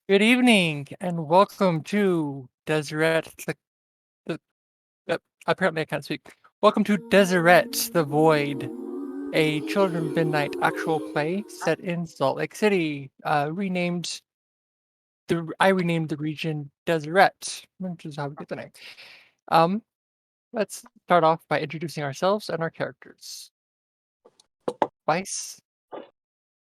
Good evening and welcome to Deseret. The, Apparently, I can't speak. Welcome to Deseret the Void, a Children of Midnight actual play set in Salt Lake City. I renamed the region Deseret, which is how we get the name. Um, let's start off by introducing ourselves and our characters. Vice.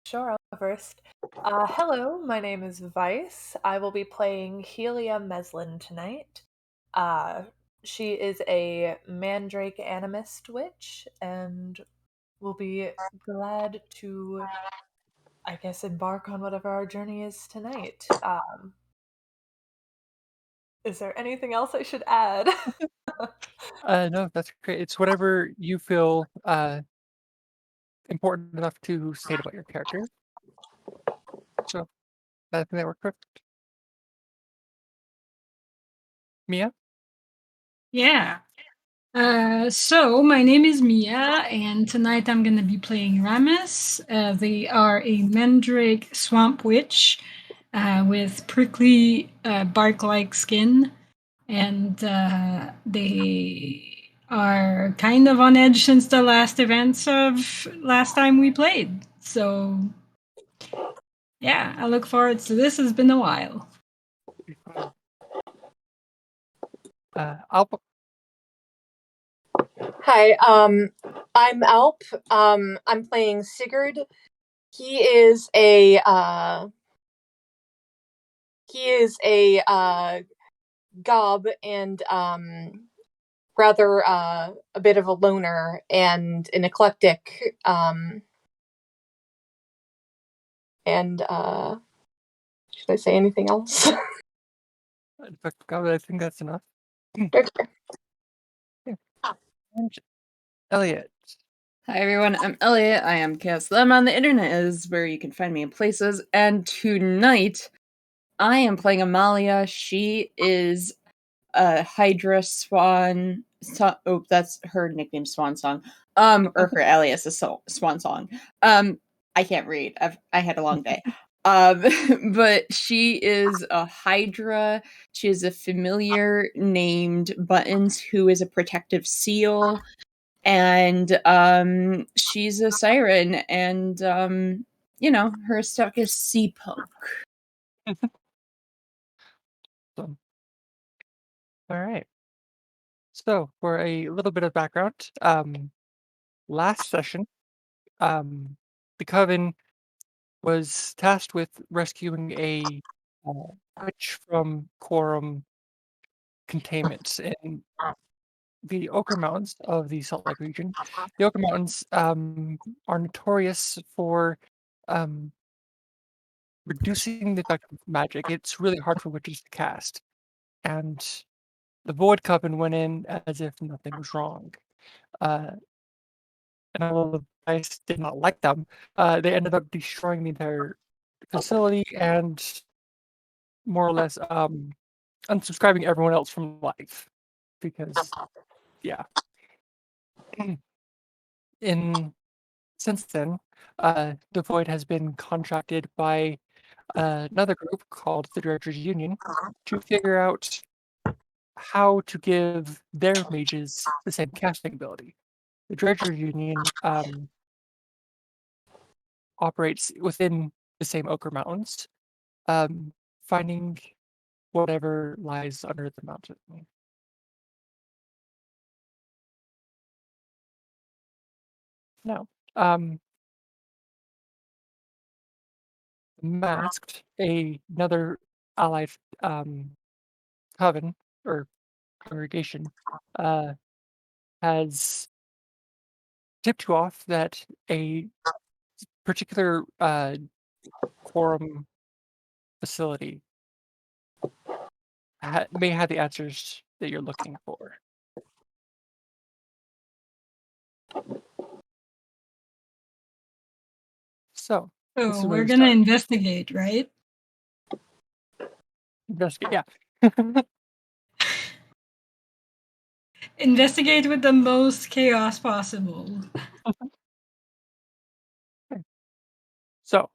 Sure, I'll go first. Hello, my name is Vice. I will be playing Helia Meslin tonight. Uh, she is a mandrake animist witch and will be glad to, I guess, embark on whatever our journey is tonight. Is there anything else I should add? No, that's great. It's whatever you feel important enough to state about your character. So I think that worked perfect. Mia? Yeah. So my name is Mia, and tonight I'm gonna be playing Ramis. They are a mandrake swamp witch with prickly bark-like skin, and they are kind of on edge since the last events of last time we played. So yeah, I look forward to this. It's been a while. Alp. Hi, I'm Alp. I'm playing Sigurd. He is a gob and rather a bit of a loner and an eclectic. And should I say anything else? In fact, God, I think that's enough. Okay. And Elliot. Hi everyone, I'm Elliot. I am Chaos Lemon on the internet is where you can find me in places. And tonight, I am playing Amalia. She is a Hydra Swan. That's her nickname, Swan Song. Or her alias is Swan Song. I can't read. I had a long day. But she is a Hydra. She is a familiar named Buttons, who is a protective seal. And she's a siren, and her stuff is sea punk. So, all right. So, for a little bit of background, last session, the Coven was tasked with rescuing a witch from quorum containment in the Ochre Mountains of the Salt Lake region. The Ochre Mountains are notorious for um, reducing the effect of magic. It's really hard for witches to cast. And the Void Coven went in as if nothing was wrong. And although the Vice did not like them, they ended up destroying the entire facility and more or less unsubscribing everyone else from life. Because, yeah. Since then, the Void has been contracted by another group called the Dredgers Union to figure out how to give their mages the same casting ability. The Dredger Union operates within the same Ochre Mountains, finding whatever lies under the mountain. Now, Masked, another allied coven or congregation, has tipped you off that a particular quorum facility may have the answers that you're looking for. So, this is So where we're we gonna start. investigate, right? Investigate, yeah. Investigate with the most chaos possible. So,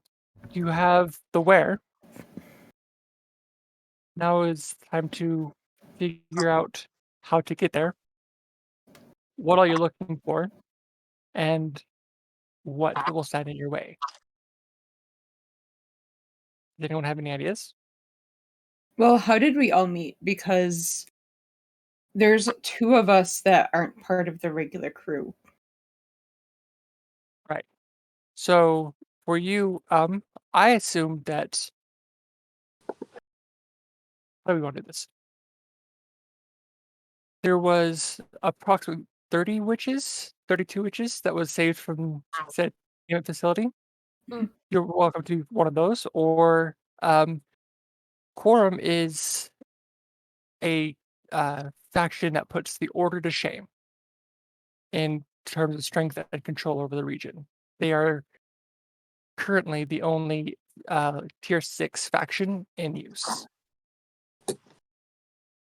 you have the where, now is time to figure out how to get there. What are you looking for? And what will stand in your way? Does anyone have any ideas? Well, how did we all meet? Because there's two of us that aren't part of the regular crew. Right. So for you, I assume that how do we want to do this? There was approximately 30 witches, 32 witches that was saved from said facility. Mm. You're welcome to one of those, or Quorum is a faction that puts the Order to shame in terms of strength and control over the region. They are currently the only tier 6 faction in use.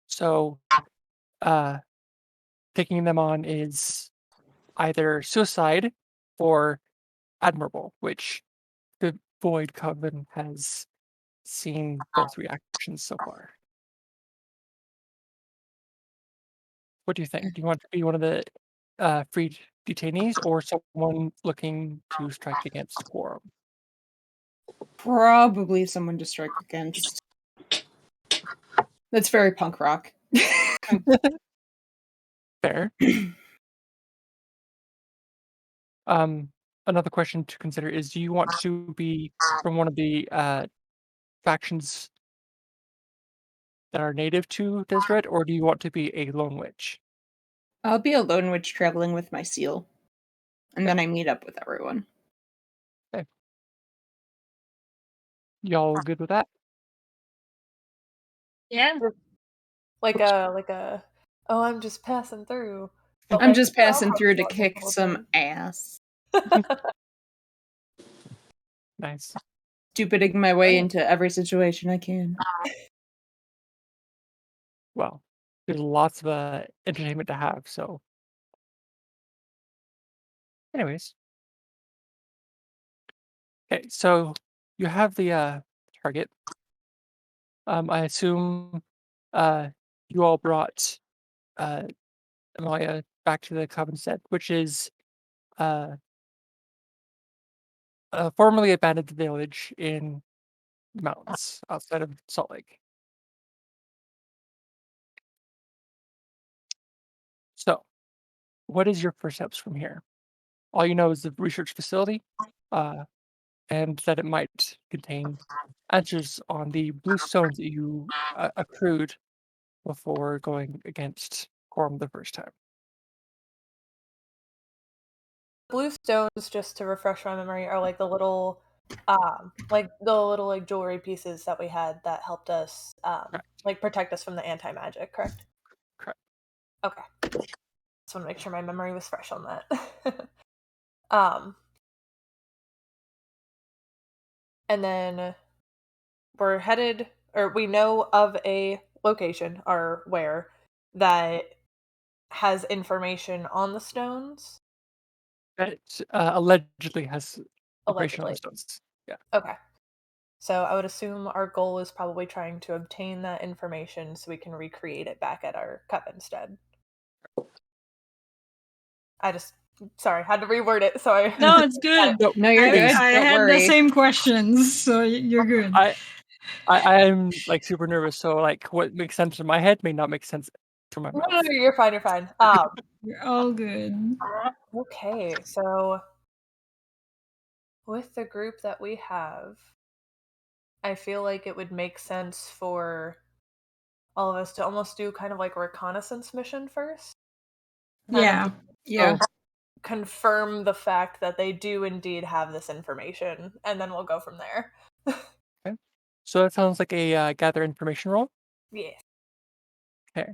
So uh, taking them on is either suicide or admirable, which the Void Coven has seen both reactions so far. What do you think? Do you want to be one of the freed detainees or someone looking to strike against Quorum? Probably someone to strike against. That's very punk rock. Fair. Another question to consider is: do you want to be from one of the factions that are native to Deseret, or do you want to be a lone witch? I'll be a lone witch traveling with my seal. And then I meet up with everyone. Okay. Y'all good with that? Yeah. Like a oh, I'm just passing through. But I'm like, just "Yeah, I'll passing help through you to out this kick whole some time." ass. Nice. Stupiding my way Right. into every situation I can. Well, there's lots of entertainment to have. So, anyways, okay. So you have the target. I assume uh, you all brought uh, Amalia back to the Coven set, which is uh, a formerly abandoned village in the mountains outside of Salt Lake. So, what is your first steps from here? All you know is the research facility, uh, and that it might contain answers on the blue stones that you accrued before going against Quorum the first time. Blue stones, just to refresh my memory, are like the little like jewelry pieces that we had that helped us Correct. like protect us from the anti-magic, correct? Correct. Okay. Just want to make sure my memory was fresh on that. um and then we're headed, or we know of a location or where that has information on the stones, That allegedly has information on the allegedly. stones. Yeah. Okay. So I would assume our goal is probably trying to obtain that information so we can recreate it back at our cup instead. I just sorry, had to reword it. So I No, it's good. No, No, you're I, good. I Don't had the worry. same questions, so you're good. I'm like super nervous. So like, what makes sense in my head may not make sense from my no, no, mouth. no, you're fine, you're fine. You're all good. Okay, so with the group that we have, I feel like it would make sense for all of us to almost do kind of like a reconnaissance mission first. Kind of Yeah. Yeah. confirm the fact that they do indeed have this information, and then we'll go from there. Okay. So that sounds like a gather information roll. Yeah. Okay.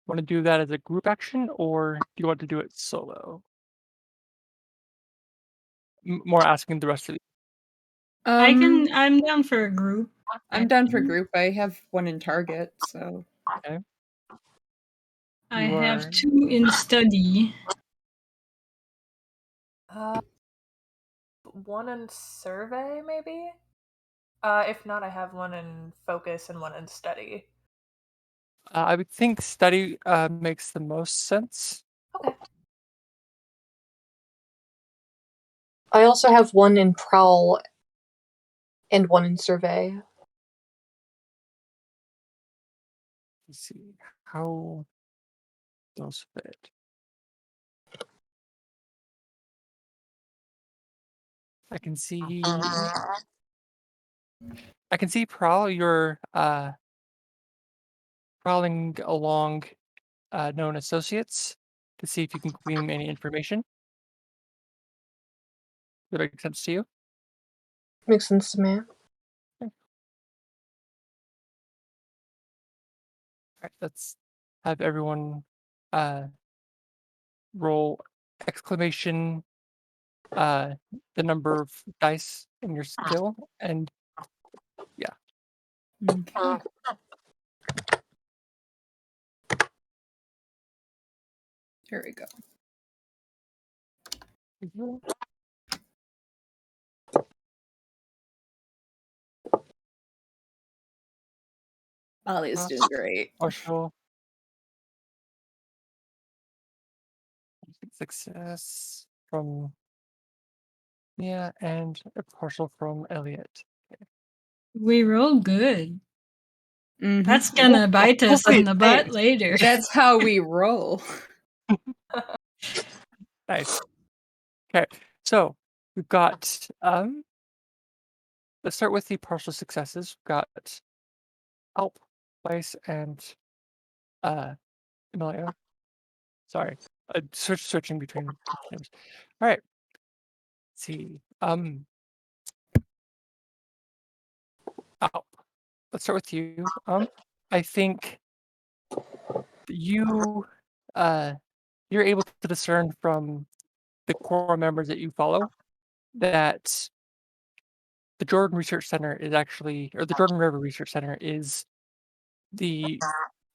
Want to do that as a group action, or do you want to do it solo? More asking the rest of the. I'm down for a group. I'm done for action. group. I have one in target, so Okay. I You have are 2 in study. One in survey, maybe? If not, I have one in focus and one in study. I would think study makes the most sense. Okay. I also have one in prowl and one in survey. Let's see how those fit. I can see. I can see prowl. You're prowling along known associates to see if you can glean any information. Does that make sense to you? Makes sense to me. Okay. All right, let's have everyone uh, roll exclamation the number of dice in your skill, and yeah. Okay. Here we go. Mhm. Molly is doing great. Partial success from Mia and a partial from Elliot. We roll good. Mhm. That's gonna bite us hopefully in it the butt stays. later. That's how we roll. Nice. Okay, so we've got let's start with the partial successes. We've got Alp, Weiss, and uh Emilia. Sorry. Switching between names. All right. Let's see. Alp. Let's start with you. I think you uh you're able to discern from the core members that you follow that the Jordan Research Center is actually, or the Jordan River Research Center is the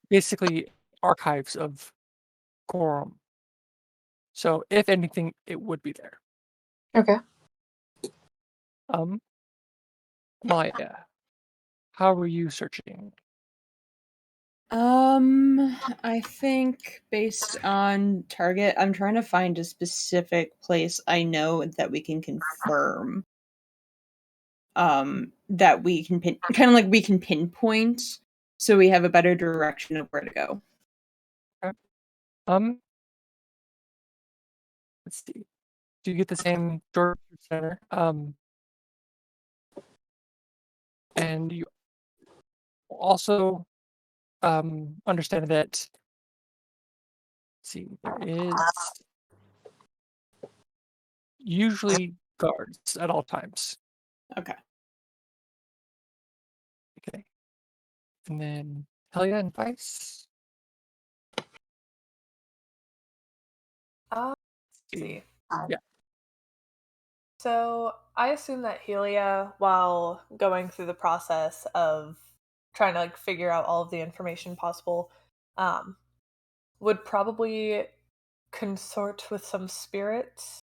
basically archives of Quorum. So if anything, it would be there. Okay. Um, Maya, how were you searching? I think based on target, I'm trying to find a specific place I know that we can confirm. That we can kind of like we can pinpoint, so we have a better direction of where to go. Okay. Um, let's see. Do you get the same Jordan Research Center? And you also understand that. Let's see, there is usually guards at all times. Okay. Okay. And then Helia and Vice. Let's See. see. Yeah. So I assume that Helia, while going through the process of trying to like figure out all of the information possible, um, would probably consort with some spirits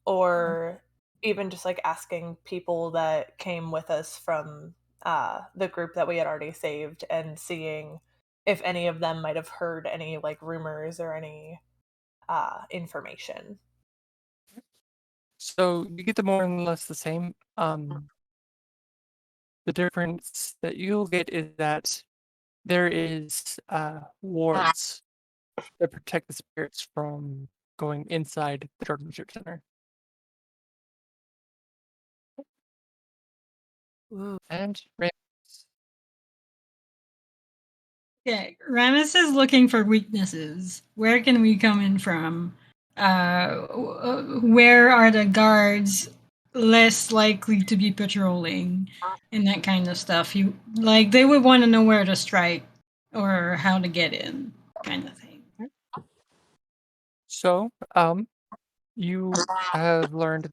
or even just like asking people that came with us from the group that we had already saved and seeing if any of them might have heard any like rumors or any information. So you get the more or less the same. The difference that you'll get is that there is wards that protect the spirits from going inside the Jordan Research Center. Ooh. And Okay, Ramus is looking for weaknesses. Where can we come in from? Where are the guards less likely to be patrolling and that kind of stuff? You like they would want to know where to strike or how to get in, kind of thing. so you have learned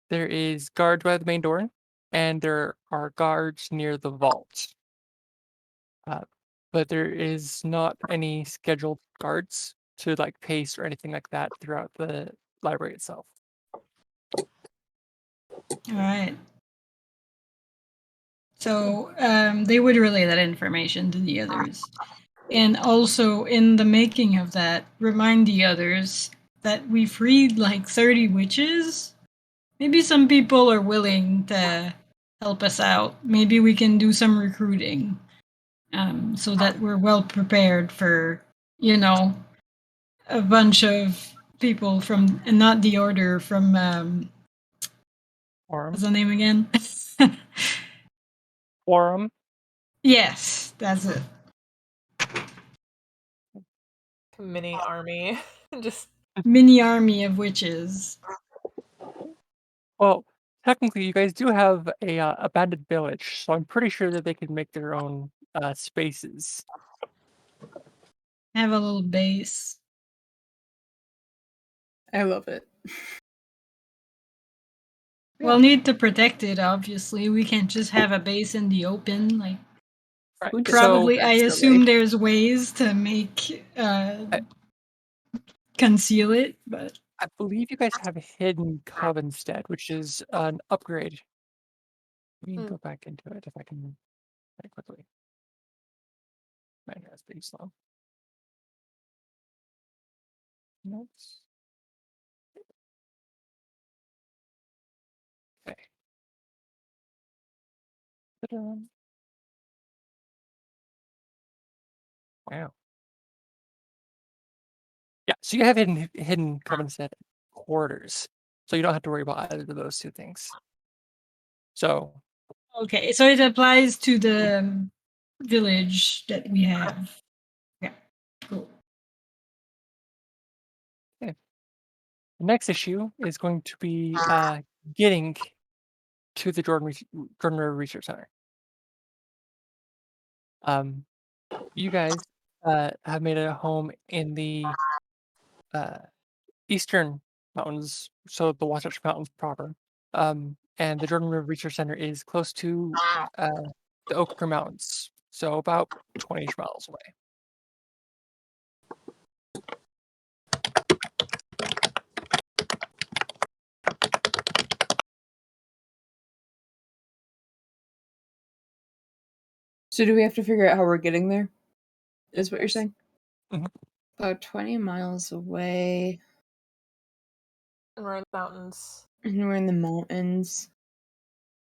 there is guards by the main door, and there are guards near the vault. Uh, but there is not any scheduled guards to like pace or anything like that throughout the library itself. All right. So they would relay that information to the others. And also, in the making of that, remind the others that we freed like 30 witches. Maybe some people are willing to help us out. Maybe we can do some recruiting so that we're well prepared for, a bunch of people from, and not the order, from, Quorum. what's the name again? Quorum. Yes, that's it. Mini army. Just Mini army of witches. Well, technically, you guys do have a abandoned village, so I'm pretty sure that they can make their own spaces. Have a little base. I love it. We'll need to protect it, obviously. We can't just have a base in the open. Like, Right. Who probably, I Silly. assume there's ways to make conceal it, but I believe you guys have a hidden Coven stead, which is an upgrade. Let me go back into it if I can very quickly. My internet's pretty slow. Notes. Okay. Ta-da. Wow. Yeah, so you have hidden Coven stead quarters, so you don't have to worry about either of those two things. So okay. So it applies to the village that we have. Yeah, cool. the next issue is going to be getting to the Jordan River Research Center. You guys have made a home in the eastern mountains, so the Wasatch Mountains proper. And the Jordan River Research Center is close to the Oak Creek Mountains, so about 20-ish miles away. So do we have to figure out how we're getting there? Is what you're saying? Mhm. About 20 miles away. and we're in the mountains. And we're in the mountains.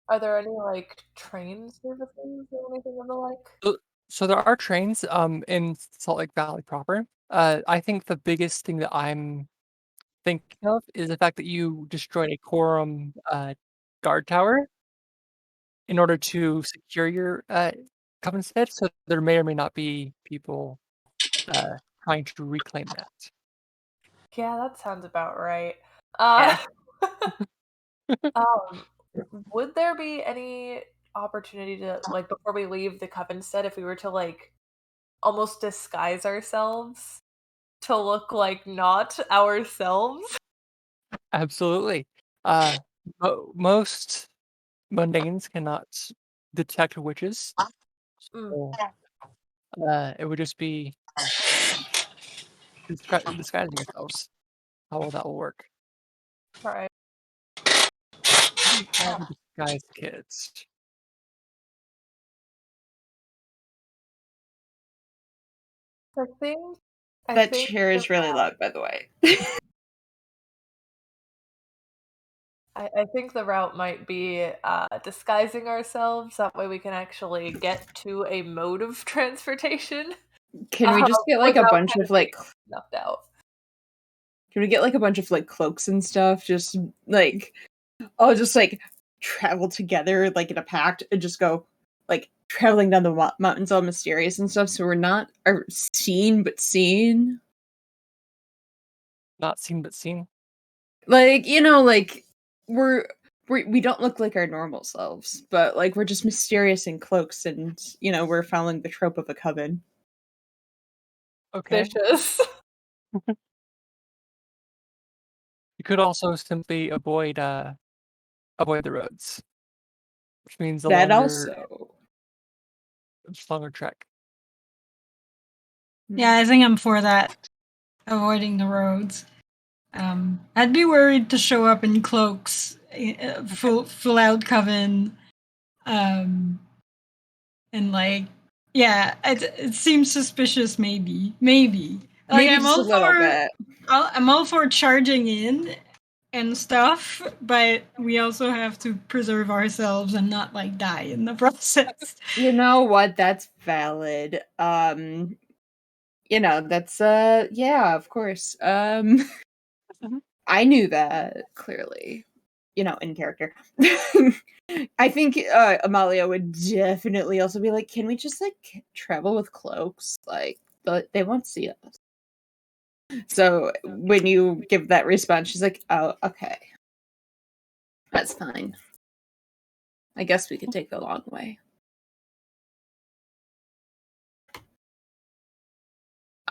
Are there any like train services or anything of the like? So there are trains in Salt Lake Valley proper. I think the biggest thing that I'm thinking of is the fact that you destroyed a quorum guard tower in order to secure your Coven stead, so there may or may not be people trying to reclaim that. Yeah, that sounds about right. Yeah. Um, would there be any opportunity to like before we leave the Coven stead if we were to like almost disguise ourselves to look like not ourselves? Absolutely. Most mundanes cannot detect witches, Mm, so it would just be disguising yourselves. How well that will work. right. Do we have a disguise kits? I think I That think chair is that, really loud, by the way. I think the route might be disguising ourselves. That way we can actually get to a mode of transportation Can we just get like a without bunch kind of of like being snuffed out. can we get like a bunch of like cloaks and stuff? Just like all just like travel together like in a pact and just go like traveling down the mountains all mysterious and stuff so we're not are seen but seen. Not seen but seen. Like, like we don't look like our normal selves, but like we're just mysterious in cloaks and we're following the trope of a coven. Okay. Vicious. You could also simply avoid the roads, which means a That longer also. trek. Yeah, I think I'm for that. Avoiding the roads. I'd be worried to show up in cloaks, full out coven, And like, yeah, it seems suspicious. Maybe. Like Maybe just a little bit. I'm all for charging in and stuff, but we also have to preserve ourselves and not like die in the process. You know what? That's valid. That's yeah, of course. I knew that clearly. In character. I think Amalia would definitely also be like, "Can we just like travel with cloaks? Like, but they won't see us." So when you give that response, she's like, "Oh, okay, that's fine. I guess we could take the long way."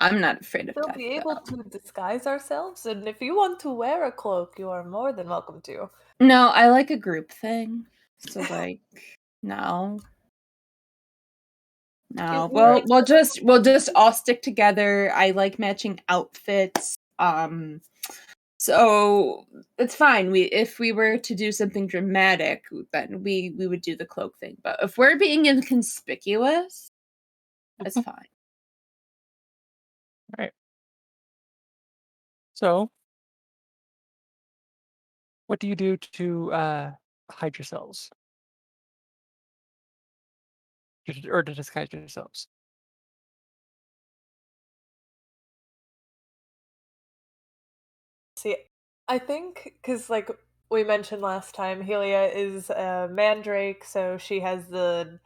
I'm not afraid of We'll death, be able though. to disguise ourselves, and if you want to wear a cloak, you are more than welcome to. No, I like a group thing. So like, no. No. Is there Well, we'll just all stick together. I like matching outfits. So it's fine. If we were to do something dramatic, then we would do the cloak thing. But if we're being inconspicuous, that's fine. All right. So, what do you do to hide yourselves? Or to disguise yourselves? See, I think because like we mentioned last time, Helia is a mandrake, so she has the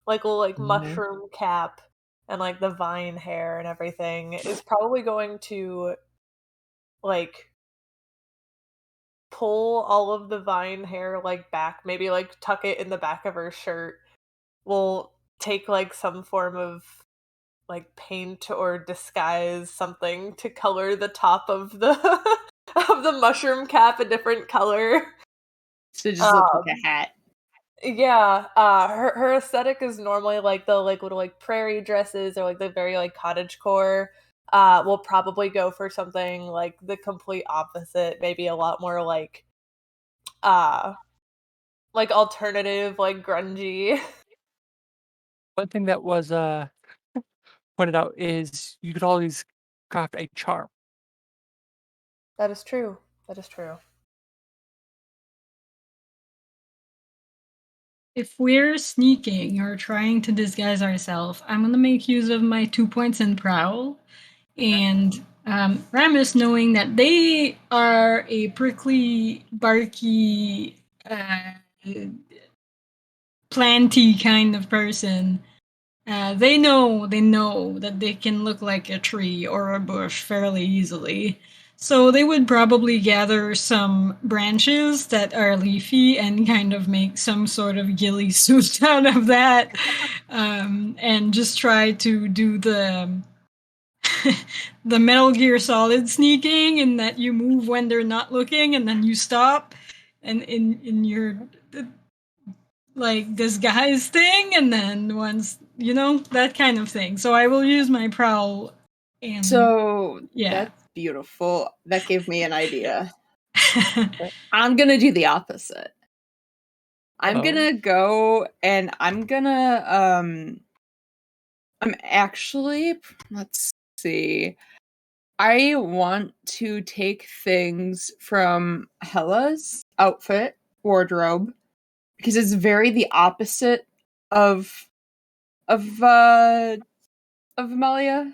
little Mhm. mushroom cap and like the vine hair and everything. Is probably going to like pull all of the vine hair like back, maybe like tuck it in the back of her shirt. Will take like some form of like paint or disguise something to color the top of the of the mushroom cap a different color. So it just looks like Um, a hat. yeah, her aesthetic is normally like the like little like prairie dresses or like the very like cottage core. We'll probably go for something like the complete opposite, maybe a lot more uh like alternative, like grungy. One thing that was pointed out is you could always craft a charm. That is true. That is true. If we're sneaking or trying to disguise ourselves, I'm gonna make use of my 2 points in prowl. And Ramus, knowing that they are a prickly, barky, planty kind of person, they know that they can look like a tree or a bush fairly easily. So they would probably gather some branches that are leafy and kind of make some sort of ghillie suit out of that, and just try to do the Metal Gear Solid sneaking, in that you move when they're not looking and then you stop, and in your like disguise thing, and then once that kind of thing. So I will use my prowl, and So yeah. that's beautiful. That gave me an idea. Okay. I'm gonna do the opposite. I'm Oh, gonna go and I'm actually, let's see. I want to take things from Hella's outfit wardrobe because it's very the opposite of of uh of Amalia.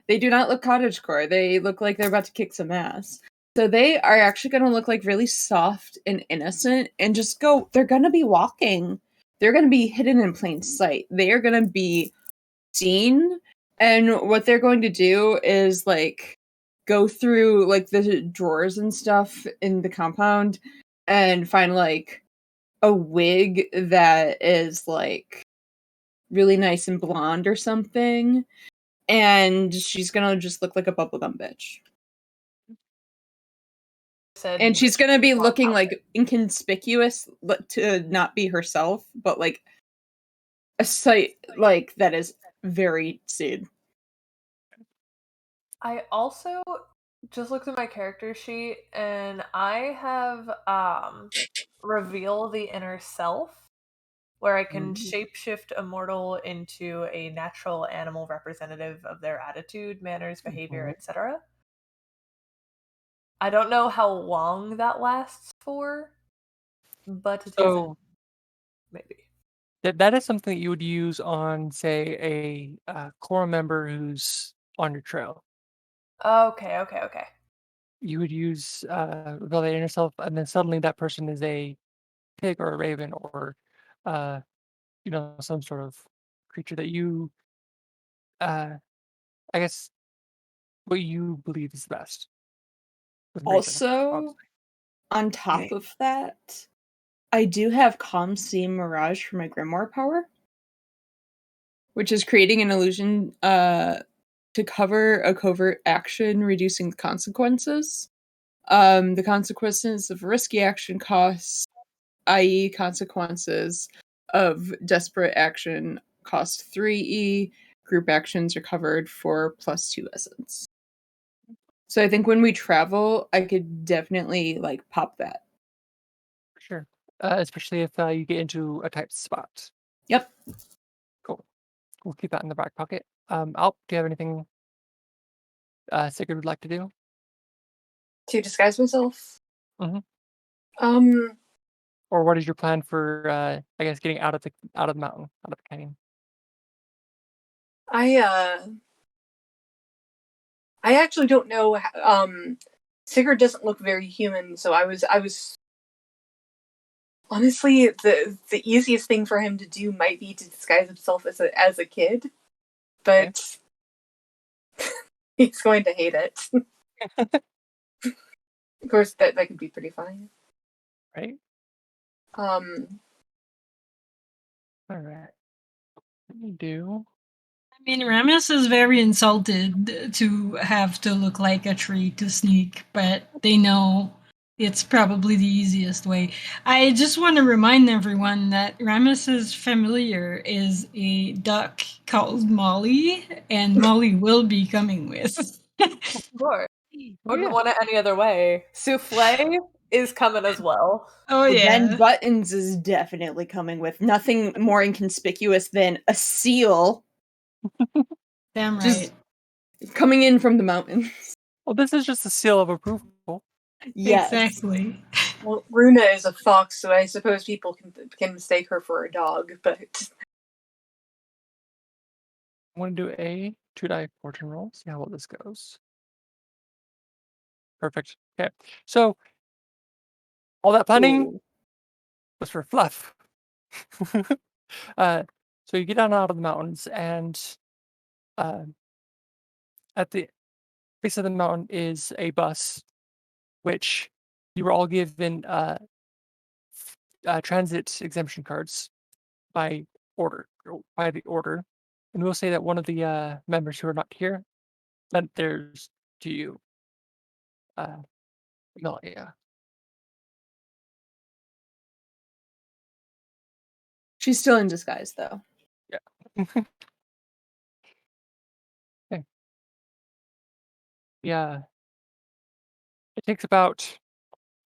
They do not look cottagecore. They look like they're about to kick some ass. So they are actually going to look like really soft and innocent and just go. They're going to be walking. They're going to be hidden in plain sight. They are going to be seen. And what they're going to do is like go through like the drawers and stuff in the compound and find like a wig that is like really nice and blonde or something, and she's gonna just look like a bubblegum bitch. And Said she's gonna be looking like inconspicuous, but to not be herself, but like a sight like that is very Sid. I also just looked at my character sheet and I have reveal the inner self, where I can Ooh. shapeshift a mortal into a natural animal representative of their attitude, manners, behavior, Mhm. etc. I don't know how long that lasts for, but it is So maybe. that is something that you would use on, say, a core member who's on your trail. Okay, okay, okay. You would use reveal that inner self, and then suddenly that person is a pig or a raven or uh, some sort of creature that you uh, I guess what you believe is best with reason, Also, obviously. on top of that, I do have Calm Sea Mirage for my Grimoire power, which is creating an illusion to cover a covert action, reducing the consequences. The consequences of risky action costs, i.e., consequences of desperate action, cost 3E. Group actions are covered for +2 essence. So I think when we travel, I could definitely pop that. For sure. Especially if you get into a tight spot. Yep. Cool. We'll keep that in the back pocket. Alp, do you have anything Sigurd would like to do? To disguise myself. Mhm. Um, Or what is your plan for I guess getting out of the mountain, out of the canyon? I I actually don't know. Sigurd doesn't look very human, so I was honestly the easiest thing for him to do might be to disguise himself as a kid, Okay. but he's going to hate it. Of course, that could be pretty funny. Right? Um, Alright. What do you do? I mean, Ramus is very insulted to have to look like a tree to sneak, but they know it's probably the easiest way. I just want to remind everyone that Ramus's familiar is a duck called Molly, and Molly will be coming with. Sure. Wouldn't Yeah. want it any other way. Souffle is coming as well. Oh, Ben yeah. Buttons is definitely coming with nothing more inconspicuous than a seal Damn right. just coming in from the mountains. Well, this is just a seal of approval. Yes. Exactly. well, Runa is a fox, so I suppose people can mistake her for a dog, but I want to do a 2-die fortune roll, see how well this goes. Perfect. Okay. So all that planning Ooh. was for fluff. uh, so you get down out of the mountains, and uh, at the base of the mountain is a bus, which you were all given transit exemption cards by by the order. And we'll say that one of the members who are not here lent theirs to you. No, yeah. She's still in disguise, though. Yeah. Okay. Yeah. It takes about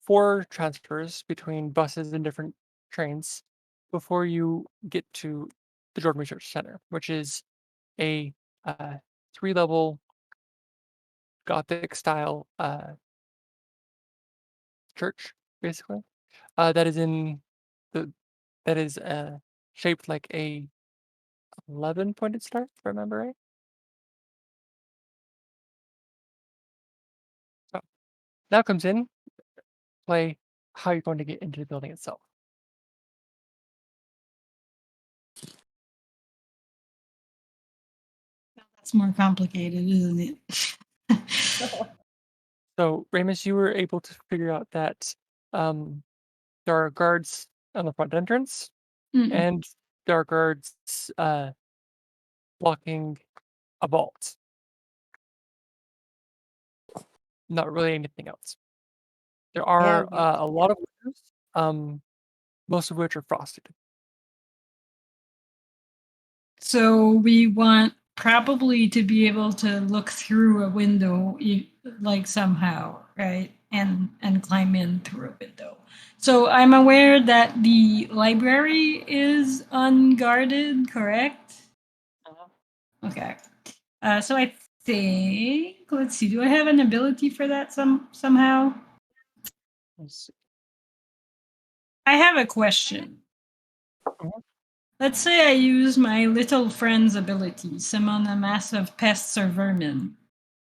4 transfers between buses and different trains before you get to the Jordan Research Center, which is a 3-level Gothic style church, basically. That is in the that is shaped like a 11-pointed star, if I remember right. So now comes in play how you're going to get into the building itself. That's more complicated, isn't it? So Ramus, you were able to figure out that um, there are guards on the front entrance, Mm. and there are guards blocking a vault. Not really anything else. There Yeah, are a lot of windows, most of which are frosted. So we want probably to be able to look through a window, like somehow, right? and climb in through a window. So I'm aware that the library is unguarded, correct? Okay. So I think, let's see, do I have an ability for that somehow? Let's see. I have a question. Mhm. Let's say I use my little friend's ability, summon a mass of pests or vermin.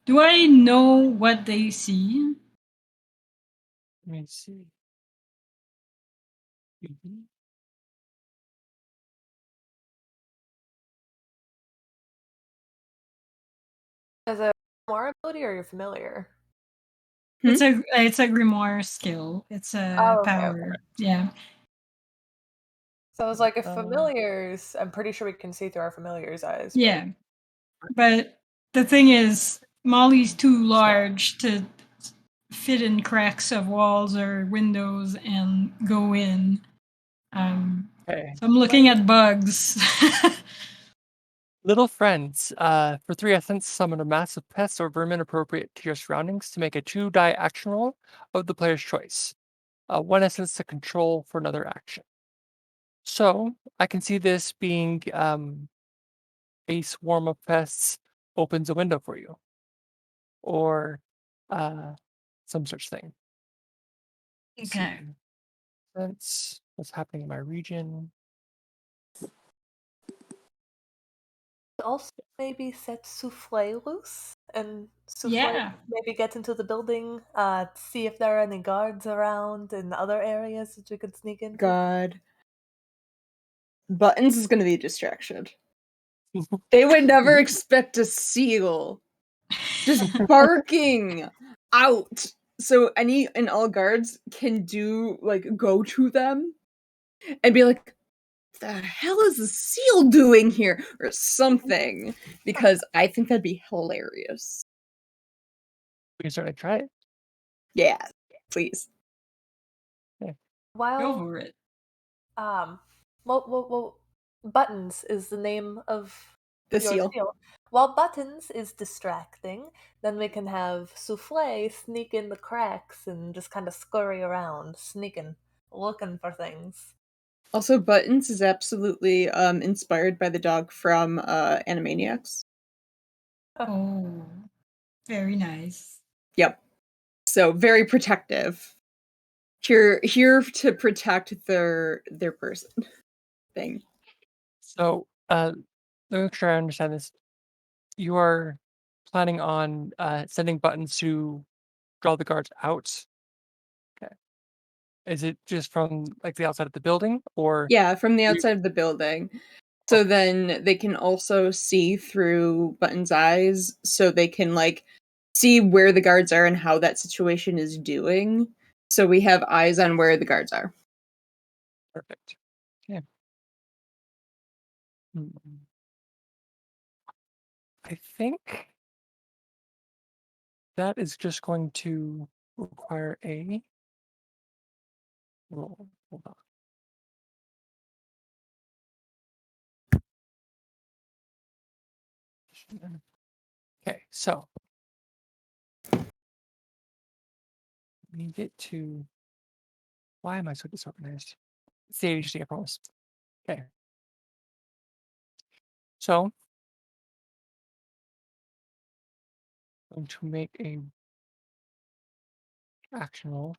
Do I know what they see? Let me see. Mhm. As a more ability or you're familiar? It's a grimoire skill. It's a Oh, okay, okay. power. Yeah. So I was like, if Um, familiars, I'm pretty sure we can see through our familiars' eyes, but Yeah. But the thing is, Molly's too so, large to fit in cracks of walls or windows and go in. okay. So I'm looking at bugs. Little friends, for 3 essence, summon a mass of pests or vermin appropriate to your surroundings to make a 2-die action roll of the player's choice. 1 essence to control for another action. So I can see this being a swarm of pests opens a window for you, or uh, some such thing. Let's Okay. see. That's what's happening in my region. also maybe set Souffle loose and Souffle Yeah. maybe get into the building, see if there are any guards around in other areas that we could sneak into. God. Buttons is gonna be a distraction. They would never expect a seal just barking out. So any and all guards can do like go to them and be like, the hell is a seal doing here? Or something. Because I think that'd be hilarious. We can certainly try it. Yeah, please. Yeah. Go While for it. um, well, Buttons is the name of The your seal. seal. While Buttons is distracting, then we can have Souffle sneak in the cracks and just kind of scurry around, sneaking, looking for things. Also, Buttons is absolutely inspired by the dog from Animaniacs. Oh, very nice. Yep. So very protective. Here to protect their person thing. So let me make sure I understand this. You are planning on sending buttons to draw the guards out. Okay. Is it just from like the outside of the building, or Yeah, from the you- outside of the building. So okay, then they can also see through Button's eyes, so they can like see where the guards are and how that situation is doing. So we have eyes on where the guards are. perfect. Okay. Mm, I think that is just going to require a roll. Hold on. Okay, so we get to. Why am I so disorganized? It's the ADHD, I promise. Okay. So I'm going to make a action roll.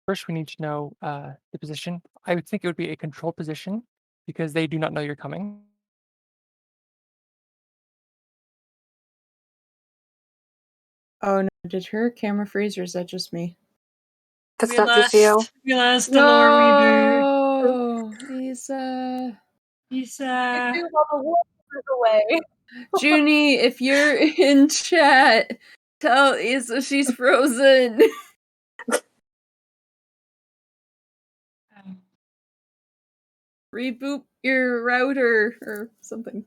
First, we need to know the position. I would think it would be a control position because they do not know you're coming. Oh no, did her camera freeze or is that just me? That's not just you. We lost the lore weaver. No, Lisa. He's You do have a war away. Junie, if you're in chat, tell Isa she's frozen. Reboot your router or something.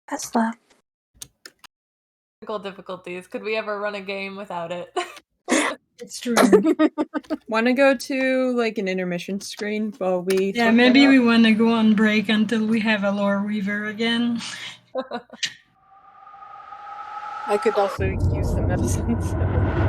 Tesla. Technical difficulties. Could we ever run a game without it? It's true. Want to go to like an intermission screen while we? Yeah, sort that maybe out? we want to go on break until we have a lore weaver again. I could also use some medicine. So.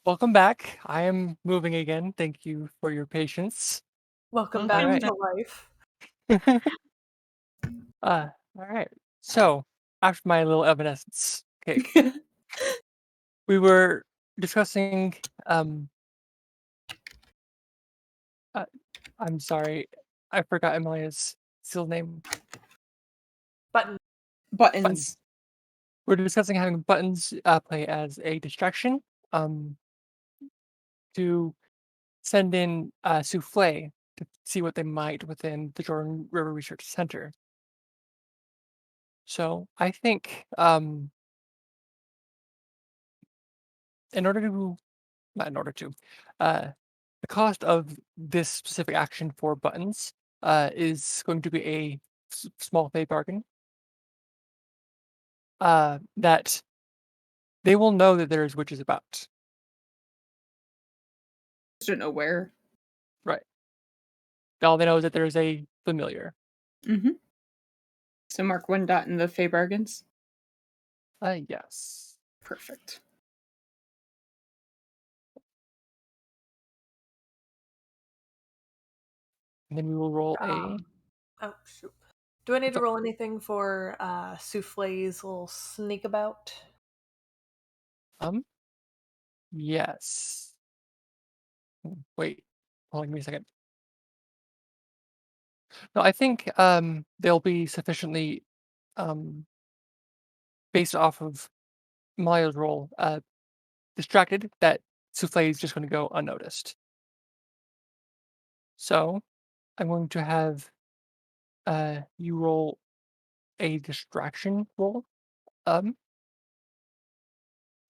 welcome back. I am moving again. Thank you for your patience. Welcome Welcome back Alright. to back. life. Alright. So, after my little evanescence, okay, we were discussing, uh, I'm sorry, I forgot Amelia's seal name. Button. Buttons. Buttons. We're discussing having buttons play as a distraction um, to send in Souffle to see what they might within the Jordan River Research Center. So I think in order to, not in order to, uh, the cost of this specific action for buttons is going to be a small pay bargain. That they will know that there is witches about. Just don't know where. Right. All they know is that there is a familiar. Mm-hmm. So mark 1 dot in the Fey bargains. Yes. Perfect. And then we will roll a. Oh, shoot. Do I need to What's up? roll anything for Souffle's little sneak about? Yes. Wait. Hold on, give me a second. No, I think they'll be sufficiently um based off of Malia's role, distracted that Souffle is just going to go unnoticed. So I'm going to have you roll a distraction roll,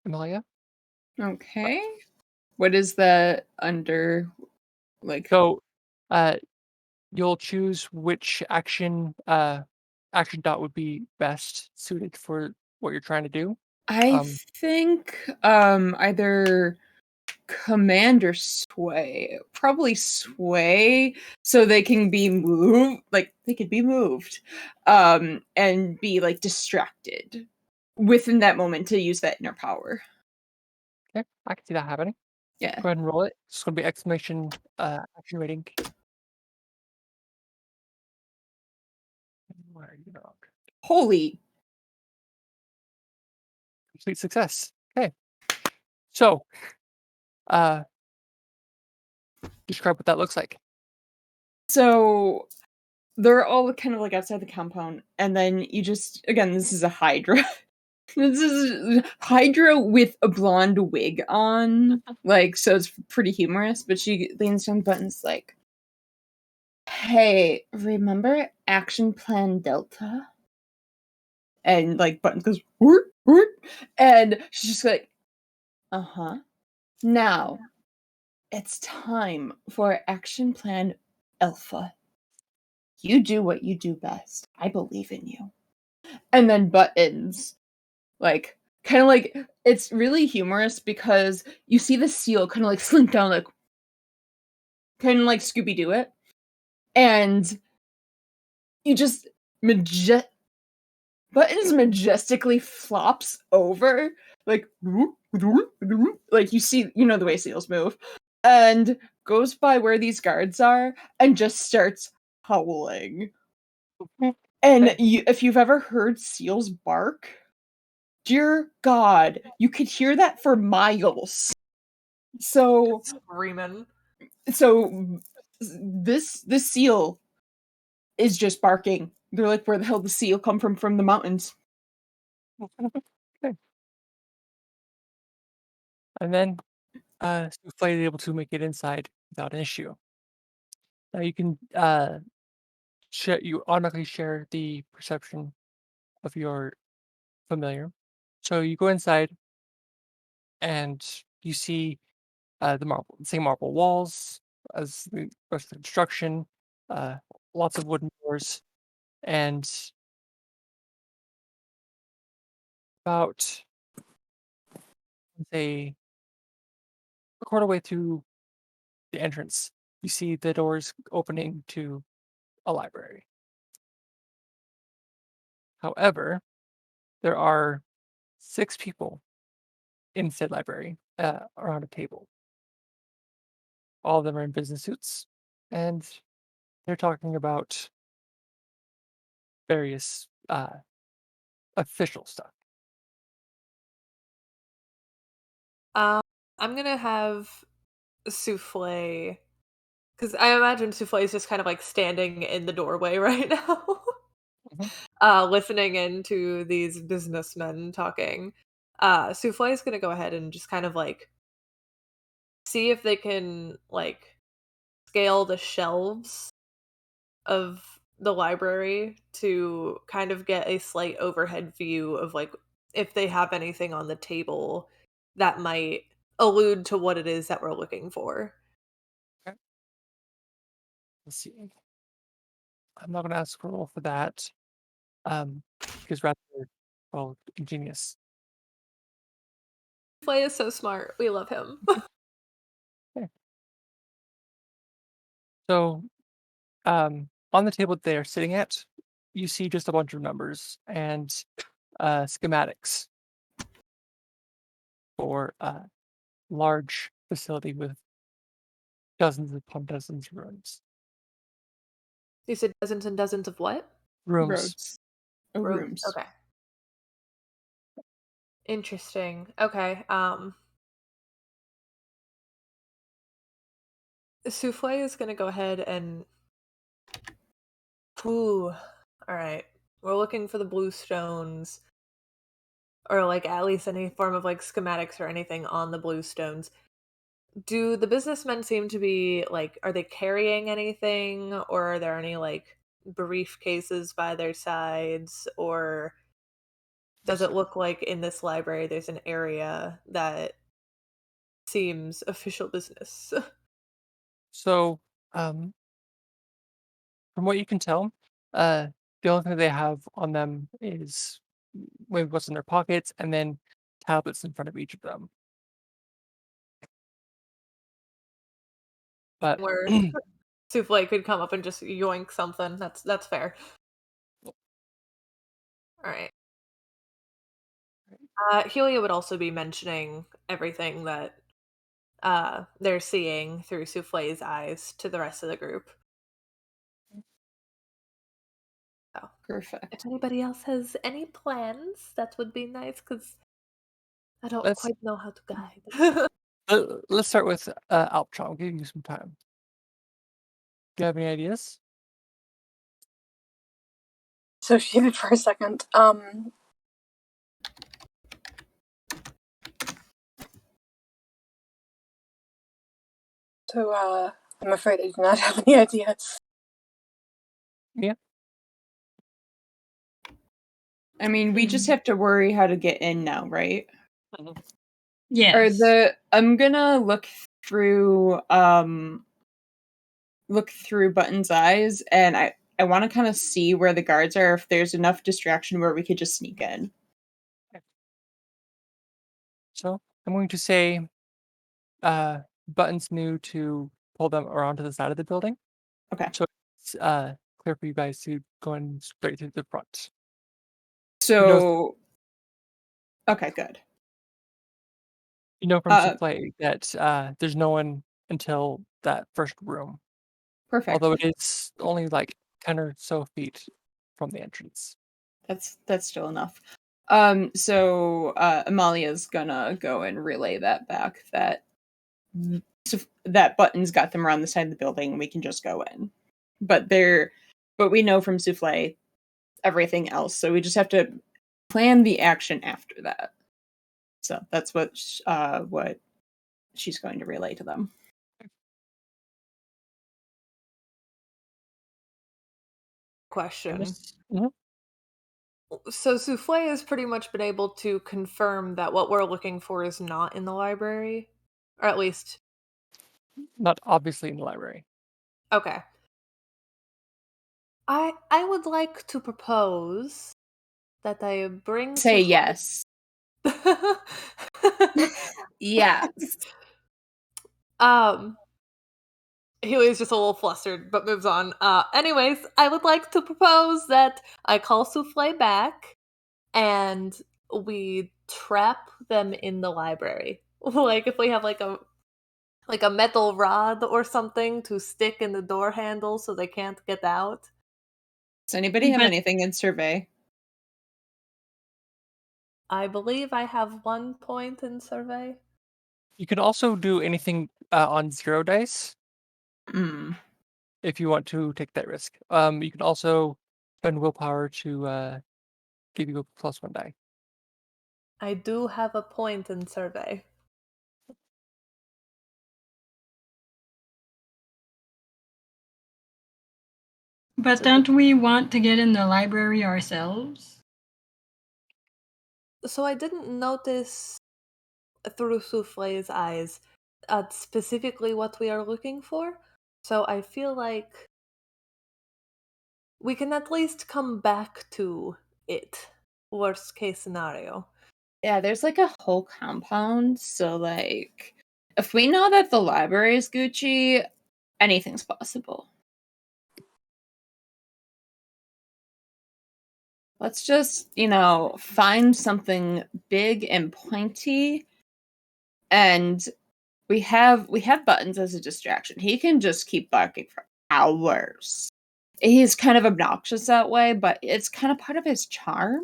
Amalia. Okay. What is the under, like, So uh you'll choose which action dot would be best suited for what you're trying to do. I Um think either command or sway. Probably sway so they can be moved, like they could be moved. And be like distracted within that moment to use that inner power. okay, I can see that happening. Yeah. Go ahead and roll it. It's going to be exclamation action rating. Where are you wrong? Holy. Complete success. Okay. So, uh, describe what that looks like. So they're all kind of like outside the compound, and then you just, again, this is a Hydra. This is Hydra with a blonde wig on, like, so it's pretty humorous. But she leans down buttons like, "Hey, remember Action Plan Delta?" And like Buttons goes, "Whoop, whoop," and she's just like, "Uh huh." Now it's time for Action Plan Alpha. You do what you do best. I believe in you. And then Buttons, like, kind of like, it's really humorous because you see the seal kind of like slink down, like, kind of like Scooby Doo it. And you just, Buttons majestically flops over, like, like you see, you know the way seals move, and goes by where these guards are and just starts howling. And Okay. if you've ever heard seals bark, dear God, you could hear that for miles. So, Screaming. this seal is just barking. They're like, where the hell did the seal come from the mountains? Okay. And then Souffle is able to make it inside without an issue. Now you can you automatically share the perception of your familiar. So you go inside and you see the same marble walls as the rest of the construction, uh, lots of wooden doors, and about say a quarter way through the entrance, you see the doors opening to a library. However, there are 6 people in said library. around a table. All of them are in business suits, and they're talking about various official stuff. Um, I'm gonna have Souffle, because I imagine Souffle is just kind of like standing in the doorway right now, Mhm. listening into these businessmen talking. Souffle is gonna go ahead and just kind of like see if they can like scale the shelves of the library to kind of get a slight overhead view of like if they have anything on the table that might allude to what it is that we're looking for. Okay. Let's see. I'm not going to ask for a roll for that, because rather, well, ingenious. Flay is so smart. We love him. Okay. So, on the table that they are sitting at, you see just a bunch of numbers and schematics for a large facility with dozens upon dozens of rooms. You said dozens and dozens of what? Rooms. Roads. Oh, Rooms. rooms. Okay. Interesting. Okay. Souffle is gonna go ahead and ooh. Alright. We're looking for the blue stones. Or like at least any form of like schematics or anything on the blue stones. Do the businessmen seem to be like are they carrying anything or are there any like briefcases by their sides or does it look like in this library there's an area that seems official business? So, um, from what you can tell, the only thing they have on them is maybe what's in their pockets, and then tablets in front of each of them. But Where Souffle could come up and just yoink something. That's fair. All right. Helia would also be mentioning everything that they're seeing through Souffle's eyes to the rest of the group. So, if Perfect. anybody else has any plans, that would be nice because I don't let's quite know how to guide. let's start with Alptron. I'll give you some time. Do you have any ideas? So she did for a second. I'm afraid I do not have any ideas. Yeah. I mean, we just have to worry how to get in now, right? Mhm. Yes. I'm gonna look through Button's eyes, and I want to kind of see where the guards are. If there's enough distraction where we could just sneak in. So I'm going to say Buttons knew to pull them around to the side of the building. Okay. So it's clear for you guys to go in straight to the front. You know, So okay, good. you know from Uh, Souffle that there's no one until that first room, Perfect. although it is only like 10 or so feet from the entrance. That's still enough. So Amalia's gonna go and relay that back that Button's got them around the side of the building and we can just go in. But we know from Souffle everything else, so we just have to plan the action after that. So that's what she's going to relay to them. Question. Mhm. So Souffle has pretty much been able to confirm that what we're looking for is not in the library, or at least Not obviously in the library. okay. I would like to propose that I bring Say Souffle. yes. Yes. um Healy's just a little flustered, but moves on. Anyways, I would like to propose that I call Souffle back and we trap them in the library. Like if we have like a metal rod or something to stick in the door handle so they can't get out. Does anybody have But anything in survey? I believe I have 1 point in survey. You can also do anything on 0 dice Mm. if you want to take that risk. You can also spend willpower to give you a +1 die. I do have a point in survey. but So don't we want to get in the library ourselves? so I didn't notice through Souffle's eyes specifically what we are looking for. So I feel like we can at least come back to it. Worst case scenario. Yeah, there's like a whole compound, so like if we know that the library is Gucci, anything's possible. Let's just, find something big and pointy, and we have buttons as a distraction. He can just keep barking for hours. He's kind of obnoxious that way, but it's kind of part of his charm.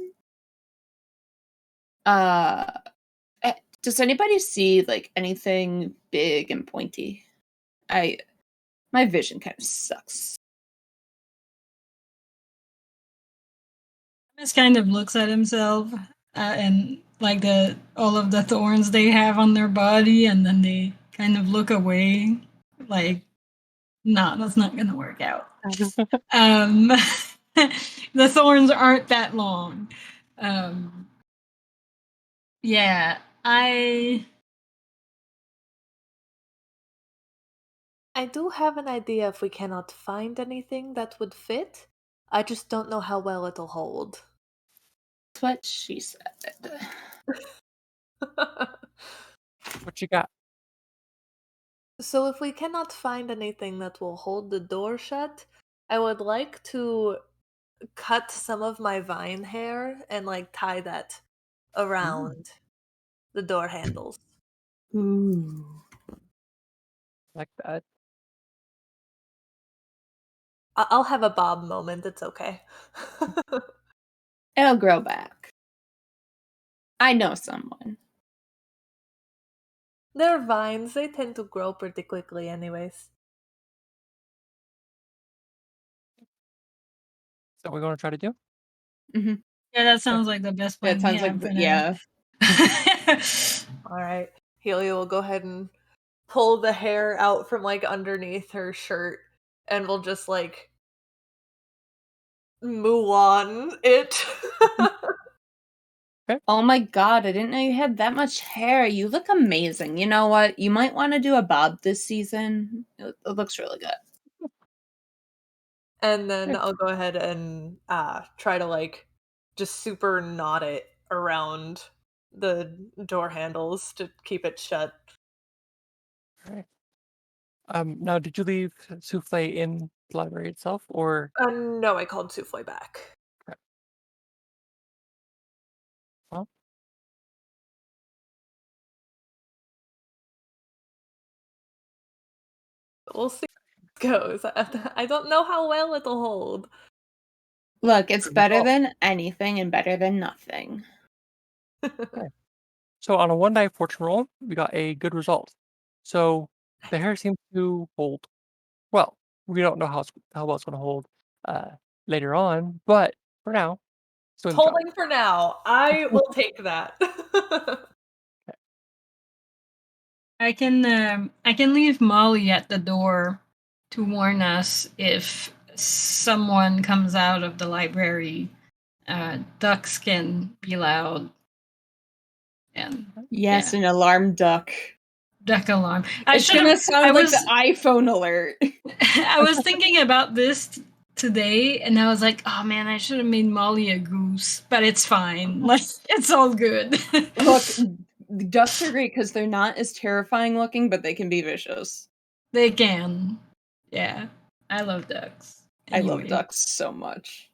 Uh does anybody see like anything big and pointy? My vision kind of sucks. Just kind of looks at himself and like the all of the thorns they have on their body, and then they kind of look away, like, no, that's not gonna work out. Um, the thorns aren't that long. Um, yeah, I do have an idea if we cannot find anything that would fit. I just don't know how well it'll hold. That's what she said. What you got? So if we cannot find anything that will hold the door shut, I would like to cut some of my vine hair and like tie that around the door handles. Ooh. Like that. I'll have a Bob moment, it's okay. It'll grow back. I know someone. They're vines, they tend to grow pretty quickly anyways. So we're going to try to do? Mhm. yeah, that sounds like the best That plan we sounds like have for now. yeah. Alright. Helia will go ahead and pull the hair out from like underneath her shirt and we'll just like Mulan it. Oh my god, I didn't know you had that much hair. You look amazing. You know what? You might want to do a bob this season. It looks really good. And then I'll go ahead and try to like just super knot it around the door handles to keep it shut. All right. Now, did you leave Souffle in the library itself, or? No, I called Souffle back. Okay. Well, We'll see how it goes. I don't know how well it'll hold. Look, it's Good better result. than anything and better than nothing. Okay. So on a 1 die fortune roll, we got a good result. So the hair seems to hold well. We don't know how well it's going to hold uh, later on, but for now, it's It's doing the job. holding for now. I will take that. I can leave Molly at the door to warn us if someone comes out of the library. Ducks can be loud, and Yes, yeah, an alarm duck. duck alarm. I It's should gonna have. sound like the iPhone alert. I was thinking about this today, and I was like, "Oh man, I should have made Molly a goose," but it's fine. Like, it's all good. Look, ducks are great because they're not as terrifying looking, but they can be vicious. They can. Yeah, I love ducks. I love Anyway, ducks so much.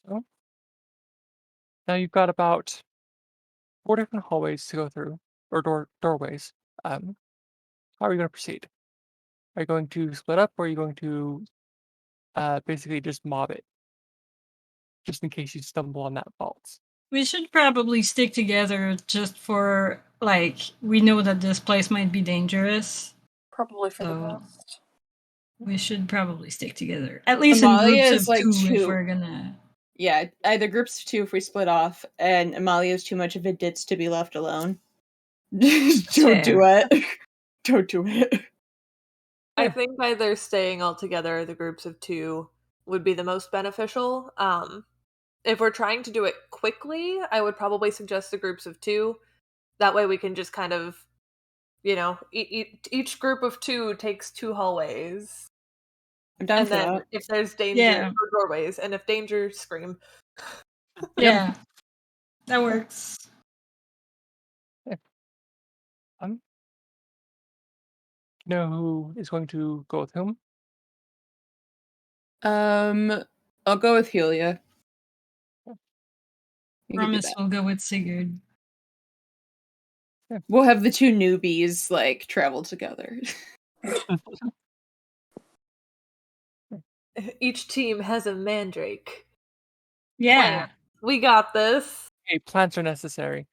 So now you've got about 4 different hallways to go through, or doorways. How are you going to proceed? Are you going to split up, or are you going to basically just mob it, just in case you stumble on that vault? We should probably stick together just for, like, we know that this place might be dangerous. Probably for the So best. we should probably stick together. At least in Amalia groups is of like two if two. we're gonna. Yeah, either groups of 2 if we split off, and Amalia is too much of a ditz to be left alone. Don't do it. Don't do it. I think either staying all together, the groups of 2, would be the most beneficial. If we're trying to do it quickly, I would probably suggest the groups of 2. That way we can just kind of, each group of 2 takes 2 hallways. I'm down And for then that. if there's danger, Yeah. or doorways, and if danger, scream. Yeah, that works. You know who is going to go with whom? I'll go with Helia. You can do Promise that. we'll go with Sigurd. We'll have the 2 newbies like travel together. Each team has a mandrake. Yeah, We got this. Hey, plants are necessary.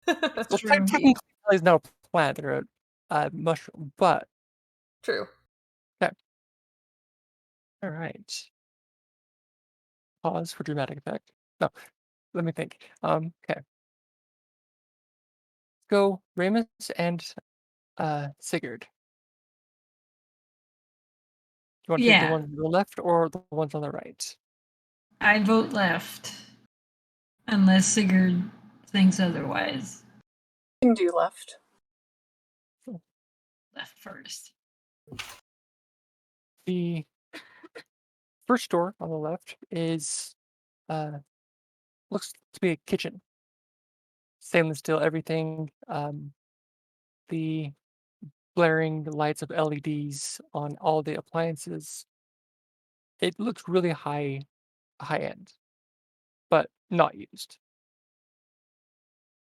that's Well, true. technically, is not a plant; they're a mushroom. But True. all right. Pause for dramatic effect. No, let me think. Okay. Go Ramus and Sigurd. You want to take the Yeah, ones on the left or the ones on the right? I vote left. Unless Sigurd thinks otherwise. Can do left. Left first. The first door on the left is looks to be a kitchen. Stainless steel, everything. The blaring lights of LEDs on all the appliances. It looks really high end, but not used.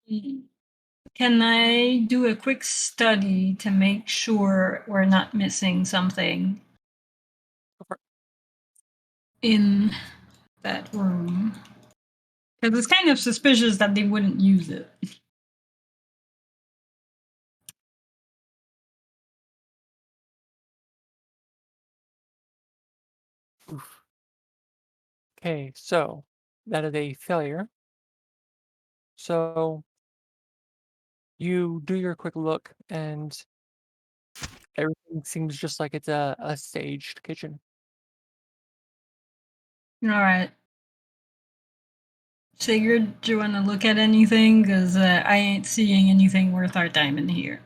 Can I do a quick study to make sure we're not missing something Go for it. in that room? Because it's kind of suspicious that they wouldn't use it. Oof. Okay, so that is a failure. So you do your quick look, and everything seems just like it's a staged kitchen. All right. Sigurd, do you want to look at anything? Because I ain't seeing anything worth our time in here.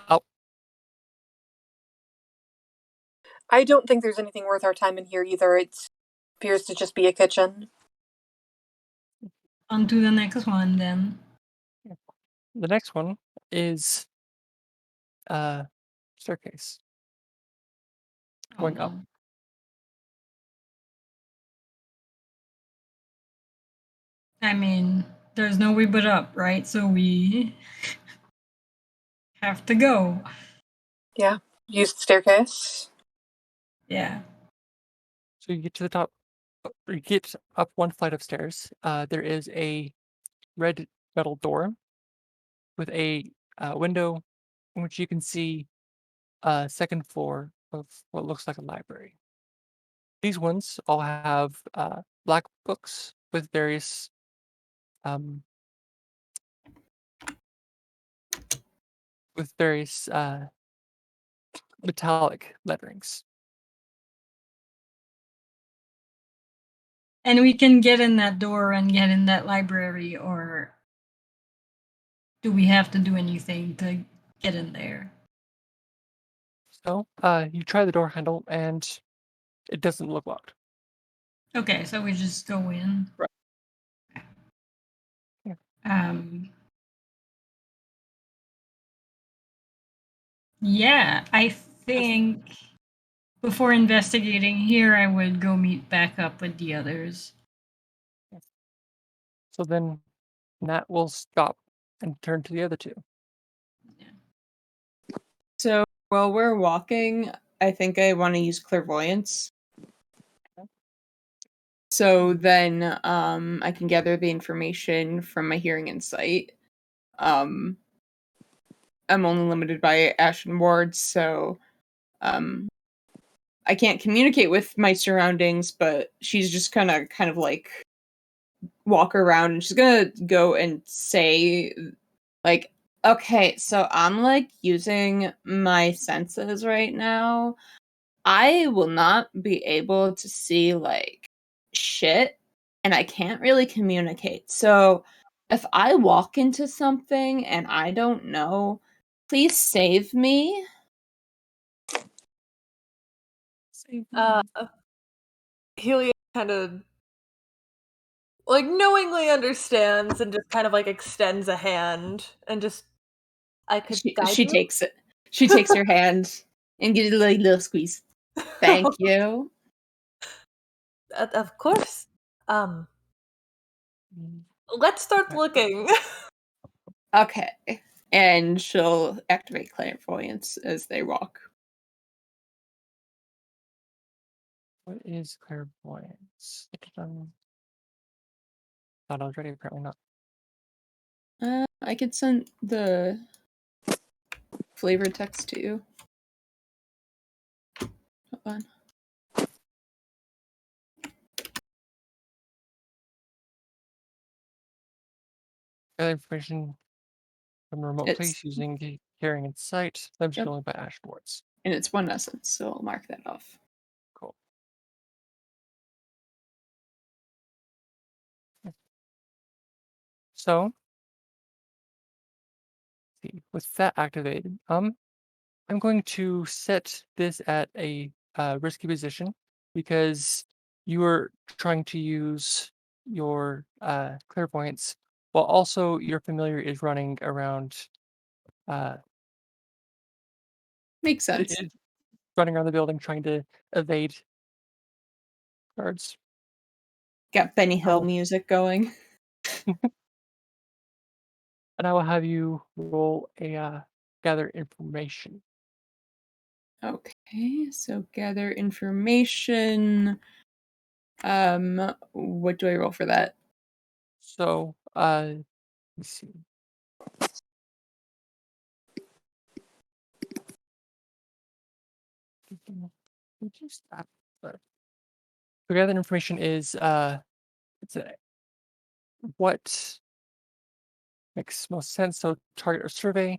Oh, I don't think there's anything worth our time in here either. It appears to just be a kitchen. On to the next one, then. the next one is staircase Oh, going up. no. I mean, there's no way but up, right? So we have to go. Yeah. Use the staircase. Yeah. So you get to the top. You get up one flight of stairs. There is a red metal door with a window in which you can see second floor of what looks like a library. These ones all have black books um, with various metallic letterings. And we can get in that door and get in that library, or do we have to do anything to get in there? So you try the door handle and it doesn't look locked. Okay, so we just go in. Right. Yeah. Yeah, I think before investigating here, I would go meet back up with the others. So then Nat will stop and turn to the other two. So while we're walking, I think I want to use clairvoyance. So then I can gather the information from my hearing and sight. I'm only limited by Ashen Ward, so I can't communicate with my surroundings, but she's just gonna kind of like walk around and she's gonna go and say like, okay, so I'm like using my senses right now. I will not be able to see like shit and I can't really communicate. So if I walk into something and I don't know, please save me. Uh, Helia kind of like knowingly understands and just kind of like extends a hand and just I could guide She you. takes it. She takes her hand and gives it like a little squeeze. Thank you. Of course. Um, Mm, let's start looking. Okay. And she'll activate clairvoyance as they walk. What is clairvoyance? Thought I was ready, apparently not. I could send the flavor text to you. Hold on. Gather information from a remote It's place using hearing and sight, limited Yep. only by Ashen Wards. and it's one essence, so I'll mark that off. Cool. So, see, with that activated, I'm going to set this at a risky position because you are trying to use your clairvoyance while also your familiar is running around uh, Makes sense. running around the building trying to evade guards. Got Benny Hill Oh. music going. And I will have you roll a gather information. Okay, so gather information. What do I roll for that? So, let's see. Which is that? So gather information is it's what makes most sense. So target or survey.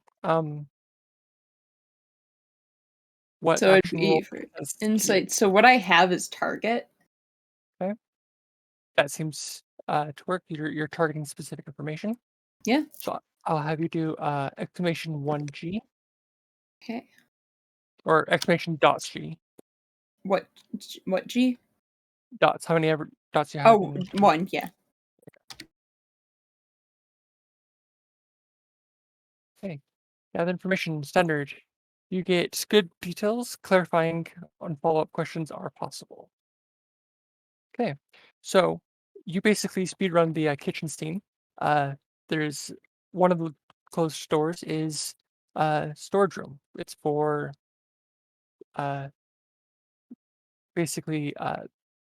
What So it'd action be role for makes sense to you? insight. So what I have is target. Okay, that seems to work. You're targeting specific information. Yeah. So I'll have you do exclamation 1G Okay. or exclamation dots G. What G? Dots. How many ever dots you have Oh, in? one. Yeah. Okay. Gather information standard. You get good details. Clarifying on follow-up questions are possible. Okay, so you basically speedrun the kitchen scene. There's one of the closed doors is storage room. It's for uh, basically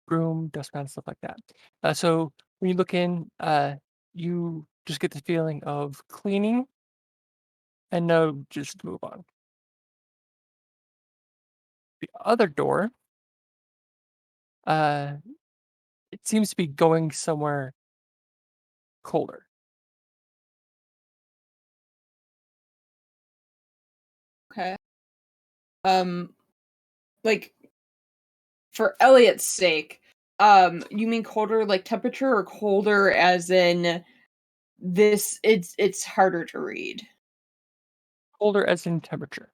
broom, dustpan, stuff like that. So when you look in, you just get the feeling of cleaning and no, just move on. The other door, uh, it seems to be going somewhere colder. Okay. Like for Elliot's sake, you mean colder like temperature or colder as in this it's harder to read? Colder as in temperature.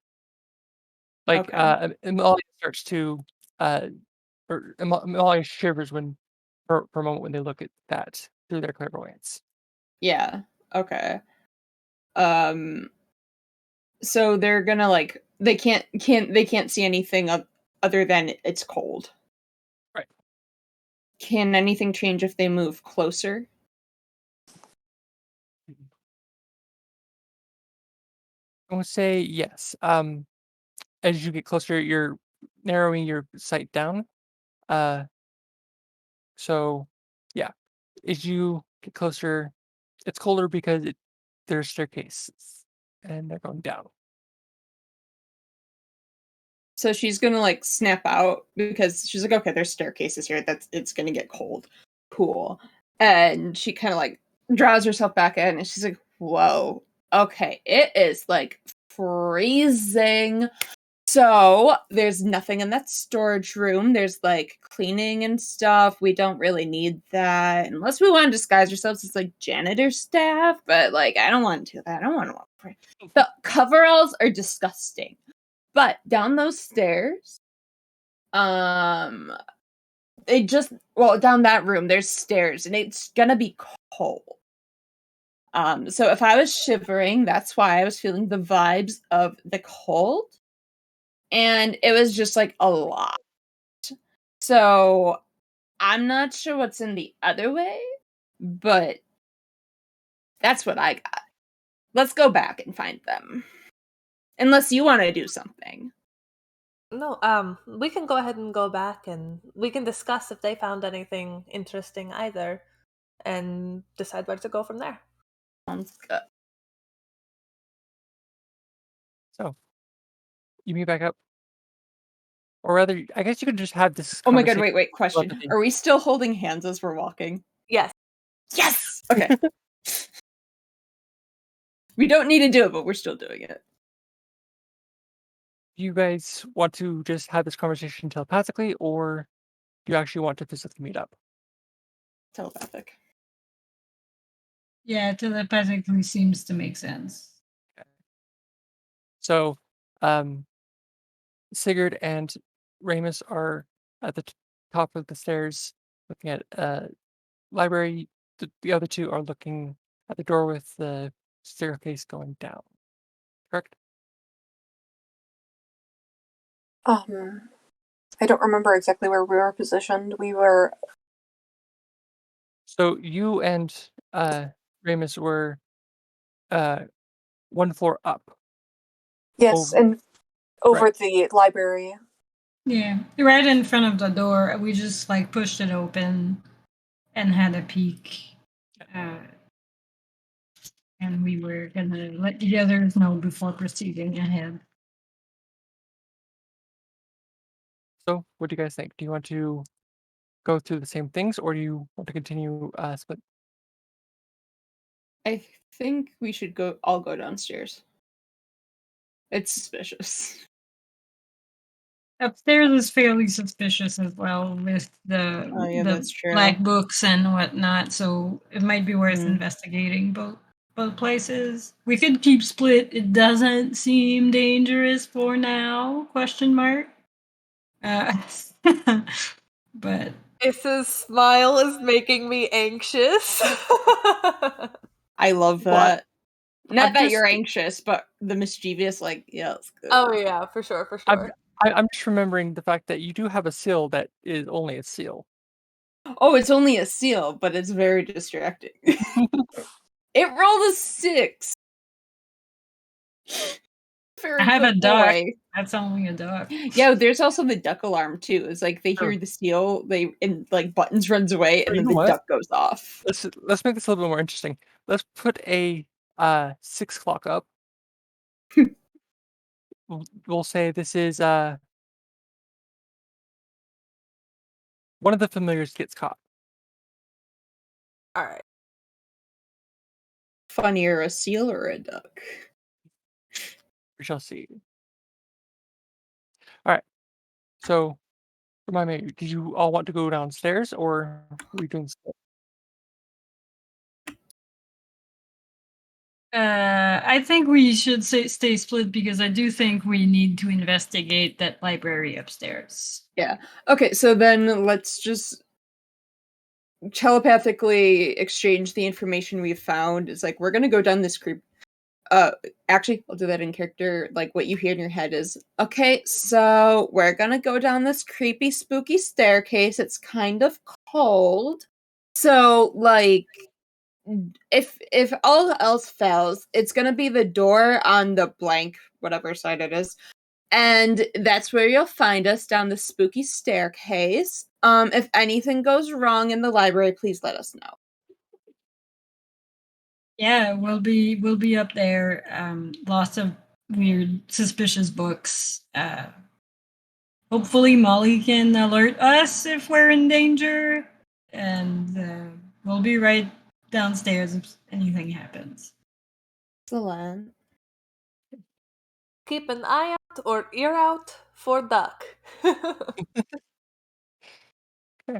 Like, Okay. Amalia starts to, uh, or Amalia shivers when for a moment when they look at that through their clairvoyance. Yeah. Okay. Um So they're gonna like they can't see anything other than it's cold. Right. Can anything change if they move closer? I would say yes. As you get closer, you're narrowing your sight down. Uh, so yeah, as you get closer, it's colder because there's staircases and they're going down. So she's gonna like snap out because she's like, okay, there's staircases here. It's gonna get cold. Cool. And she kind of like draws herself back in and she's like, whoa, okay, it is like freezing. So there's nothing in that storage room. There's like cleaning and stuff. We don't really need that unless we want to disguise ourselves as like janitor staff. But like, I don't want to do that. I don't want to. The coveralls are disgusting. But down those stairs, down that room, there's stairs, and it's gonna be cold. So if I was shivering, that's why I was feeling the vibes of the cold, and it was just like a lot. So I'm not sure what's in the other way, but that's what I got. Let's go back and find them. Unless you want to do something. No, we can go ahead and go back and we can discuss if they found anything interesting either and decide where to go from there. Sounds good. So you meet back up, or rather, I guess you could just have this Oh my god, conversation. wait, question. Are we still holding hands as we're walking? Yes. Yes! Okay. We don't need to do it, but we're still doing it. Do you guys want to just have this conversation telepathically, or do you actually want to physically meet up? Telepathic. Yeah, telepathically seems to make sense. So, Sigurd and Ramus are at the top of the stairs looking at library. The other two are looking at the door with the staircase going down. Correct? I don't remember exactly where we were positioned. We were. So you and Ramus were one floor up. Yes, Over, and over right. the library. Yeah, right in front of the door. We just like pushed it open and had a peek. And we were gonna let the others know before proceeding ahead. So what do you guys think? Do you want to go through the same things, or do you want to continue split? I think we should all go downstairs. It's suspicious. Upstairs is fairly suspicious as well with the Oh yeah, that's true. black books and whatnot, so it might be worth Mhm. investigating both places. We could keep split. It doesn't seem dangerous for now? Question mark. But Issa's smile is making me anxious. I love Well, that. Not I'm that just- you're anxious, but the mischievous, like, yeah, it's good. Oh yeah, for sure, for I'm, sure. I'm just remembering the fact that you do have a seal that is only a seal. Oh, it's only a seal, but it's very distracting. It rolled a 6. Very I have good a duck. boy. That's only a duck. Yeah, there's also the duck alarm too. It's like they hear the seal, and like Buttons runs away, and You then know the what? duck goes off. Let's make this a little bit more interesting. Let's put a 6 o'clock up. We'll say this is one of the familiars gets caught. All right. Funnier, a seal or a duck? We shall see. All right. So, remind me, did you all want to go downstairs, or are we doing split? I think we should stay split because I do think we need to investigate that library upstairs. Yeah. Okay, so then let's just telepathically exchange the information we've found. It's like we're gonna go down this Actually, I'll do that in character. Like, what you hear in your head is, okay, so we're gonna go down this creepy, spooky staircase. It's kind of cold. So, like, if all else fails, it's gonna be the door on the blank, whatever side it is. And that's where you'll find us, down the spooky staircase. If anything goes wrong in the library, please let us know. Yeah, we'll be up there. Lots of weird, suspicious books. Hopefully, Molly can alert us if we're in danger, and we'll be right downstairs if anything happens. Excellent. Keep an eye out or ear out for duck. Okay.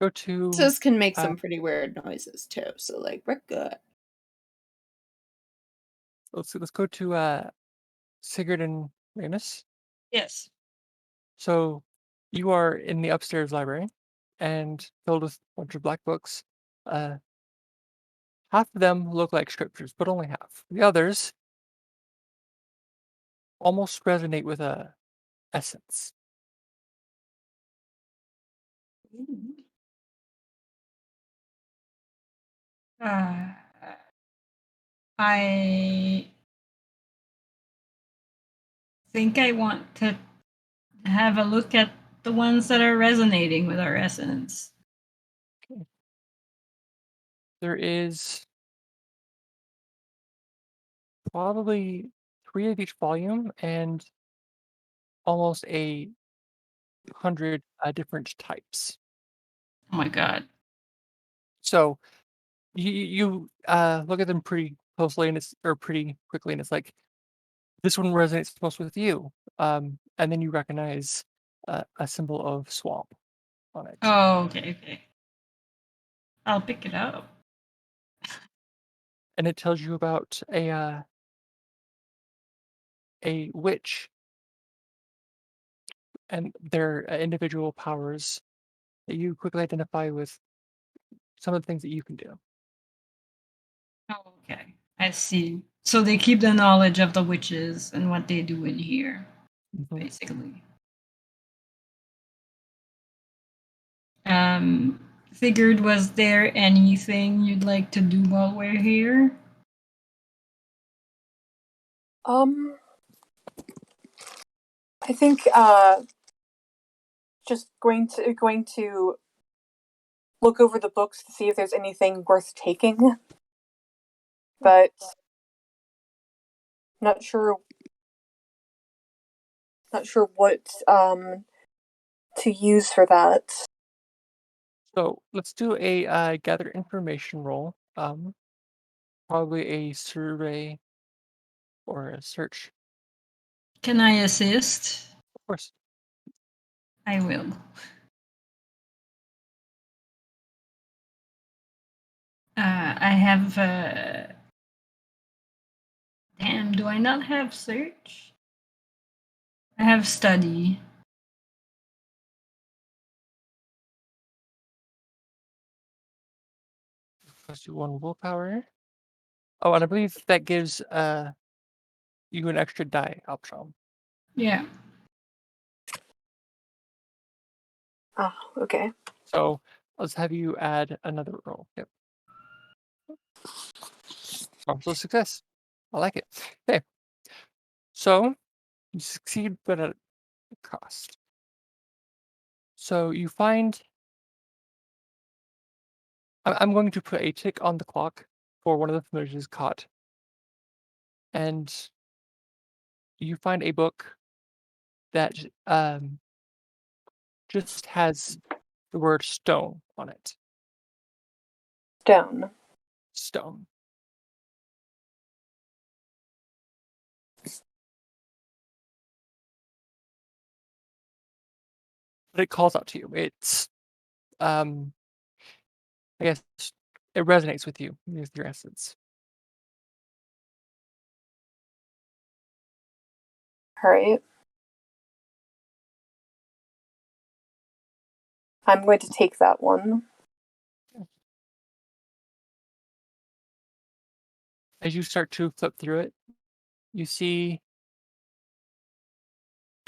Go to This can make uh, some pretty weird noises too, so like we're good. let's go to Sigurd and Ramus. Yes. So you are in the upstairs library and filled with a bunch of black books. Uh, half of them look like scriptures, but only half. The others almost resonate with a essence. Uh, I think I want to have a look at the ones that are resonating with our essence. There is probably 3 of each volume and almost 100 different types. Oh my god. So you look at them pretty closely and it's or pretty quickly and it's like this one resonates most with you. And then you recognize a symbol of swamp on it. Oh, okay, okay. I'll pick it up. And it tells you about a witch and their individual powers that you quickly identify with some of the things that you can do. Oh, okay. I see. So they keep the knowledge of the witches and what they do in here, Mhm. basically. Figured, was there anything you'd like to do while we're here? I think just going to look over the books to see if there's anything worth taking. But not sure what to use for that. So let's do a gather information roll. Probably a survey or a search. Can I assist? Of course. I will. I have. Damn, do I not have search? I have study. Plus you 1 willpower. Oh, and I believe that gives you an extra die option. Yeah. Ah, okay. So let's have you add another roll. Yep. Also success. I like it. Okay. So you succeed, but at a cost. So you find. I'm going to put a tick on the clock for one of the familiars caught. And you find a book that just has the word stone on it. Stone. Stone. But it calls out to you. It's I guess it resonates with you, with your essence. All right. I'm going to take that one. as you start to flip through it, you see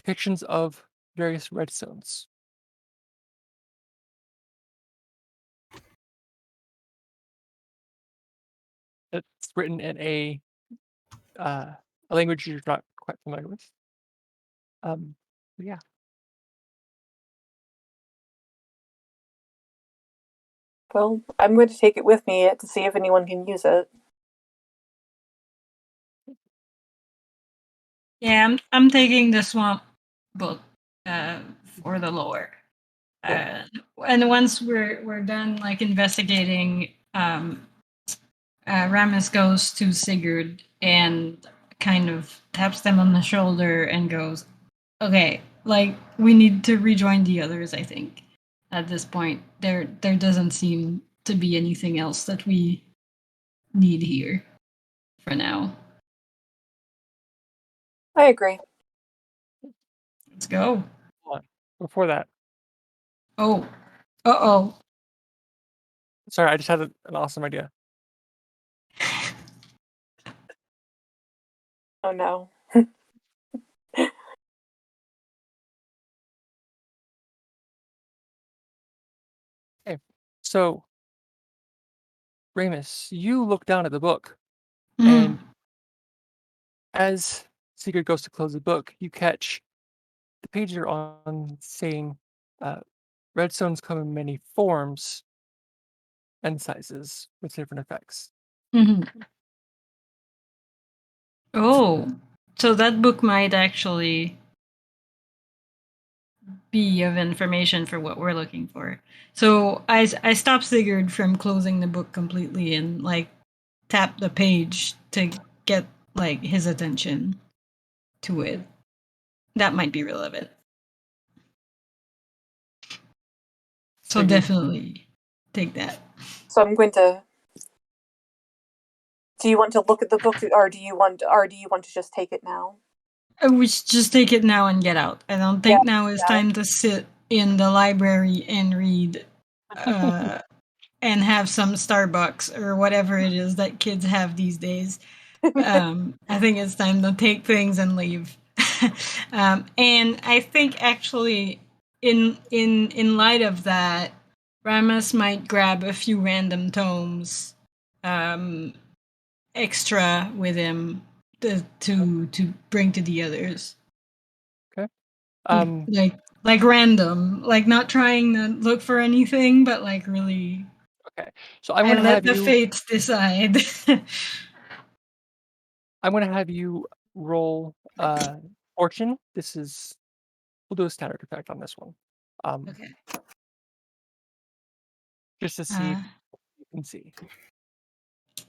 depictions of various redstones. It's written in a language you're not quite familiar with. Yeah. Well, I'm going to take it with me to see if anyone can use it. Yeah, I'm taking the swamp book for the lore. And once we're done like investigating, Ramus goes to Sigurd and kind of taps them on the shoulder and goes, "Okay, like we need to rejoin the others. I think at this point there doesn't seem to be anything else that we need here for now. I agree. Let's go." Hold on. Before that, Oh, oh. sorry, I just had an awesome idea. Oh no. Okay, so Ramus, you look down at the book, Mm. and as Sigurd goes to close the book, you catch the page you're on saying, uh, "Redstones come in many forms and sizes with different effects." Mm-hmm. Oh, so that book might actually be of information for what we're looking for. So I stopped Sigurd from closing the book completely and like tap the page to get like his attention to it. That might be relevant. So Sigurd, definitely take that. So I'm going to. Do you want to look at the book, or do you want to just take it now? We should just take it now and get out. I don't think now is yeah. time to sit in the library and read and have some Starbucks or whatever it is that kids have these days. I think it's time to take things and leave. And I think actually, in light of that, Ramus might grab a few random tomes extra with him to bring to the others. okay. Like random, like not trying to look for anything, but like really. Okay. So I'm I gonna let have the you. fates decide. I'm gonna have you roll fortune. We'll do a standard effect on this one. Okay. Just to see if Uh, you can see.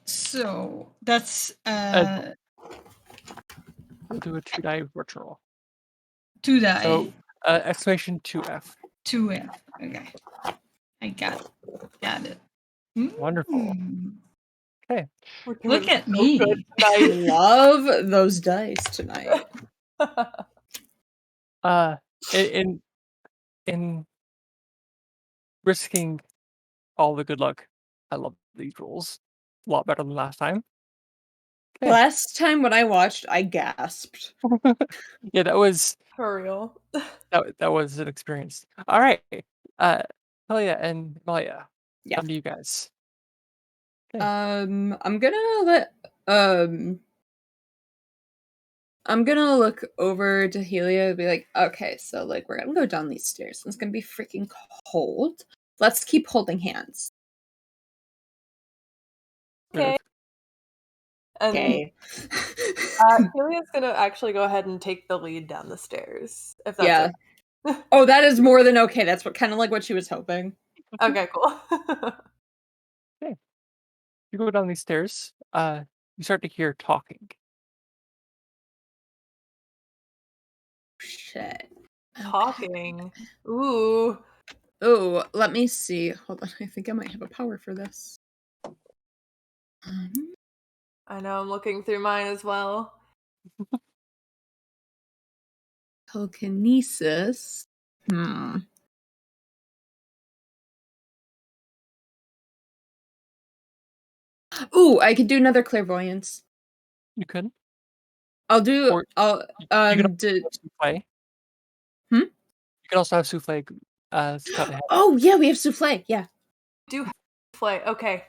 so that's We'll do a 2 die virtual roll. 2 die. So exclamation 2F. 2F. Okay. I got it. Wonderful. Okay. We're doing Look at so me. good tonight. Love those dice tonight. In risking all the good luck, I love these rolls. A lot better than last time. Okay. Last time when I watched, I gasped. Yeah, that was For real. that was an experience. All right. Talia and Malia. Yeah. Come to you guys. Okay. I'm gonna let I'm gonna look over to Helia and be like, okay, so like we're gonna go down these stairs. It's gonna be freaking cold. Let's keep holding hands. Okay. And Okay. Helia's gonna actually go ahead and take the lead down the stairs, if that's Yeah. okay. Oh, that is more than okay. That's what kind of like what she was hoping. Okay, cool. Okay. You go down these stairs. You start to hear talking. Shit. Talking. Ooh. Oh, let me see. Hold on. I think I might have a power for this. I know, I'm looking through mine as well. Telekinesis. Ooh, I could do another clairvoyance. You could, I'll do. or I'll you could do. also have souffle. Hmm? You could also have souffle cut ahead. Oh yeah, we have souffle. Yeah. Do have Souffle. Okay.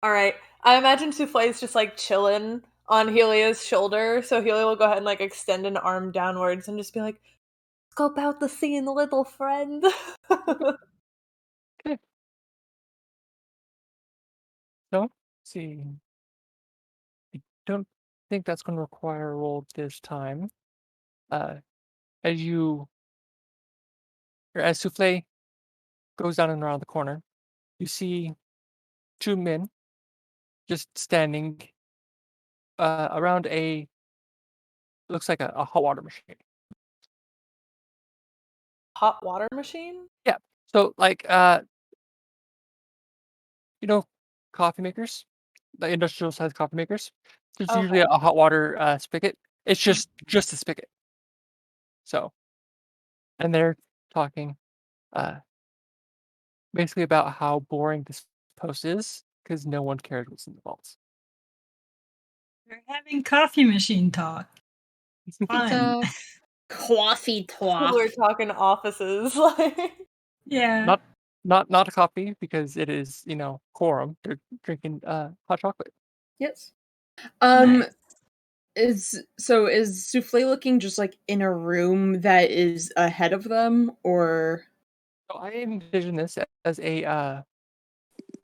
All right. I imagine Souffle is just like chilling on Helia's shoulder, so Helia will go ahead and like extend an arm downwards and just be like, "Scope out the scene, little friend." Okay. So, let's see. I don't think that's going to require a roll this time. Uh, as you, or as souffle goes down and around the corner, you see two men just standing around a looks like a hot water machine. Hot water machine? Yeah. So like you know, coffee makers, the industrial sized coffee makers. There's usually Okay. a hot water spigot. It's just a spigot. So, and they're talking uh basically about how boring this post is because no one cares what's in the vaults. We're having coffee machine talk. Fun. Coffee talk. We're talking offices, like. Yeah. Not not a coffee because it is, quorum. They're drinking hot chocolate. Yes. Nice. Is Souffle looking just like in a room that is ahead of them, or So I envision this as a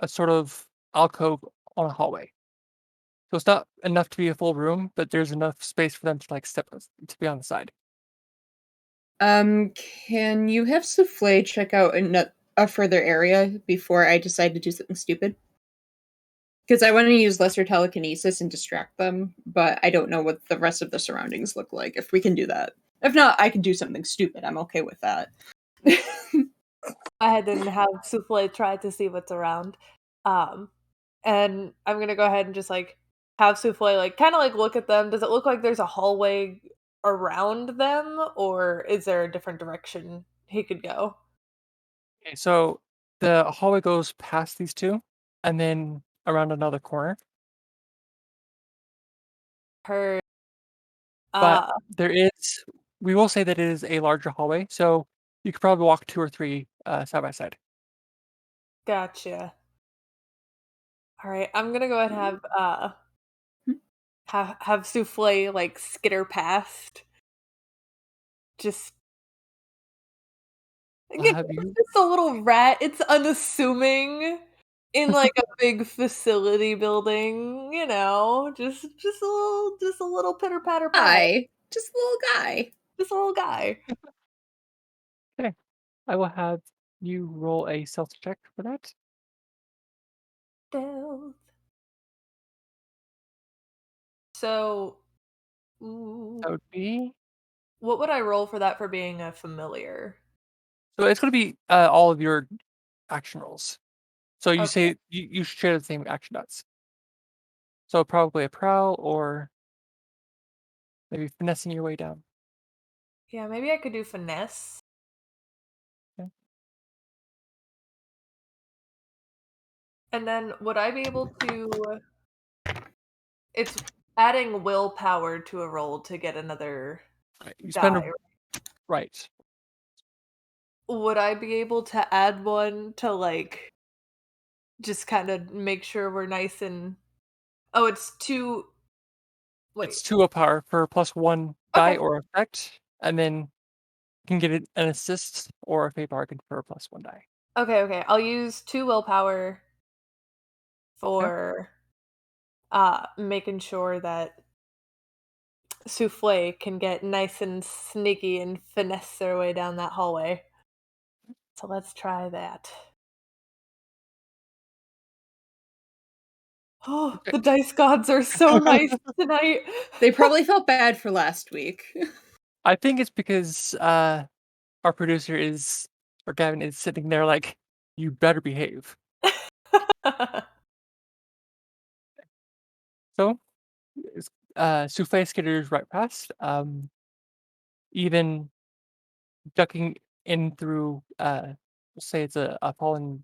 sort of alcove on a hallway. So it's not enough to be a full room, but there's enough space for them to like to be on the side. can you have Souffle check out a further area before I decide to do something stupid? Because I want to use lesser telekinesis and distract them, but I don't know what the rest of the surroundings look like. If we can do that, if not, I can do something stupid. I'm okay with that. I had to have Souffle try to see what's around. Um, and I'm gonna go ahead and just like have Souffle like kind of like look at them. Does it look like there's a hallway around them, or is there a different direction he could go? Okay, so the hallway goes past these two, and then around another corner. Her But uh there is, we will say that it is a larger hallway, so you could probably walk two or three side by side. Gotcha. All right, I'm gonna go ahead and have Souffle like skitter past. Just Have it's you? just a little rat. It's unassuming in like a big facility building, just a little pitter patter pat, Guy, just a little guy. just a little guy. Okay, I will have you roll a stealth check for that. Stealth. So, ooh, That would be what would I roll for that for being a familiar? so. It's going to be all of your action rolls. So you Okay, say you share the same action dots. So probably a prowl or maybe finessing your way down. yeah, maybe I could do finesse, Okay. and then would I be able to? It's adding willpower to a roll to get another Right. You spend die. a right. Would I be able to add one to, like, just kinda make sure we're nice and oh, it's 2 wait. It's two willpower for plus one die Okay. or effect, and then you can get an assist or a fate bargain for a plus one die. Okay, okay, I'll use 2 willpower Okay. for, making sure that Souffle can get nice and sneaky and finesse their way down that hallway. So let's try that. Oh, Okay. the dice gods are so nice tonight. They probably felt bad for last week. I think it's because our producer is or Gavin is sitting there like, you better behave. So Souffle skitters right past, even ducking in through say it's a fallen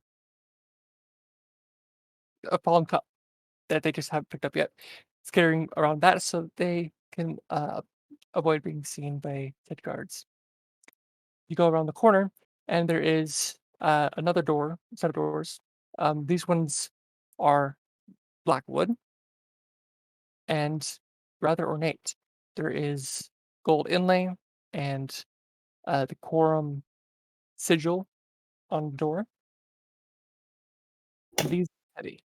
cup. that they just haven't picked up yet, skittering around that so that they can avoid being seen by said guards. You go around the corner, and there is another set of doors. These ones are black wood and rather ornate. There is gold inlay and the quorum sigil on the door. And these are heavy.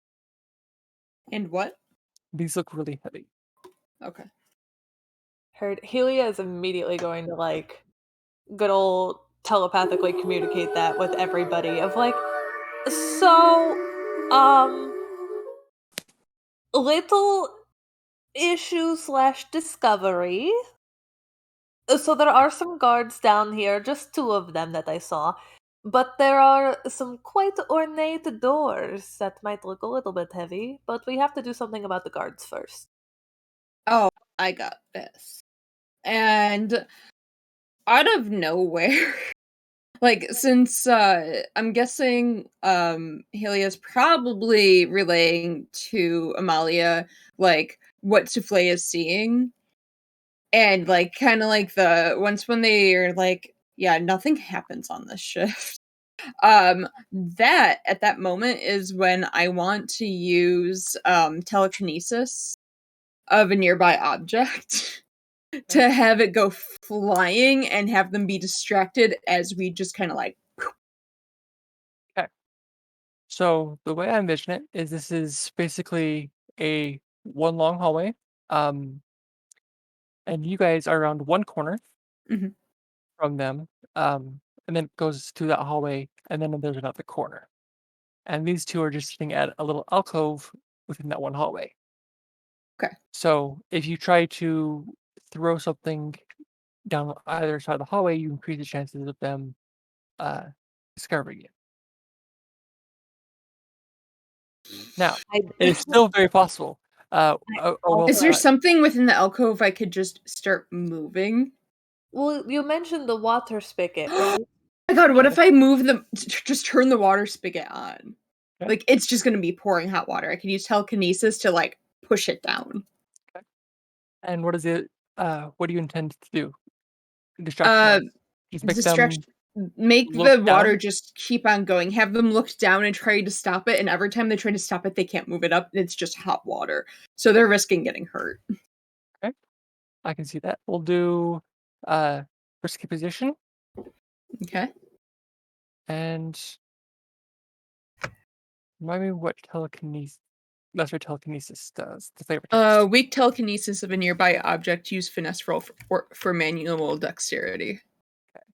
And what? These look really heavy. Okay. Heard Helia is immediately going to like good old telepathically communicate that with everybody of like, so little issue slash discovery. So there are some guards down here, just 2 of them that I saw. But there are some quite ornate doors that might look a little bit heavy, but we have to do something about the guards first. Oh, I got this. And out of nowhere, like since I'm guessing Helia's probably relaying to Amalia like what Souffle is seeing. And like kind of like the once when they are like, yeah, nothing happens on this shift. That at that moment is when I want to use telekinesis of a nearby object to have it go flying and have them be distracted as we just kind of like. Okay. So the way I envision it is this is basically a one long hallway. And you guys are around one corner Mhm. from them. And then it goes to that hallway, and then there's another corner. And these two are just sitting at a little alcove within that one hallway. Okay. So if you try to throw something down either side of the hallway, you increase the chances of them uh, discovering you. Now, I, it is still very possible. Is there something within the alcove I could just start moving? well, you mentioned the water spigot, right? My God, what if I move the just turn the water spigot on? Okay. Like it's just gonna be pouring hot water. I could use telekinesis to like push it down. And what is it? What do you intend to do? Distraction Uh, wise, just make them distraction. Make look the water down. just keep on going. Have them look down and try to stop it. And every time they try to stop it, they can't move it up. It's just hot water, so they're risking getting hurt. Okay, I can see that. We'll do risky position Okay. and remind me what telekinesis. That's what telekinesis does. The flavor text. Weak telekinesis of a nearby object. Use finesse roll for manual dexterity. Okay.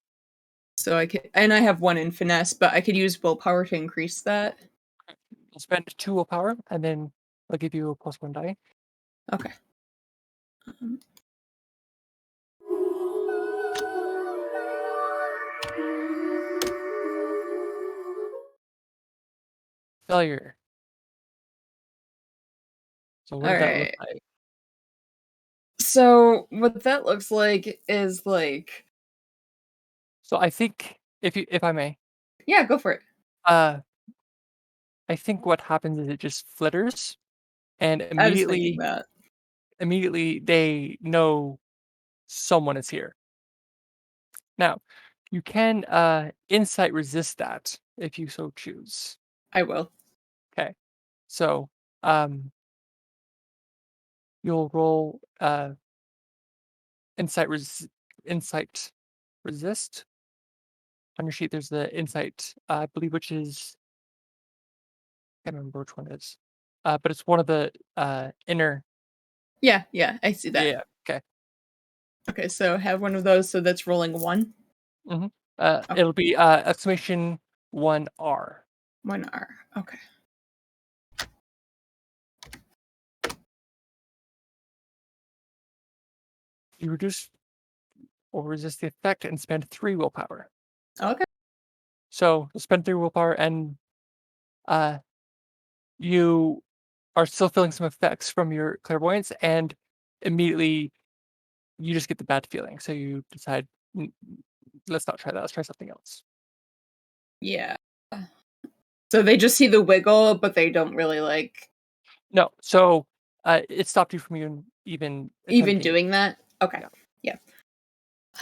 So I could, and I have 1 in finesse, but I could use willpower to increase that. You'll spend 2 willpower, and then I'll give you a +1 die. Okay. Failure. So what All does that look right. like? So what that looks like is like, So I think if I may, yeah, go for it. uh, I think what happens is it just flitters, and I was thinking that. immediately they know someone is here. Now, you can insight resist that if you so choose. I will. Okay. So um you'll roll insight resist. On your sheet there's the insight, I believe, which is, I can't remember which one it is. But it's one of the inner. Yeah, I see that. Yeah, okay. Okay, so have one of those. So that's rolling 1. Mm-hmm. Okay. It'll be exclamation 1R. 1R. Okay. You reduce or resist the effect and spend 3 willpower. Okay. So you'll spend 3 willpower, and uh, you are still feeling some effects from your clairvoyance, and immediately you just get the bad feeling. So you decide, "Mm, let's not try that. Let's try something else." Yeah. So they just see the wiggle, but they don't really like. No, so it stopped you from even Even attempting. doing that? Okay. Yeah.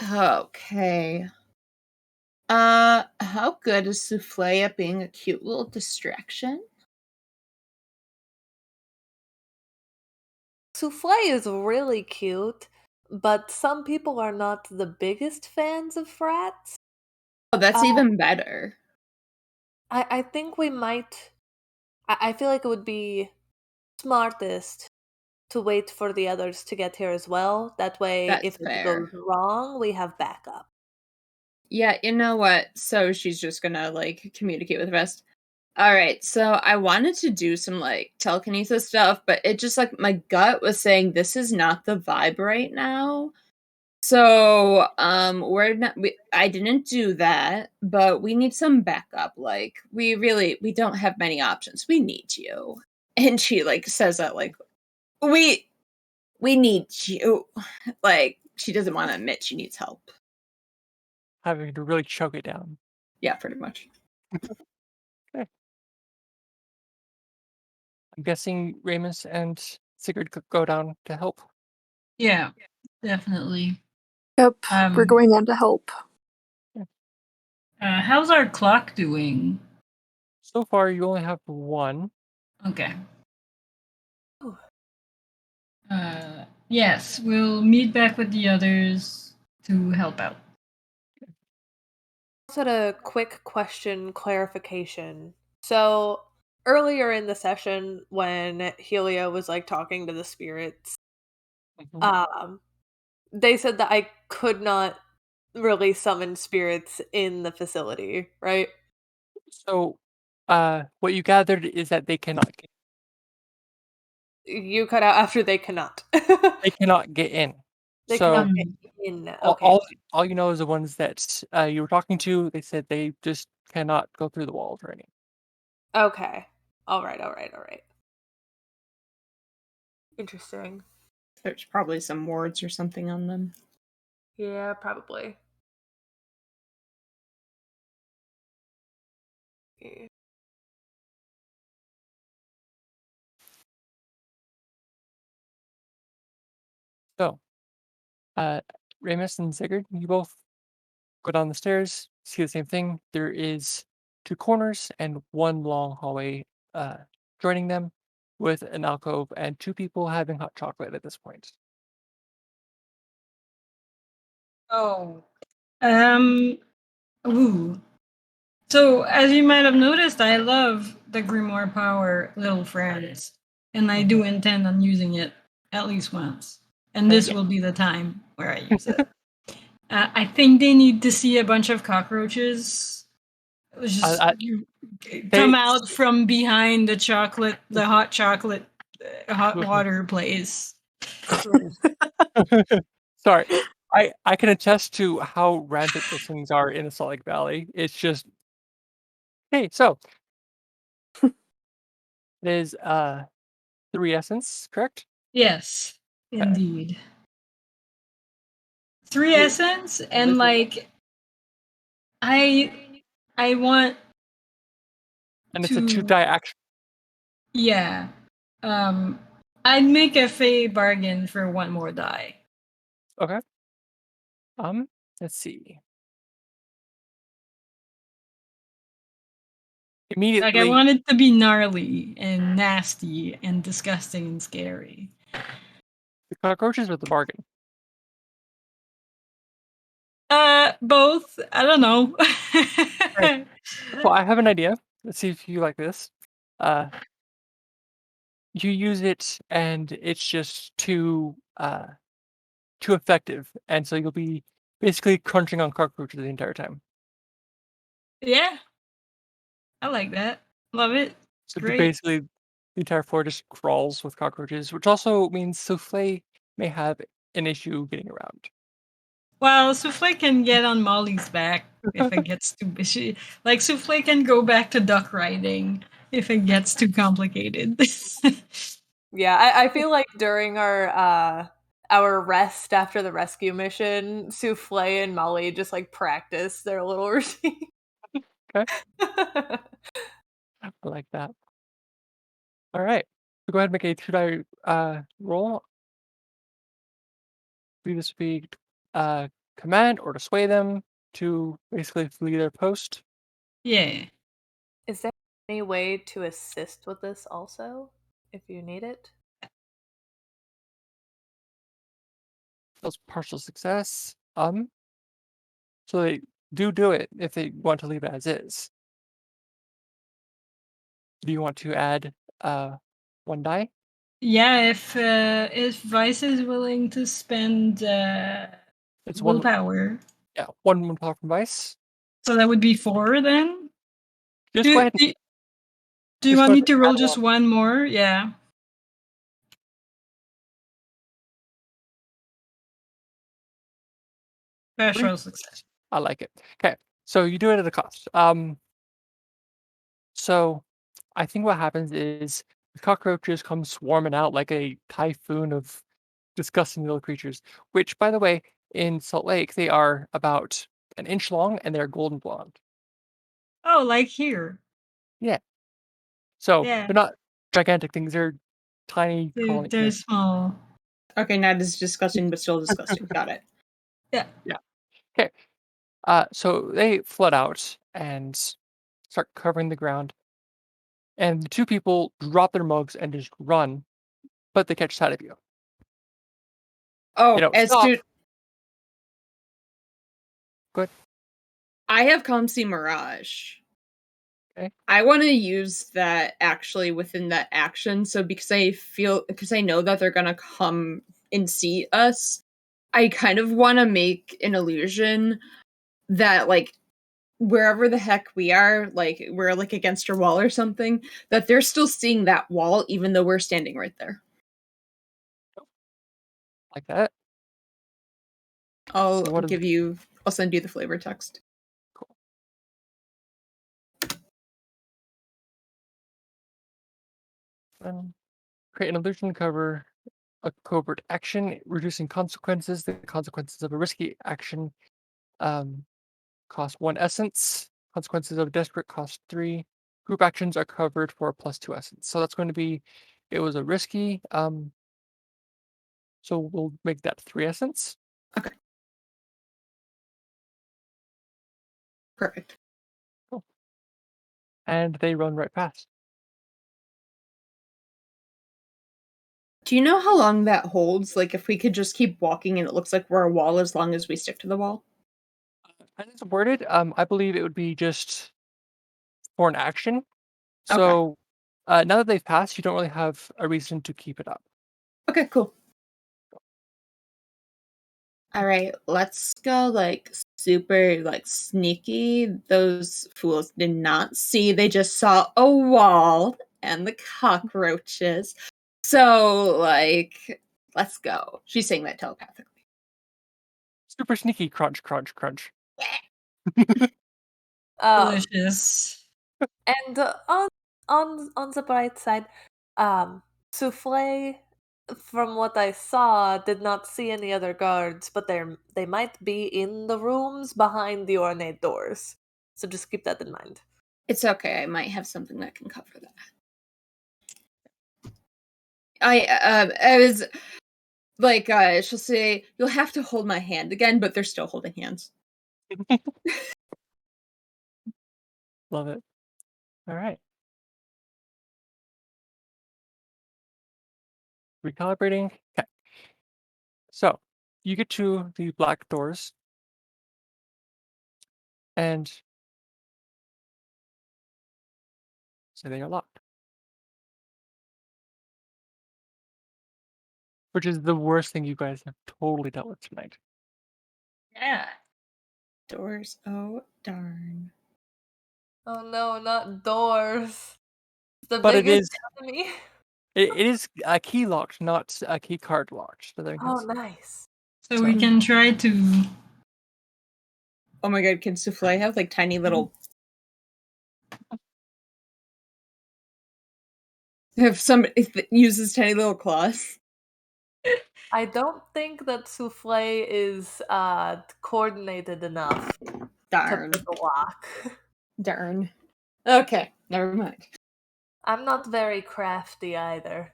Yeah. Okay. How good is Souffle at being a cute little distraction? Souffle is really cute, but some people are not the biggest fans of frats. Oh, that's Uh, even better. I think we might. I feel like it would be smartest to wait for the others to get here as well. That way, That's if it goes fair. wrong, we have backup. Yeah, you know what? So she's just gonna like communicate with the rest. All right, so I wanted to do some like telekinesis stuff, but it just like my gut was saying this is not the vibe right now. So, we're not I didn't do that, but we need some backup. Like we don't have many options. We need you. And she like says that like we we need you. Like she doesn't want to admit she needs help. Having to really choke it down. Yeah, pretty much. Okay. I'm guessing Ramus and Sigurd could go down to help. Yeah, definitely. Yep, we're Um, going down to help. how's our clock doing? So far, you only have one. Okay. Ooh. Yes, we'll meet back with the others to help out. Also, a quick question clarification. So earlier in the session, when Helia was like talking to the spirits, Mhm. um, they said that I could not really summon spirits in the facility, right? So, what you gathered is that they cannot get, You cut out after they cannot. they cannot get in. They So cannot get in. all, Okay. all all you know is the ones that you were talking to. They said they just cannot go through the walls or anything. Okay. All right. All right. All right. Interesting. There's probably some wards or something on them. Yeah, probably. Yeah. So, Ramus and Sigurd, you both go down the stairs, see the same thing. There is two corners and one long hallway uh, joining them, with an alcove and two people having hot chocolate at this point. Oh. Um. Ooh. So, as you might have noticed, I love the Grimoire Power Little Friends, and I do intend on using it at least once. And this Okay. will be the time where I use it. I think they need to see a bunch of cockroaches just I, come they out from behind the hot chocolate, hot water place. sorry. I can attest to how rampant those things are in the Salt Lake Valley. It's just hey, so it is 3 essence, correct? Yes, Okay. indeed. 3 Li- essence and Listen, like I want and it's a two to die action. yeah. Um I'd make a Fey bargain for one more die. Okay. Let's see. Like I Immediately, want it to be gnarly and nasty and disgusting and scary. the cockroaches with the bargain. Both. I don't know. Alright, well, I have an idea. Let's see if you like this. Uh, you use it, and it's just too effective, and so you'll be basically crunching on cockroaches the entire time. Yeah, I like that. Love it. So Great. basically, the entire floor just crawls with cockroaches, which also means Souffle may have an issue getting around. Well, Souffle can get on Molly's back if it gets too busy. Like Souffle can go back to duck riding if it gets too complicated. Yeah, I feel like during our rest after the rescue mission, Souffle and Molly just like practice their little routine. Okay, I like that. All right. So go ahead and make a 2 die roll. This would be command or to sway them to basically flee their post. Yeah. Is there any way to assist with this also, if you need it? Those partial success. So they do it if they want to leave it as is. Do you want to add 1 die? Yeah, if Vice is willing to spend It's one. willpower, Yeah, one power from Vice. so that would be 4 then. Just go ahead and Do you just want go me ahead to and roll add just 1 more? Yeah. three. Special success. I like it. Okay, so you do it at a cost. So I think what happens is the cockroaches come swarming out like a typhoon of disgusting little creatures. Which, by the way, in Salt Lake they are about an inch long and they're golden blonde. Oh, like here. Yeah. So Yeah. they're not gigantic things; they're tiny crawling They're things. small. Okay, not as disgusting, but still disgusting. Got it. Yeah. Yeah. Okay. So they flood out and start covering the ground, and the 2 people drop their mugs and just run, but they catch sight of you. They Oh, don't as stop. to Good. I have come see Mirage. Okay. I want to use that actually within that action. So because I know that they're gonna come and see us, I kind of want to make an illusion that like wherever the heck we are, like we're like against a wall or something, that they're still seeing that wall even though we're standing right there. Like that. I'll So what is I'll send you the flavor text. cool? Create an illusion to cover a covert action, reducing consequences. The consequences of a risky action um, cost 1 essence. Consequences of desperate cost 3. Group actions are covered for +2 essence. So that's going to be, it was a risky. So we'll make that 3 essence. Okay. Perfect. Cool. And they run right past. Do you know how long that holds? Like if we could just keep walking and it looks like we're a wall as long as we stick to the wall? As it's worded, I believe it would be just for an action. Okay. So now that they've passed, you don't really have a reason to keep it up. Okay, cool. All right, let's go like super like sneaky. Those fools did not see. They just saw a wall and the cockroaches. So like let's go. She's saying that telepathically. Super sneaky, crunch, crunch, crunch. Delicious. And on the bright side, Souffle, from what I saw, did not see any other guards, but they might be in the rooms behind the ornate doors. So just keep that in mind. It's okay. I might have something that can cover that. I was like she'll say, "You'll have to hold my hand again," but they're still holding hands. Love it. All right. Recalibrating. Okay. So you get to the black doors and say they are locked. Which is the worst thing you guys have totally dealt with tonight. Yeah. Doors. Oh darn. Oh no, not doors. The But it biggest is enemy. it is a key locked, not a key card locked. So there it Oh, is. nice. So we can try to. Oh my god, can Souffle have like tiny little if somebody uses tiny little claws? I don't think that Souffle is coordinated enough to Darn. pick a lock. Darn. Okay, never mind. I'm not very crafty either.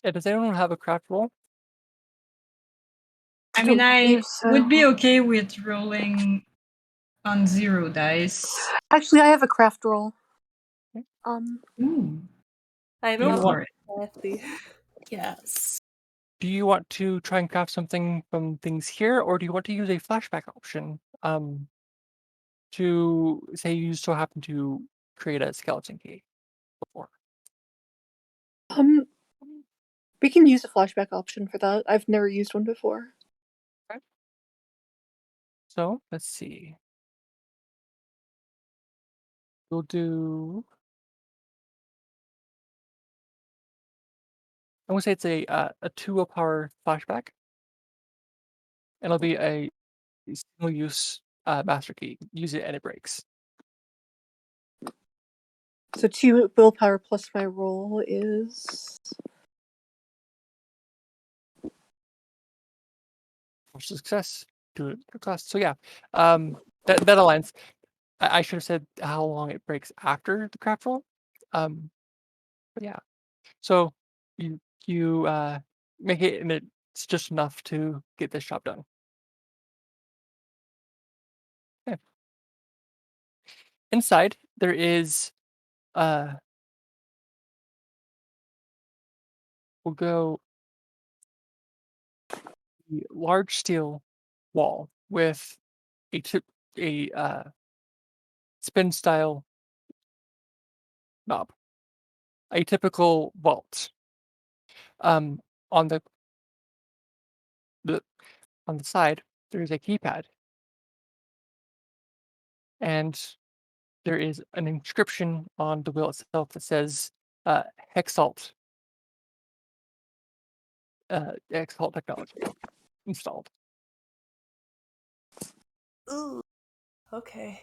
Does anyone have a craft roll? I mean, don't I believe so. would be okay with rolling on 0 dice. Actually, I have a craft roll. Ooh, I go know for it. nasty. Yes. Do you want to try and craft something from things here, or do you want to use a flashback option? To say you so happen to create a skeleton key before. We can use a flashback option for that. I've never used one before. Okay. So let's see. We'll do. I'm gonna say it's a 2 willpower flashback. And it'll be a single use master key. Use it and it breaks. So 2 willpower plus my roll is... Success. Do it for class. So yeah, that aligns. I should have said how long it breaks after the craft roll. But yeah. So you make it and it's just enough to get this job done. Okay. Inside there is we'll go the large steel wall with a spin style knob. A typical vault. Um, on the on the side, there's a keypad, and there is an inscription on the wheel itself that says Hexalt. Hexalt technology installed. Ooh. Okay.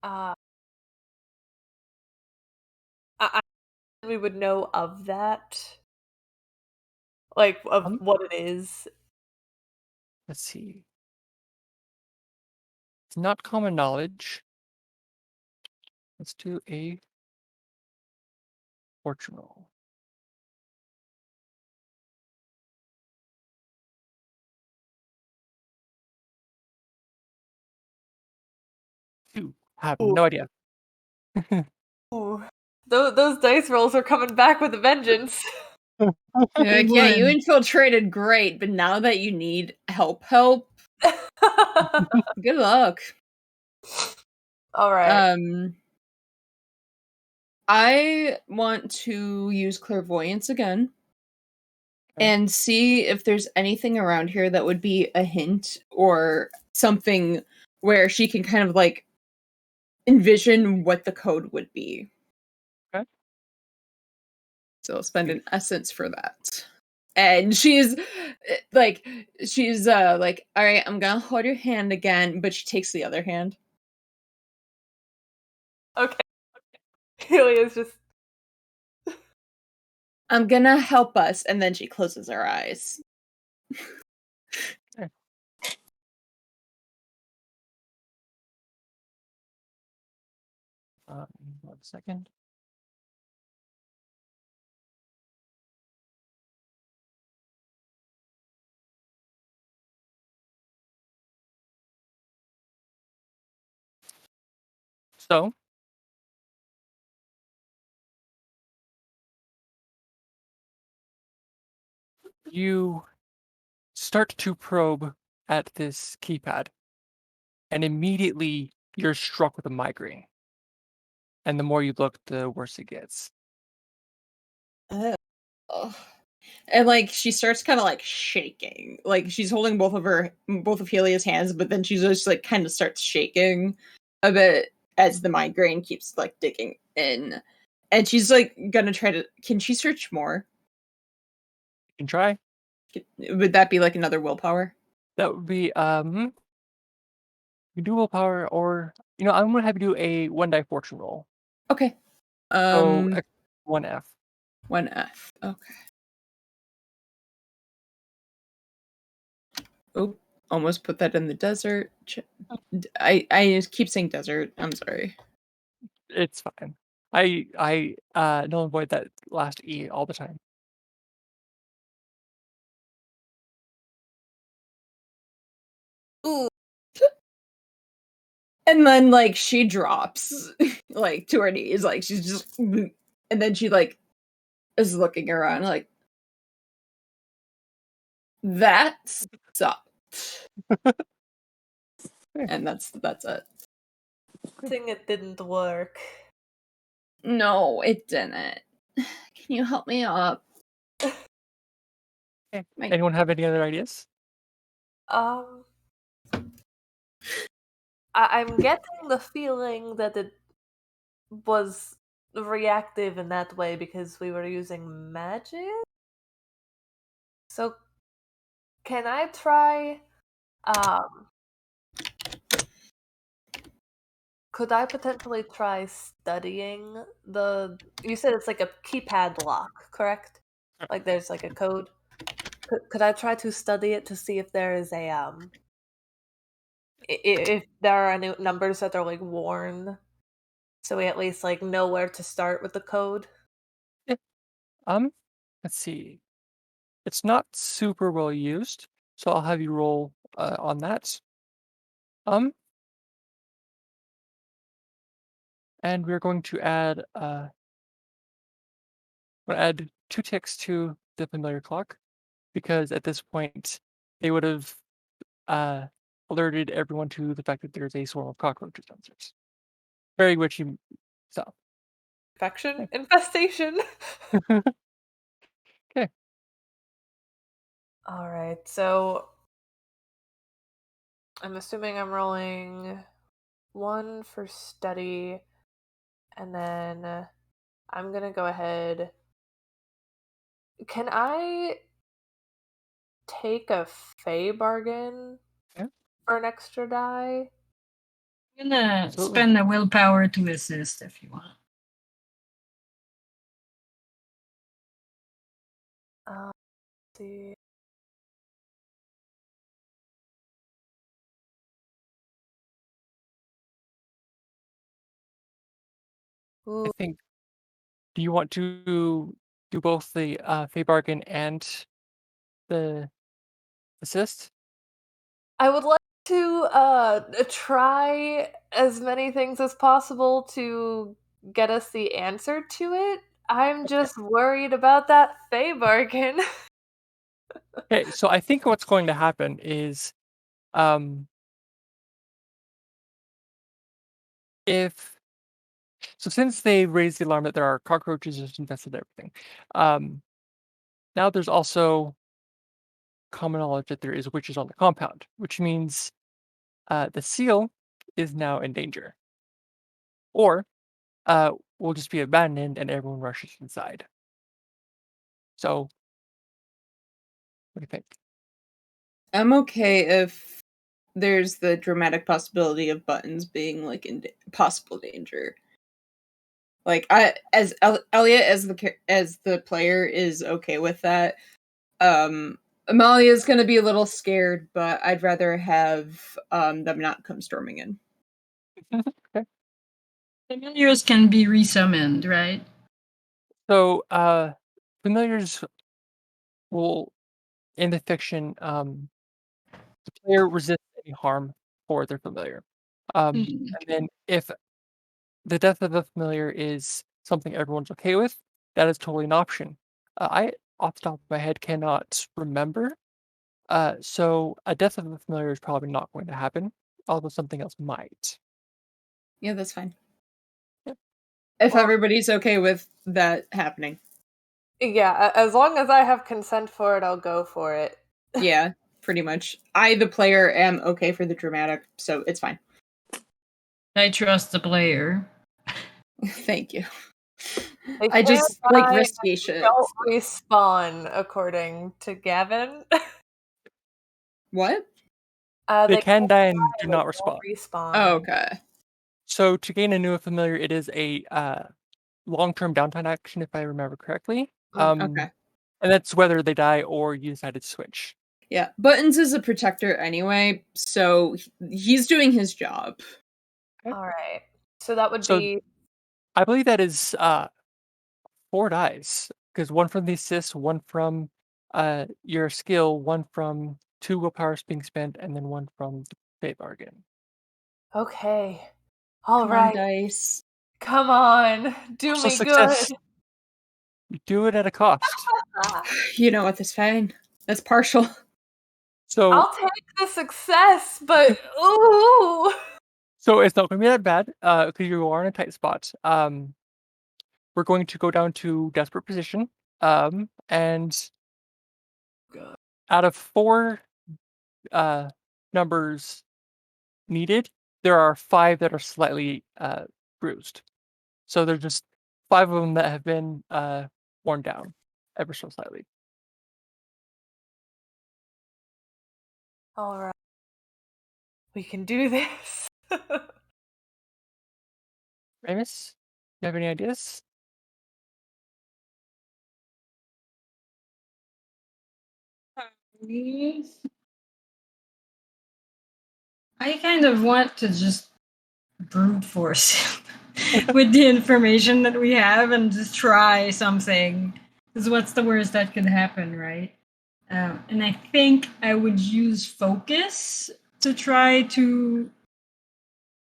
Uh, we would know of that, like of Um, what it is. let's see. It's not common knowledge. Let's do a fortune roll. Two. Have Ooh. no idea. Ooh. Those dice rolls are coming back with a vengeance. You're They like, yeah, you would. infiltrated great, but now that you need help, good luck. All right. I want to use clairvoyance again Okay. and see if there's anything around here that would be a hint or something where she can kind of like envision what the code would be. Okay. So I'll spend an essence for that. And she's like, all right, I'm gonna hold your hand again, but she takes the other hand. Okay. Helia's just I'm gonna help us, and then she closes her eyes. Okay. 1 second. So you start to probe at this keypad, and immediately you're struck with a migraine. And the more you look, the worse it gets. Ugh. And like she starts kind of like shaking, like she's holding both of Helia's hands, but then she's just like kind of starts shaking a bit as the migraine keeps like digging in, and she's like gonna try to. Can she search more? You can try. Would that be like another willpower? That would be you can do willpower, or I'm gonna have you do a 1 die fortune roll. Okay. So 1F. 1F. Okay. Oh, almost put that in the desert. I just keep saying desert. I'm sorry. It's fine. I null and void that last E all the time. Ooh. And then like she drops like to her knees, like she's just, and then she like is looking around like that sucked. And that's it. I think it didn't work. No, it didn't. Can you help me up? Okay. My- Anyone have any other ideas? I'm getting the feeling that it was reactive in that way because we were using magic. So, can I try? Could I potentially try studying the? You said it's like a keypad lock, correct? Like there's like a code. Could I try to study it to see if there is a if there are any numbers that are like worn, so we at least like know where to start with the code? Yeah. Let's see. It's not super well used, so I'll have you roll on that. And we're going to add we'll add 2 ticks to the familiar clock because at this point they would have alerted everyone to the fact that there's a swarm of cockroaches downstairs. Very witchy stuff. Infection infestation. Okay. All right, so I'm assuming I'm rolling 1 for study, and then I'm gonna go ahead. Can I take a Fey bargain Yeah, for an extra die? I'm gonna absolutely. spend the willpower to assist if you want. Let's see. I Ooh, think. Do you want to do both the Fey bargain and the assist? I would like to try as many things as possible to get us the answer to it. I'm just worried about that Fey bargain. Okay, so I think what's going to happen is um if so since they raised the alarm that there are cockroaches just infested everything, um now there's also common knowledge that there is witches on the compound, which means the seal is now in danger. Or will just be abandoned and everyone rushes inside. So what do you think? I'm okay if there's the dramatic possibility of buttons being like in possible danger. Like I, as Elliot as the player is okay with that. Amalia's gonna be a little scared, but I'd rather have them not come storming in. Okay. Familiars can be resummoned, right? So familiars will in the fiction the player resists any harm for their familiar. Hmm. And then if the death of the familiar is something everyone's okay with, that is totally an option. I, off the top of my head, cannot remember. So a death of the familiar is probably not going to happen, although something else might. Yeah, that's fine. Yeah. If Well, everybody's okay with that happening. yeah, as long as I have consent for it, I'll go for it. Yeah, pretty much. I, the player, am okay for the dramatic, so it's fine. I trust the player. Thank you. They I can't just like die risky and shit. don't respawn, according to Gavin. What? They They can can't die die and do and they not don't respawn. respawn. Oh, okay. So to gain a new familiar, it is a long-term downtime action, if I remember correctly. Okay. And that's whether they die or you decide to switch. Yeah, Buttons is a protector anyway, so he's doing his job. Okay. All right. So that would So be I believe that is 4 dice, because 1 from the assist, 1 from your skill, 1 from 2 willpower being spent, and then 1 from the pay bargain. Okay. All Come on, right. dice. Come on. Do Also me good. success. You do it at a cost. Ah, You know what? That's fine. That's partial. So I'll take the success, but ooh. so it's not gonna be that bad, because you are in a tight spot. We're going to go down to desperate position. And God. out of 4 numbers needed, there are 5 that are slightly bruised. So there's just 5 of them that have been worn down ever so slightly. All right. We can do this. Ramus, you have any ideas? I kind of want to just brute force with the information that we have and just try something. Because what's the worst that could happen, right? And I think I would use focus to try to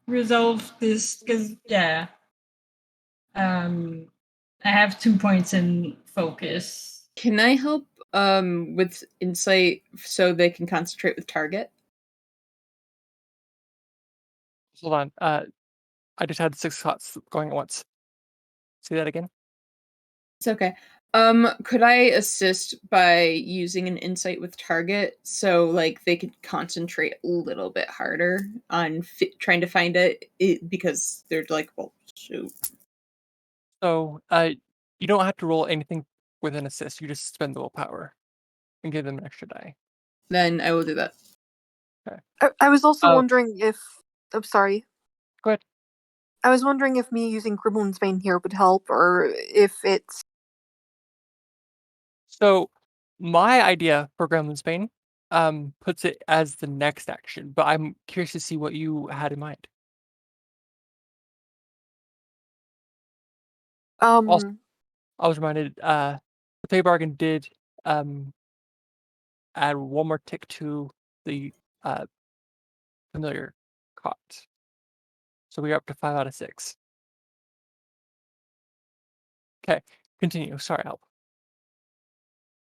resolve this. Because, yeah, I have 2 points in focus. Can I help with insight so they can concentrate with target? Hold on. I just had 6 shots going at once. Say that again. It's okay. Could I assist by using an insight with target so like they could concentrate a little bit harder on trying to find it because they're like, well, shoot. So you don't have to roll anything with an assist. You just spend the willpower and give them an extra die. Then I will do that. I was also Oh. wondering if. I'm sorry. Go ahead. I was wondering if me using Gremlin's Bane here would help, or if it's. So my idea for Gremlin's Bane puts it as the next action, but I'm curious to see what you had in mind. Also, I was reminded the pay bargain did add 1 more tick to the uh, familiar caught. So we are up to 5 out of 6. Okay, continue. Sorry, help.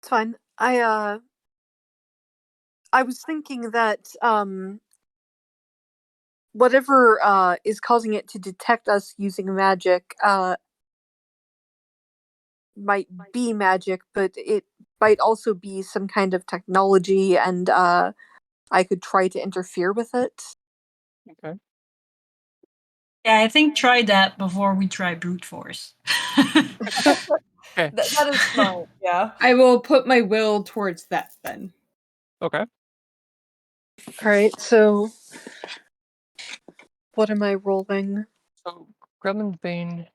It's fine. I was thinking that whatever is causing it to detect us using magic might be magic, but it might also be some kind of technology, and I could try to interfere with it. Okay. Yeah, I think try that before we try brute force. Okay. That is smart, yeah. I will put my will towards that then. Okay. All right. So, what am I rolling? So Gremlin's Bane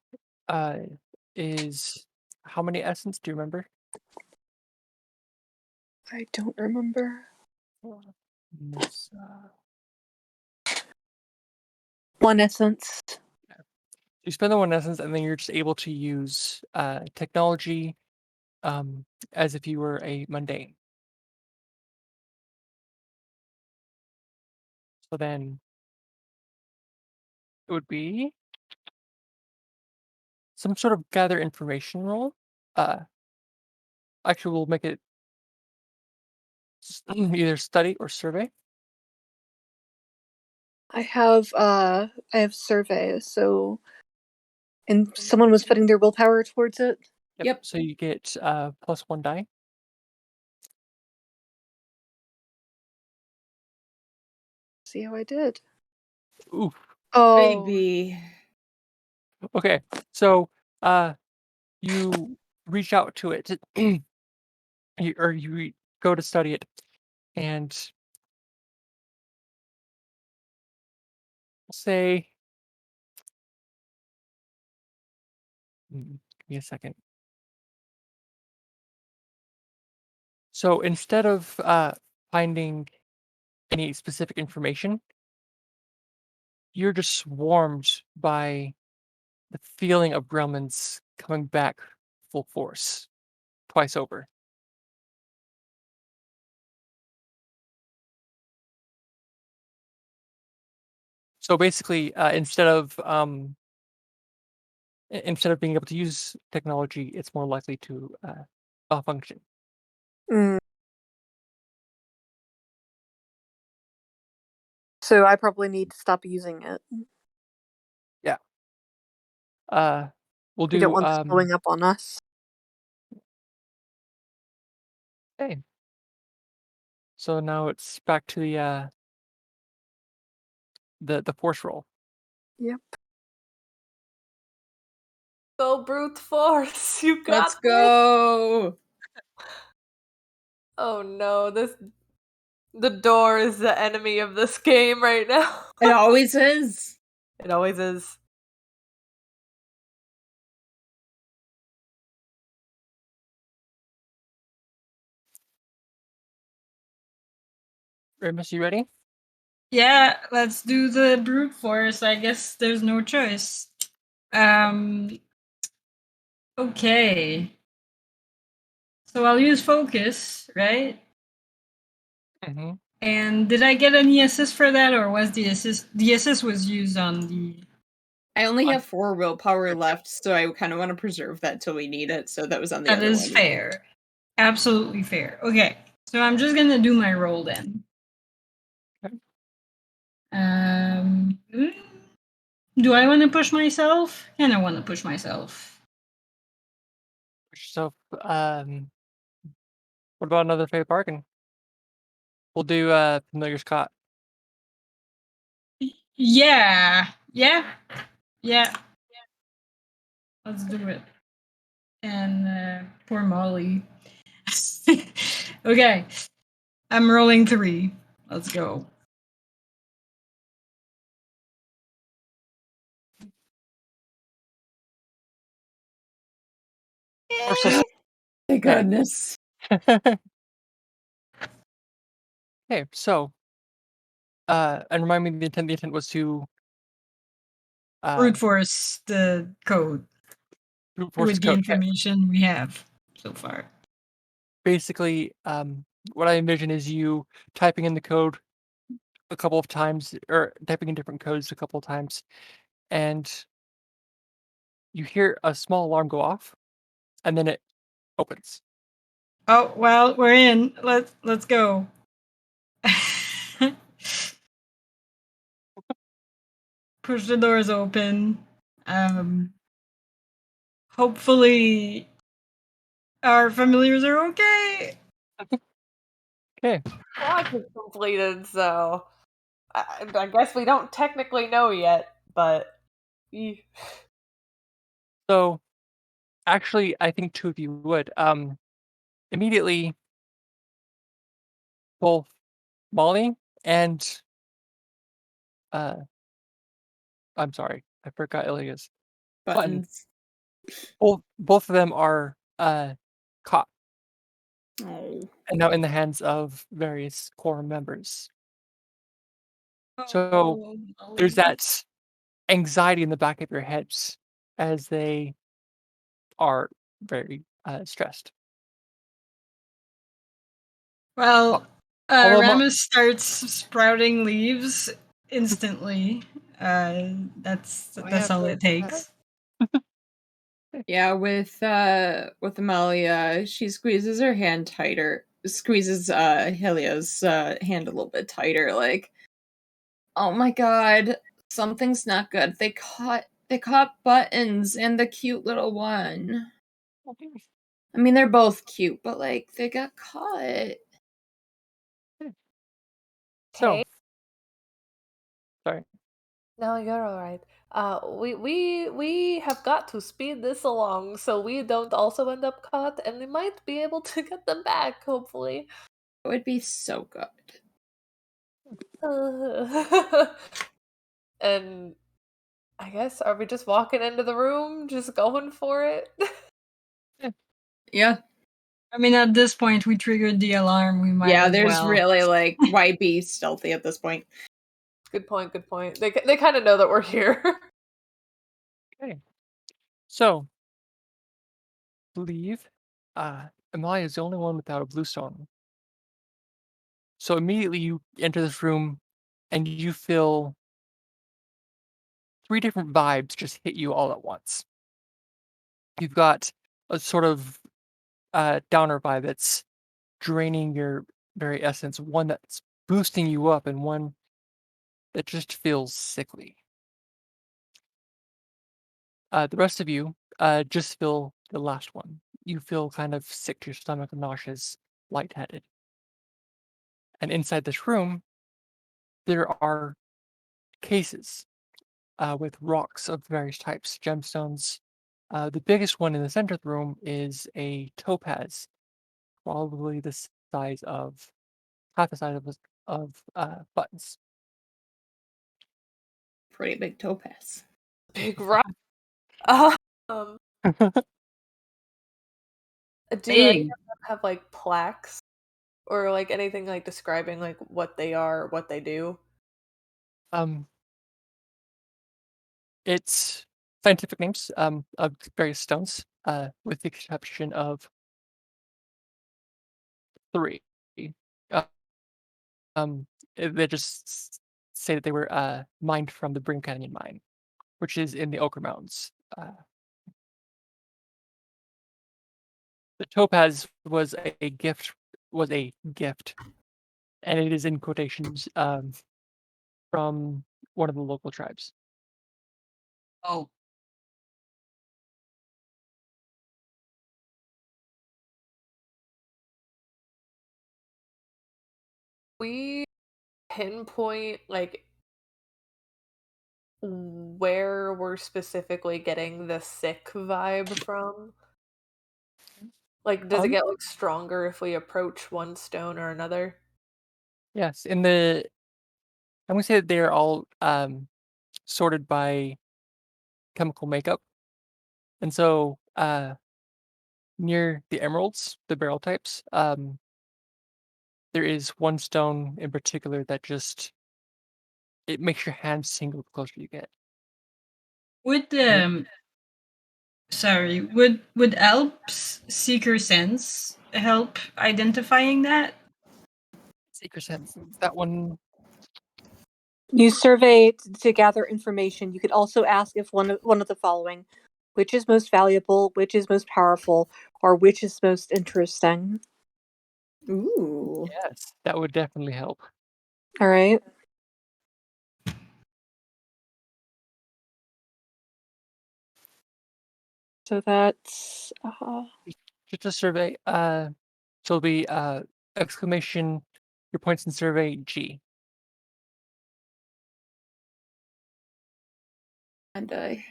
is how many essence do you remember? I don't remember. It's, 1 essence. you spend the 1 essence, and then you're just able to use technology as if you were a mundane. So then it would be some sort of gather information roll. Actually, we'll make it either study or survey. I have survey, so and someone was putting their willpower towards it. Yep. So you get plus 1 die. See how I did. Ooh. Oh, Baby. Okay. So you reach out to it, you go to study it, and say, give me a second. So instead of finding any specific information, you're just swarmed by the feeling of gremlins coming back full force twice over. So basically, instead of being able to use technology, it's more likely to malfunction. Mm. So I probably need to stop using it. Yeah. We'll We don't do want this blowing up on us. okay. So now it's back to the force roll. Yep. Go brute force. You got Let's this. go. Oh no, the door is the enemy of this game right now. It always is. It always is. Remus, you ready? Yeah, let's do the brute force. I guess there's no choice. Okay. So I'll use focus, right? Mm-hmm. And did I get any assist for that, or was the assist? The assist was used on the. I only have 4 willpower left, so I kind of want to preserve that till we need it. So that was on the That other is one. fair. Absolutely fair. Okay, so I'm just gonna do my roll then. Okay. Mm, do I want to push myself? Kind of want to push myself. So, what about another fate bargain? We'll do familiar Scott. Yeah, yeah, yeah. Let's do it. And poor Molly. Okay, I'm rolling 3. Let's go. Thank goodness. Okay, so and remind me the intent. The intent was to Brute force the code brute force with the the code. information we have so far. Basically, what I envision is you typing in the code a couple of times, or typing in different codes a couple of times, and you hear a small alarm go off, and then it opens. Oh well, we're in. Let's go. Push the doors open. Hopefully our familiars are okay. Okay, Watch is completed, so I guess we don't technically know yet, but so actually, I think 2 of you would. Immediately, both Molly and uh, I'm sorry, I forgot Ilya's button. Buttons. Both of them are caught Oh. and now in the hands of various core members. So Oh, there's Molly. that anxiety in the back of your heads as they are very stressed. Well, Although Ramus starts sprouting leaves instantly. That's all it takes. Yeah, with Amalia, she squeezes her hand tighter. Squeezes Helia's hand a little bit tighter, like, oh my god, something's not good. They caught Buttons and the cute little one. I mean, they're both cute, but like they got caught. so sorry. no, you're all right. We have got to speed this along so we don't also end up caught, and we might be able to get them back. Hopefully. It would be so good. And I guess are we just walking into the room, just going for it? Yeah. I mean, at this point, we triggered the alarm. We might Yeah, as there's well. really like why be stealthy at this point? Good point. Good point. They kind of know that we're here. Okay. So, believe Amalia is the only one without a blue stone. So immediately you enter this room and you feel three different vibes just hit you all at once. You've got a sort of downer vibe that's draining your very essence, one that's boosting you up, and one that just feels sickly. The rest of you just feel the last one. You feel kind of sick to your stomach, nauseous, lightheaded. And inside this room, there are cases with rocks of various types, gemstones. The biggest one in the center of the room is a topaz, probably the size of half the size of buttons. Pretty big topaz. Big rock. Um, do any of Big. them have like plaques or like anything like describing like what they are, what they do? um, it's scientific names of various stones, with the exception of three. Uh, they just say that they were mined from the Brim Canyon mine, which is in the Ochre Mountains. The topaz was a gift, and it is in quotations from one of the local tribes. Oh, We pinpoint like where we're specifically getting the sick vibe from? Like, does it Um, get like stronger if we approach one stone or another? yes, in the I'm gonna say that they are all sorted by chemical makeup, and so near the emeralds, the barrel types, there is one stone in particular that just it makes your hands tingle the closer you get. would And it, sorry, would Alp's seeker sense help identifying that? Seeker sense, that one. You survey to gather information. You could also ask if one of the following: which is most valuable, which is most powerful, or which is most interesting. Ooh. Yes, that would definitely help. All right. So that's Just a survey. So it'll be exclamation your points in survey G. And I.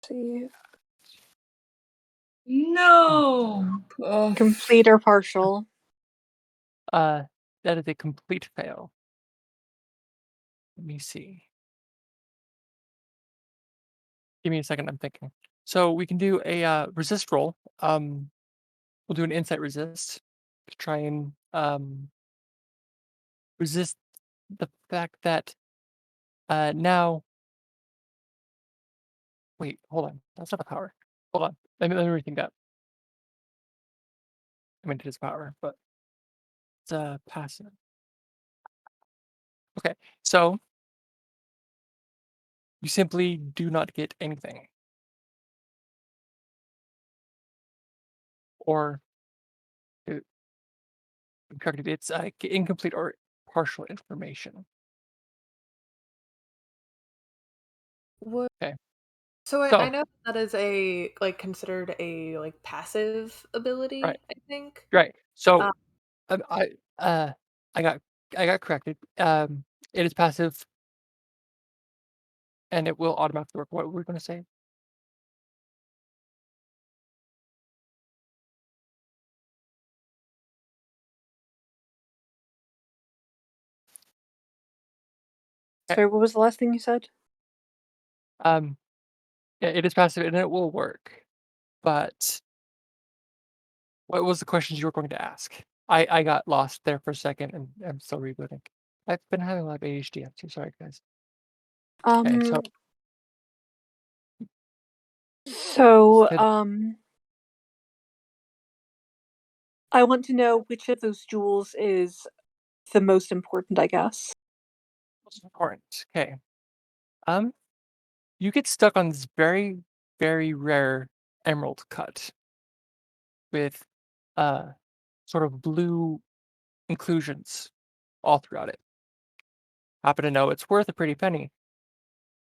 see, No. Oh, complete or partial. Uh, that is a complete fail. Let me see. Give me a second. I'm thinking. So we can do a resist roll. We'll do an insight resist to try and resist the fact that now. Wait, hold on. That's not a power. Hold on. Let me rethink that. I mean, it is power, but it's passive. Okay, so you simply do not get anything, or uh, corrected. It's incomplete or partial information. What? Okay, So I so know that is a like considered a like passive right, ability, I think. right. So Um, um, I uh I got I got corrected. It is passive, and it will automatically work. What were we going to say? Okay. Sorry, what was the last thing you said? Um, yeah, it is passive, and it will work. But what was the questions you were going to ask? I got lost there for a second, and I'm still rebooting. I've been having a lot of ADHD. I'm so sorry, guys. Okay, so So, said I want to know which of those jewels is the most important, I guess. most important. Okay. Um, you get stuck on this very, very rare emerald cut with sort of blue inclusions all throughout it. Happen to know it's worth a pretty penny,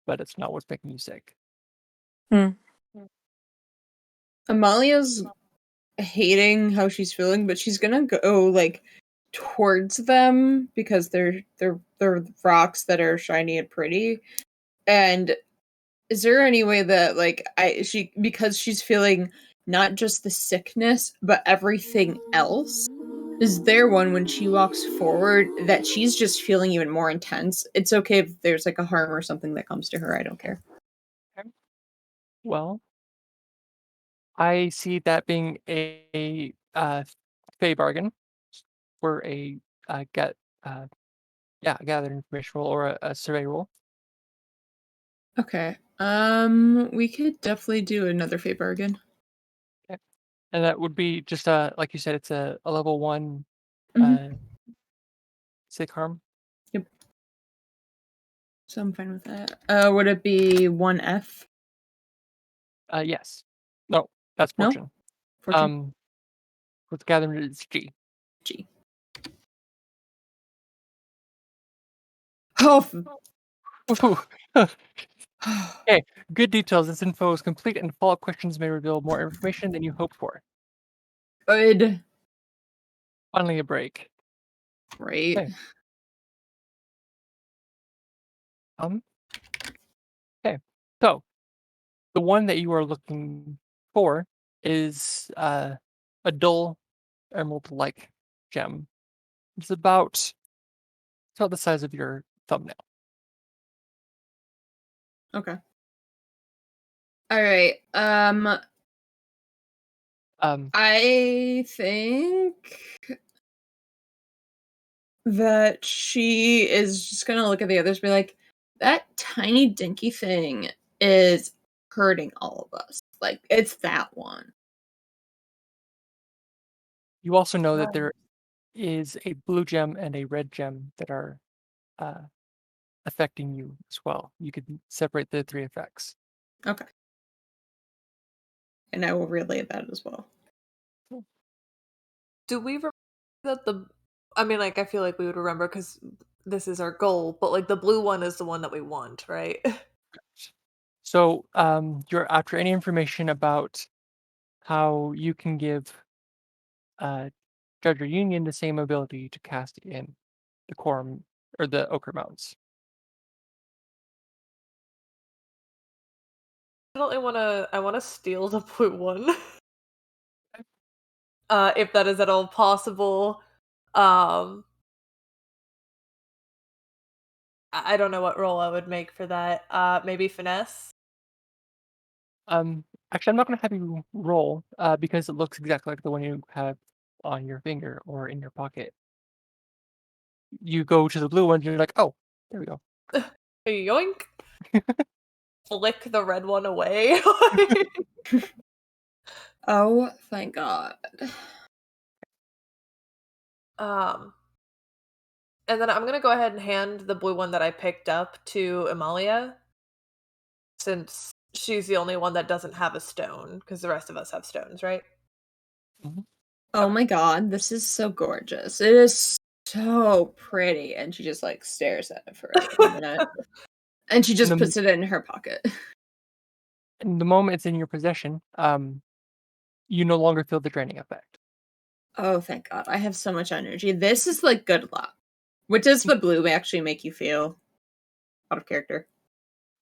but it's not what's making you sick. Hmm. Amalia's hating how she's feeling, but she's gonna go like towards them because they're rocks that are shiny and pretty. And is there any way that like she because she's feeling not just the sickness but everything else? Is there one when she walks forward that she's just feeling even more intense? It's okay if there's like a harm or something that comes to her. I don't care. Okay. Well, I see that being a fey bargain for a get gather information roll or a survey roll. Okay. We could definitely do another fey bargain. Okay. And that would be just like you said, it's a level 1 Mhm. uh sick harm. Yep. So I'm fine with that. Would it be 1F? Yes. No, that's No? fortune. Fortune? With gathering it's G. G. Oh, Woohoo. Okay, good details. This info is complete, and follow-up questions may reveal more information than you hoped for. good. Finally, a break. Right. Okay. Um. Okay. So the one that you are looking for is a dull emerald-like gem. It's about the size of your thumbnail. Okay. All right. Um. I think that she is just gonna look at the others and be like, that tiny dinky thing is hurting all of us. Like, it's that one. You also know that Right. there is a blue gem and a red gem that are uh, affecting you as well. You could separate the 3 effects. Okay. And I will relay that as well. Do we remember that I mean, like, I feel like we would remember because this is our goal, but like the blue one is the one that we want, right? So, you're after any information about how you can give uh, Judge or Union the same ability to cast in the Quorum or the Ochre Mountains. I wanna steal the blue one. If that is at all possible. Um, I don't know what role I would make for that. Maybe finesse? Actually, I'm not going to have you roll because it looks exactly like the one you have on your finger or in your pocket. You go to the blue one, and you're like, oh, there we go. Yoink! Flick the red one away. Oh, thank God. Um, and then I'm gonna go ahead and hand the blue one that I picked up to Amalia, since she's the only one that doesn't have a stone, because the rest of us have stones, right? Mhm. Oh my God, this is so gorgeous. It is so pretty. And she just like stares at it for like a minute. And she And just puts it in her pocket. the moment it's in your possession, you no longer feel the draining effect. Oh, thank God. I have so much energy. This is like good luck. What does the blue actually make you feel? Out of character.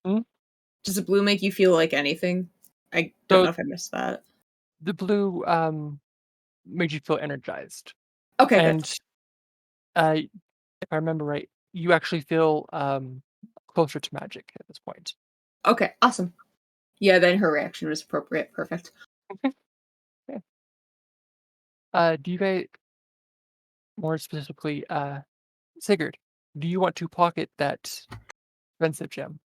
Mhm. Does the blue make you feel like anything? I don't So know if I missed that. the blue made you feel energized, Okay, good. and if I remember right, you actually feel closer to magic at this point. Okay, awesome. Yeah, then her reaction was appropriate. Perfect. Okay. Do you guys? more specifically, Sigurd, do you want to pocket that expensive gem?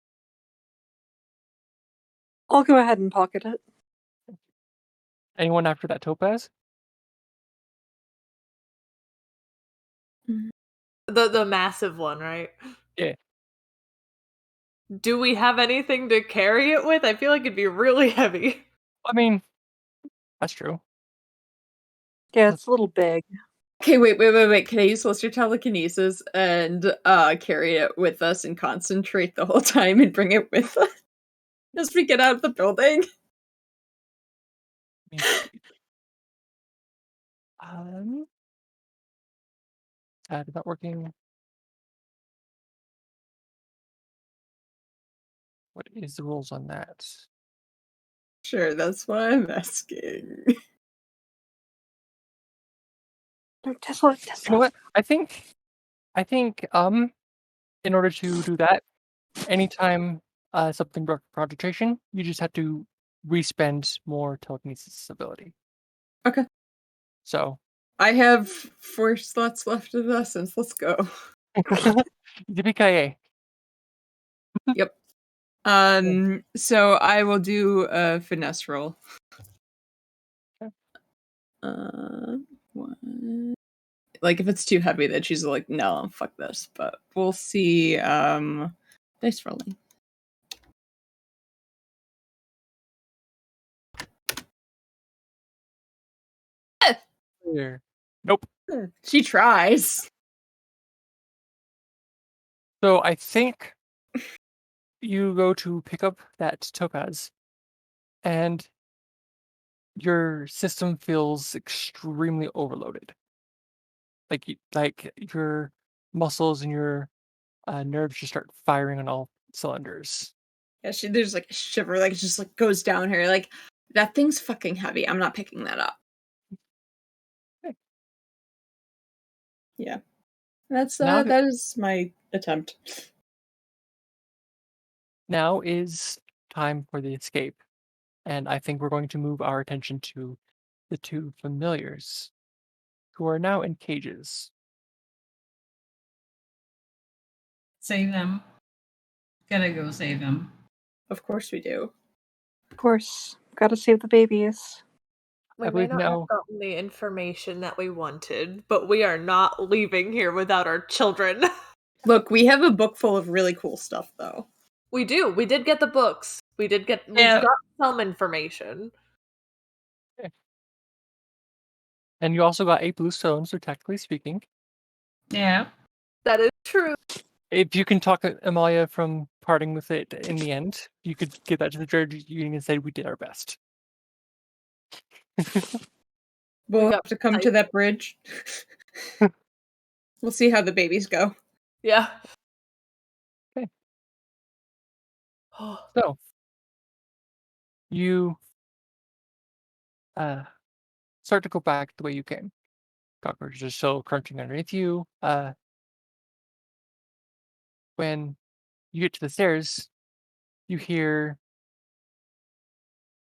I'll go ahead and pocket it. Anyone after that topaz? The massive one, right? Yeah. Do we have anything to carry it with? I feel like it'd be really heavy. I mean, that's true. Yeah, it's a little big. Okay, wait. Can I use Celestial Telekinesis and carry it with us and concentrate the whole time and bring it with us as we get out of the building? Let me see. Is that working? What is the rules on that? Sure, that's why I'm asking. No, Tesla. You know what? I think, in order to do that, anytime something broke concentration, you just have to respend more telekinesis ability. Okay. So, I have 4 slots left of essence. Let's go. yippee-ki-yay. Yep. So I will do a finesse roll. Okay. One. Like if it's too heavy, then she's like, no, fuck this. But we'll see. Dice rolling. Here. Nope. She tries. So I think you go to pick up that topaz, and your system feels extremely overloaded. Like your muscles and your nerves just start firing on all cylinders. Yeah, there's like a shiver, like it just like goes down her. Like that thing's fucking heavy. I'm not picking that up. Okay. Yeah, that's Now that is my attempt. Now is time for the escape, and I think we're going to move our attention to the two familiars, who are now in cages. Save them. Gotta go save them. Of course we do. Of course, gotta save the babies. We I may believe not have now. gotten the information that we wanted, but we are not leaving here without our children. Look, we have a book full of really cool stuff, though. We do. We did get the books. We've Yeah. got some information. And you also got 8 blue stones, so technically speaking. Yeah. That is true. If you can talk Amalia from parting with it in the end, you could give that to the judge union and say we did our best. We'll got have to come to that bridge. We'll see how the babies go. Yeah. Okay. So you start to go back the way you came. Cockroaches are still crunching underneath you. When you get to the stairs, you hear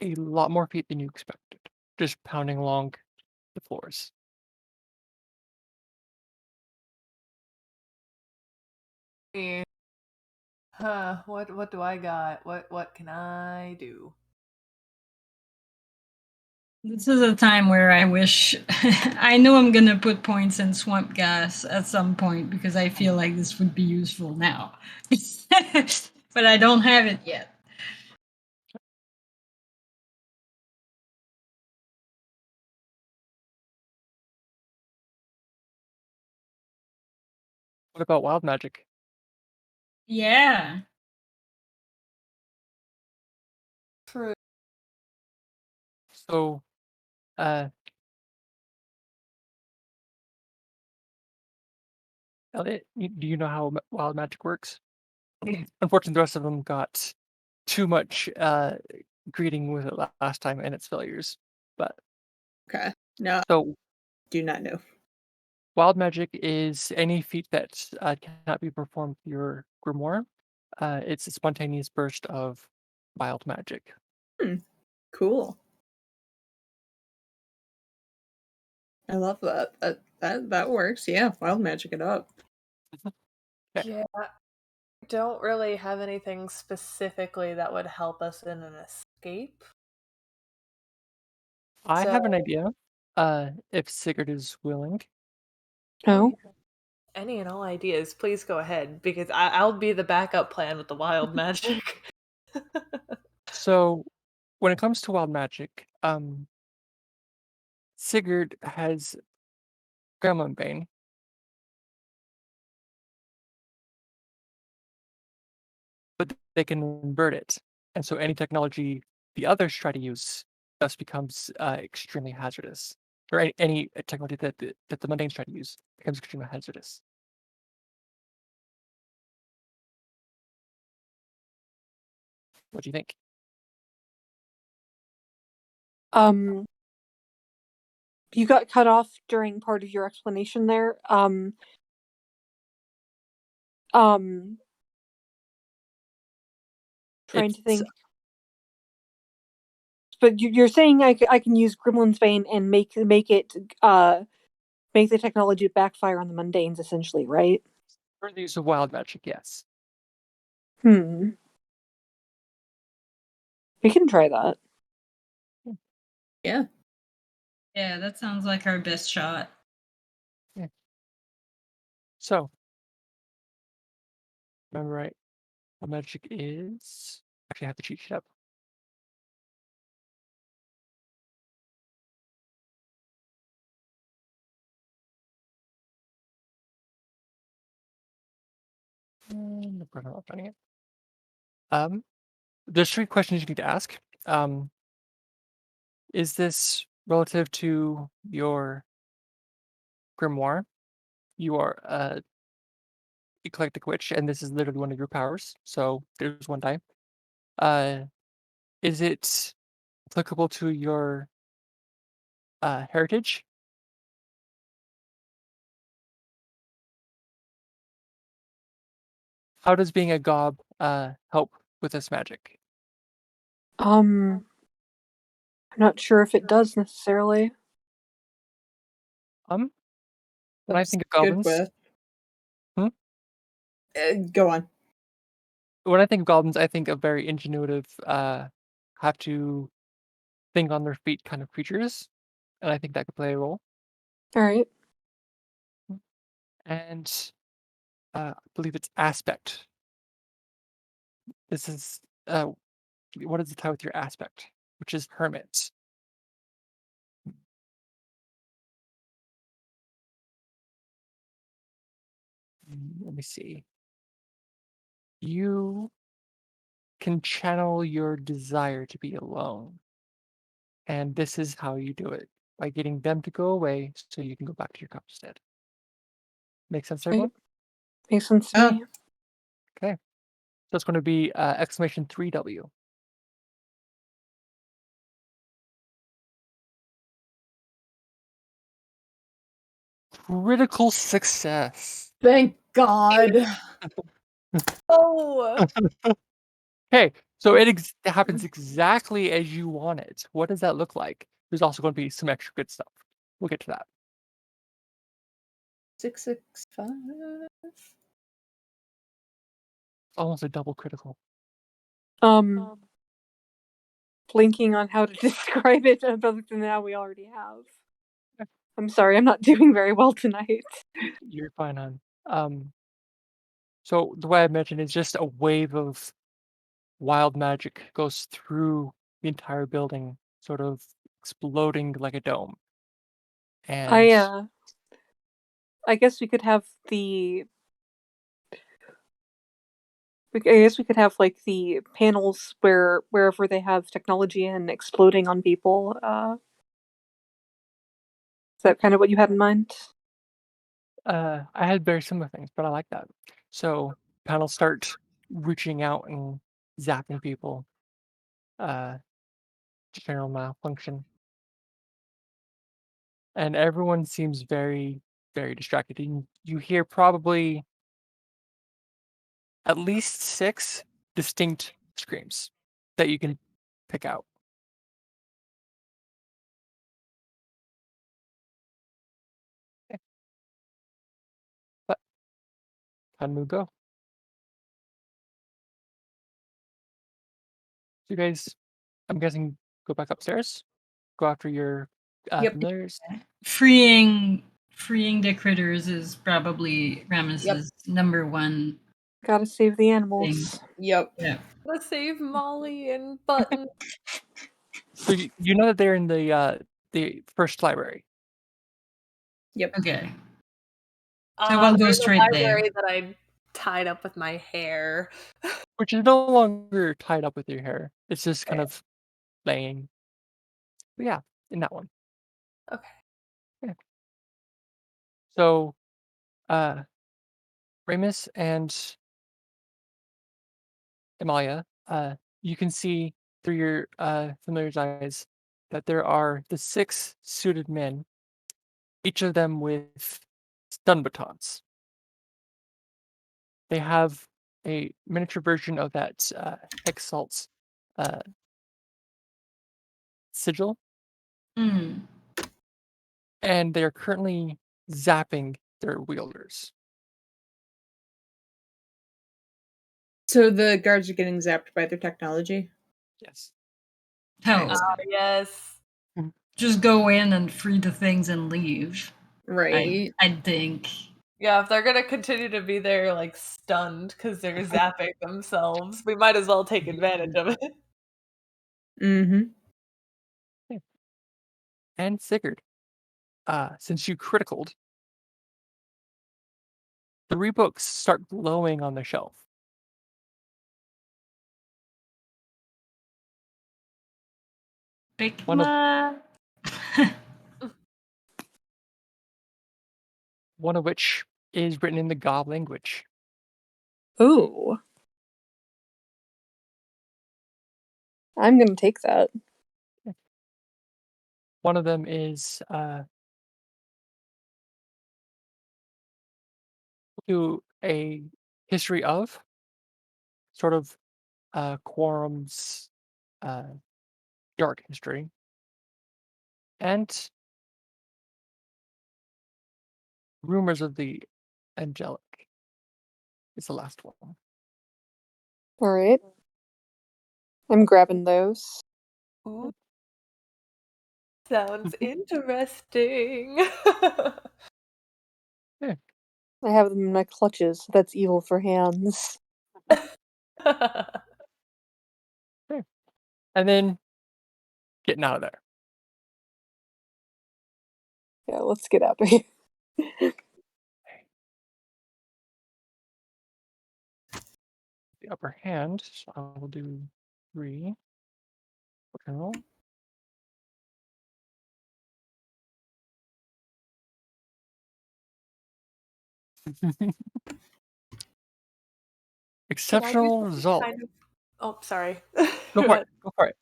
a lot more feet than you expected, just pounding along the floors. What do I got? What can I do? This is a time where I wish I know I'm gonna put points in swamp gas at some point because I feel like this would be useful now. But I don't have it yet. What about wild magic? Yeah. True. So, Elliot, do you know how wild magic works? Unfortunately, the rest of them got too much greeting with it last time and its failures. But Okay. No, so do not know. wild magic is any feat that cannot be performed with your grimoire. It's a spontaneous burst of wild magic. Cool. I love that. That works. Yeah, wild magic it up. Okay. Yeah, I don't really have anything specifically that would help us in an escape. I have an So, idea. If Sigurd is willing. Oh, any and all ideas, please go ahead because I'll be the backup plan with the wild magic. So, when it comes to wild magic, Sigurd has Gremlin Bane, but they can invert it, and so any technology the others try to use thus becomes extremely hazardous. Or any technology that the mundanes try to use becomes extremely hazardous. What do you think? um, you got cut off during part of your explanation there. Um, trying to It's think. But you're saying I can use Gremlin's Bane and make it make the technology backfire on the mundanes, essentially, right? for the use of wild magic, yes. Hmm. We can try that. Yeah. Yeah, that sounds like our best shot. So, remember right, what magic is... Actually, I have the cheat sheet up. I'm not finding it. There's 3 questions you need to ask. Is this relative to your grimoire? You are a eclectic witch, and this is literally one of your powers. So there's 1 die. Uh, is it applicable to your heritage? How does being a gob help with this magic? I'm not sure if it does necessarily. When I That's think of good goblins, with. hmm? Go on. When I think of goblins, I think of very ingenuitive, have to think on their feet kind of creatures, and I think that could play a role. All right. And I believe it's aspect. This is what does it tie with your aspect, which is hermit. Let me see. You can channel your desire to be alone, and this is how you do it by getting them to go away, so you can go back to your cup instead. Make sense, to Right. everyone? Makes sense to Oh. me. Okay, so it's going to be exclamation 3W. Critical success. Thank God. Oh, Okay, so it happens exactly as you want it. What does that look like? There's also going to be some extra good stuff. We'll get to that. 665. Almost a double critical. Blinking on how to describe it other than how we already have. I'm sorry, I'm not doing very well tonight. You're fine, hon. So the way I mentioned is just a wave of wild magic goes through the entire building, sort of exploding like a dome. And I guess we could have the. I guess we could have like the panels wherever they have technology and exploding on people. Is that kind of what you had in mind? I had very similar things, but I like that. So panels start reaching out and zapping people. Uh, General malfunction, and everyone seems very, very distracted. You hear probably at least 6 distinct screams that you can pick out. Time to go. So you guys, I'm guessing, go back upstairs. Go after your Yep. familiars. Freeing the critters is probably Rames's number one Gotta save the thing. animals. Yep. Yeah. Let's save Molly and Button. So you know that they're in the first library. Yep. Okay. So we'll go There's a straight there. library that I tied up with my hair. Which is no longer tied up with your hair. It's just kind of laying. But yeah, in that one. Okay. Yeah. So, Ramus and Amalia, you can see through your familiar's eyes that there are the 6 suited men, each of them with stun batons. They have a miniature version of that Exalt's uh, sigil, Mm. and they are currently zapping their wielders. So the guards are getting zapped by their technology. Yes. Oh, Yes. just go in and free the things and leave. Right. I think. Yeah, if they're gonna continue to be there, like, stunned because they're zapping themselves, we might as well take advantage of it. Mm-hmm. And Sigurd, since you criticaled, 3 books start glowing on the shelf. Pick One of my... one of which is written in the Gob language. Ooh. I'm gonna take that. One of them is to a history of sort of Quorum's uh, dark history, and rumors of the angelic is the last one. Alright. I'm grabbing those. Ooh. Sounds interesting. Yeah. I have them in my clutches. That's evil for hands. And then getting out of there. Yeah, let's get out of here. The upper hand, so I will do 3. Okay, roll. Can I do Exceptional something result. kind of Oh, sorry. Go for it. Go for it.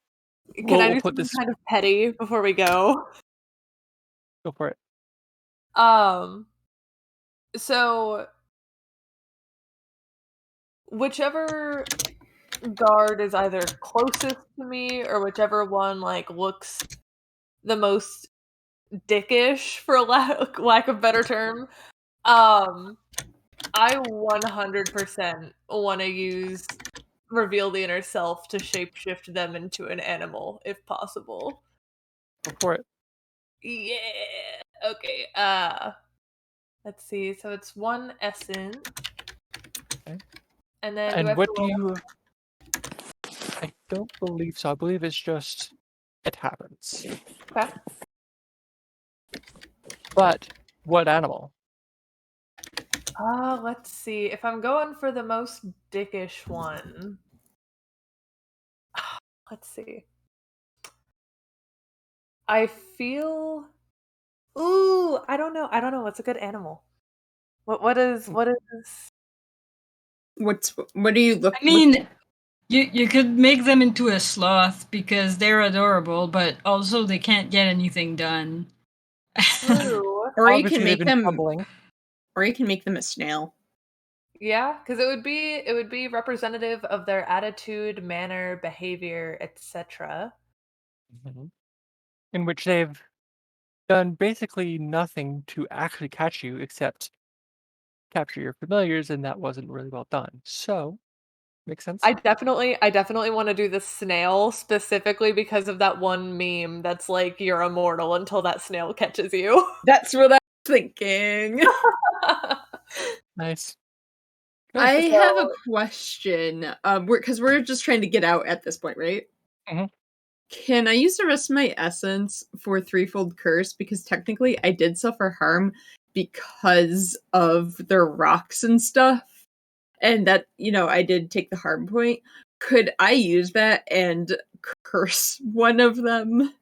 Can I We'll do put something this. kind of petty before we go? Go for it. Um, so whichever guard is either closest to me or whichever one, like, looks the most dickish, for lack of better term, um, I 100% wanna use Reveal the Inner Self to shapeshift them into an animal, if possible. Go for it. Yeah! Okay, let's see, so it's 1 essence, Okay. and then do I And have to what do roll? you? I don't believe so. I believe it's just it happens. Okay. But what animal? Let's see, if I'm going for the most dickish one, let's see. I feel Ooh, I don't know what's a good animal. What is What do you look? I mean, you could make them into a sloth because they're adorable, but also they can't get anything done. true? Or you Obviously, can they've make been them. troubling. Or you can make them a snail. Yeah, because it would be representative of their attitude, manner, behavior, etc. Mhm. In which they've done basically nothing to actually catch you except capture your familiars, and that wasn't really well done. So, makes sense? I definitely want to do the snail specifically because of that one meme that's like you're immortal until that snail catches you. That's what I was thinking. Nice. I Good. have a question. Because we're just trying to get out at this point, right? Mhm. Can I use the rest of my essence for threefold curse? Because technically, I did suffer harm because of their rocks and stuff, and that I did take the harm point. Could I use that and curse one of them?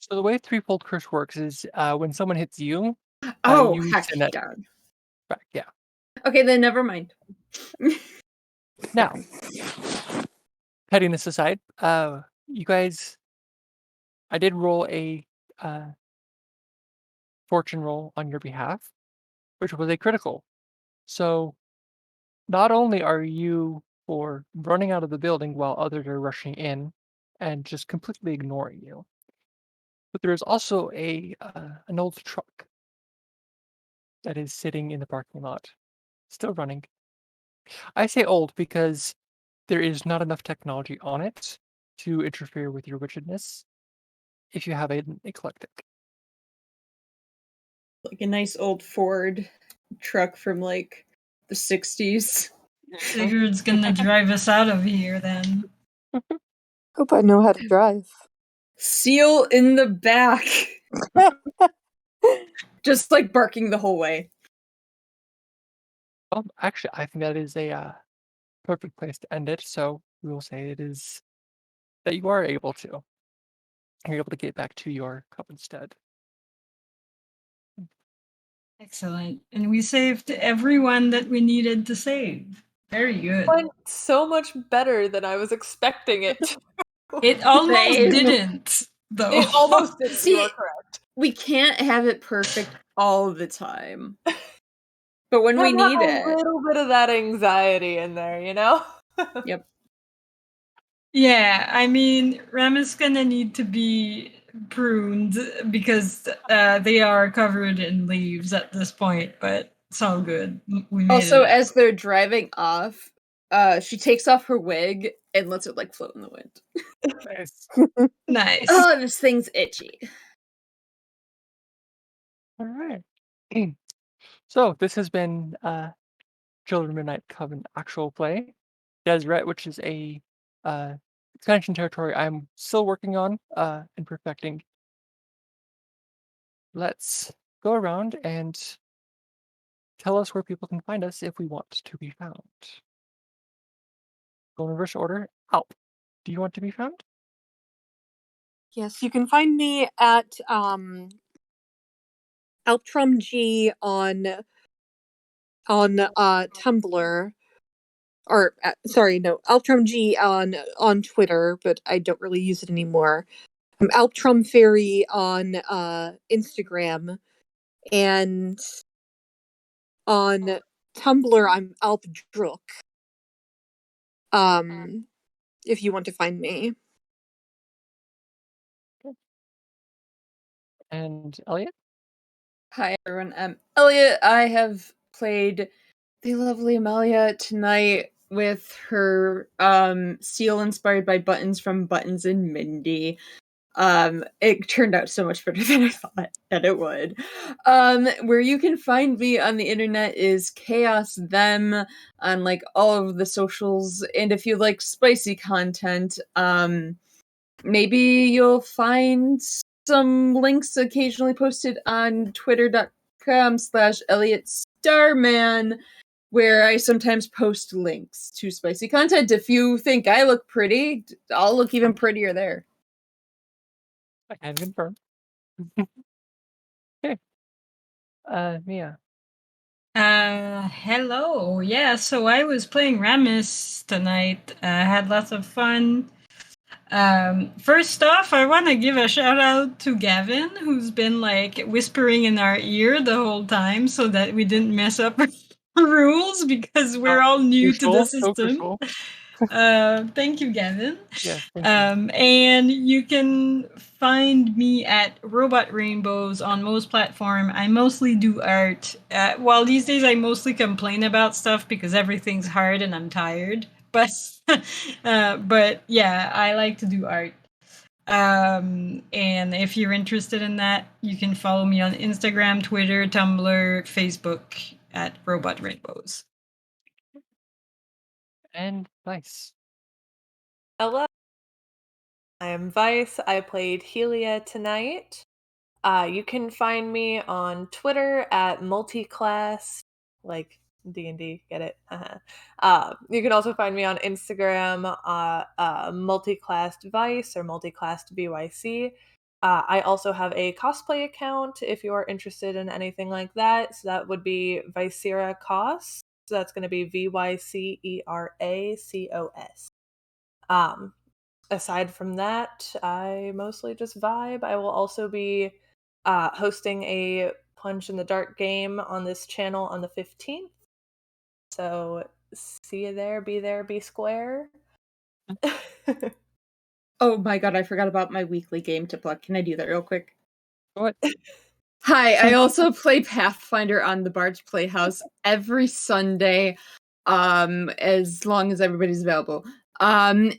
So the way threefold curse works is when someone hits you, Oh, you heck, send that God. back. Yeah. Okay, then never mind. Now, heading this aside, you guys, I did roll a uh, fortune roll on your behalf, which was a critical. So not only are you for running out of the building while others are rushing in and just completely ignoring you, but there is also an old truck that is sitting in the parking lot, still running. I say old because there is not enough technology on it to interfere with your wickedness if you have an eclectic. Like a nice old Ford truck from like the 60s. Sigurd's gonna drive us out of here then. Hope I know how to drive. Seal in the back. Just like barking the whole way. Well, actually, I think that is a perfect place to end it. So we will say it is that you are able to. You're able to get back to your Coven stead. Excellent. And we saved everyone that we needed to save. Very good. Went so much better than I was expecting it to. It almost Same. didn't, though. It almost did. See, You are correct. we can't have it perfect all the time. But when we Gotta have need a it. little bit of that anxiety in there, you know? Yep. Yeah, I mean, Ram is gonna need to be pruned because they are covered in leaves at this point, but it's all good. We made Also, it. as they're driving off, she takes off her wig and lets it like float in the wind. Nice. Nice. Oh, this thing's itchy. All right. So this has been Children of Midnight Coven actual play. Deseret, which is a expansion territory I'm still working on and perfecting. Let's go around and tell us where people can find us if we want to be found. Go in reverse order. Alp, do you want to be found? Yes, you can find me at AlptrumG on Tumblr, or sorry, no, AlptrumG on Twitter, but I don't really use it anymore. I'm Alptrum Fairy on Instagram, and on Tumblr I'm Alpdrook. If you want to find me. And Elliot? Hi everyone, I'm Elliot. I have played the lovely Amalia tonight with her seal inspired by buttons from Buttons and Mindy. It turned out so much better than I thought that it would. Where you can find me on the internet is Chaos Them on like all of the socials, and if you like spicy content, maybe you'll find some links occasionally posted on twitter.com/Elliot Starman, where I sometimes post links to spicy content. If you think I look pretty, I'll look even prettier there. I can confirm. Okay. Mia. Hello. Yeah, so I was playing Ramis tonight. Had lots of fun. First off, I want to give a shout out to Gavin, who's been like whispering in our ear the whole time so that we didn't mess up rules because we're all new to the So system. crucial. Thank you, Gavin. Yes, thank you. And you can find me at Robot Rainbows on most platform. I mostly do art. Well, these days I mostly complain about stuff because everything's hard and I'm tired. But yeah, I like to do art. And if you're interested in that, you can follow me on Instagram, Twitter, Tumblr, Facebook at Robot Rainbows. And nice. Hello, I am Vice. I played Helia tonight. You can find me on Twitter at multiclass, like D&D, get it? You can also find me on Instagram, multiclassed Vice or multiclassed BYC. I also have a cosplay account if you are interested in anything like that. So that would be Vicera Cos. So that's going to be VYCERACOS. Aside from that, I mostly just vibe. I will also be hosting a Punch in the Dark game on this channel on the 15th. So see you there, be square. Oh my god, I forgot about my weekly game to plug. Can I do that real quick? What? Hi, I also play Pathfinder on the Bard's Playhouse every Sunday, as long as everybody's available. And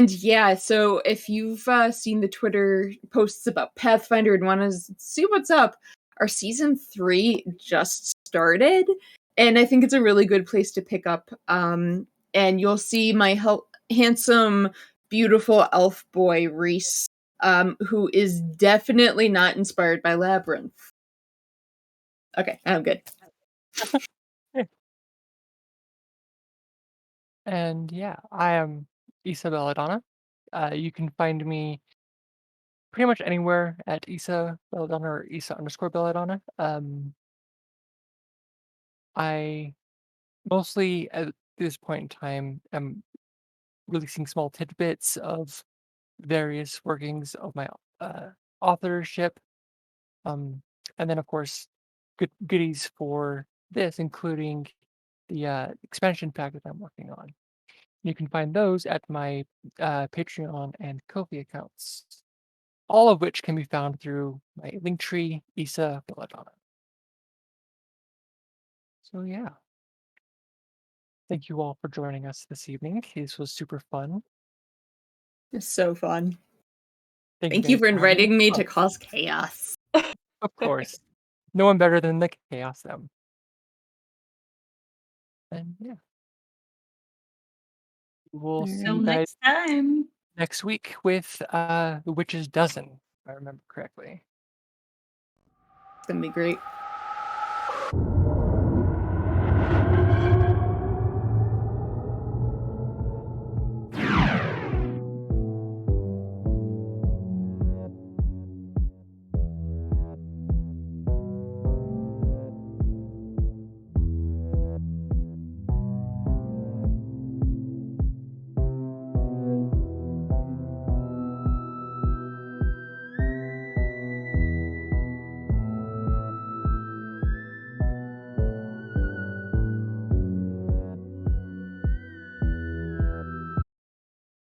yeah, so if you've seen the Twitter posts about Pathfinder and want to see what's up, our season 3 just started, and I think it's a really good place to pick up. And you'll see my handsome, beautiful elf boy Reese, who is definitely not inspired by Labyrinth. Okay, I'm good. And yeah, I am Isa Belladonna. You can find me pretty much anywhere at Isa Belladonna or Isa_Belladonna. I mostly at this point in time am releasing small tidbits of various workings of my authorship. And then of course goodies for this, including the expansion pack that I'm working on. You can find those at my Patreon and Ko-fi accounts, all of which can be found through my Linktree, Isa Belladonna. So yeah, thank you all for joining us this evening. This was super fun. It's so fun. Thank you guys for having inviting me fun. to cause chaos. Of course, no one better than the Chaos Them. And yeah, we'll see Until you guys next time. next week with The Witch's Dozen, if I remember correctly. It's gonna be great.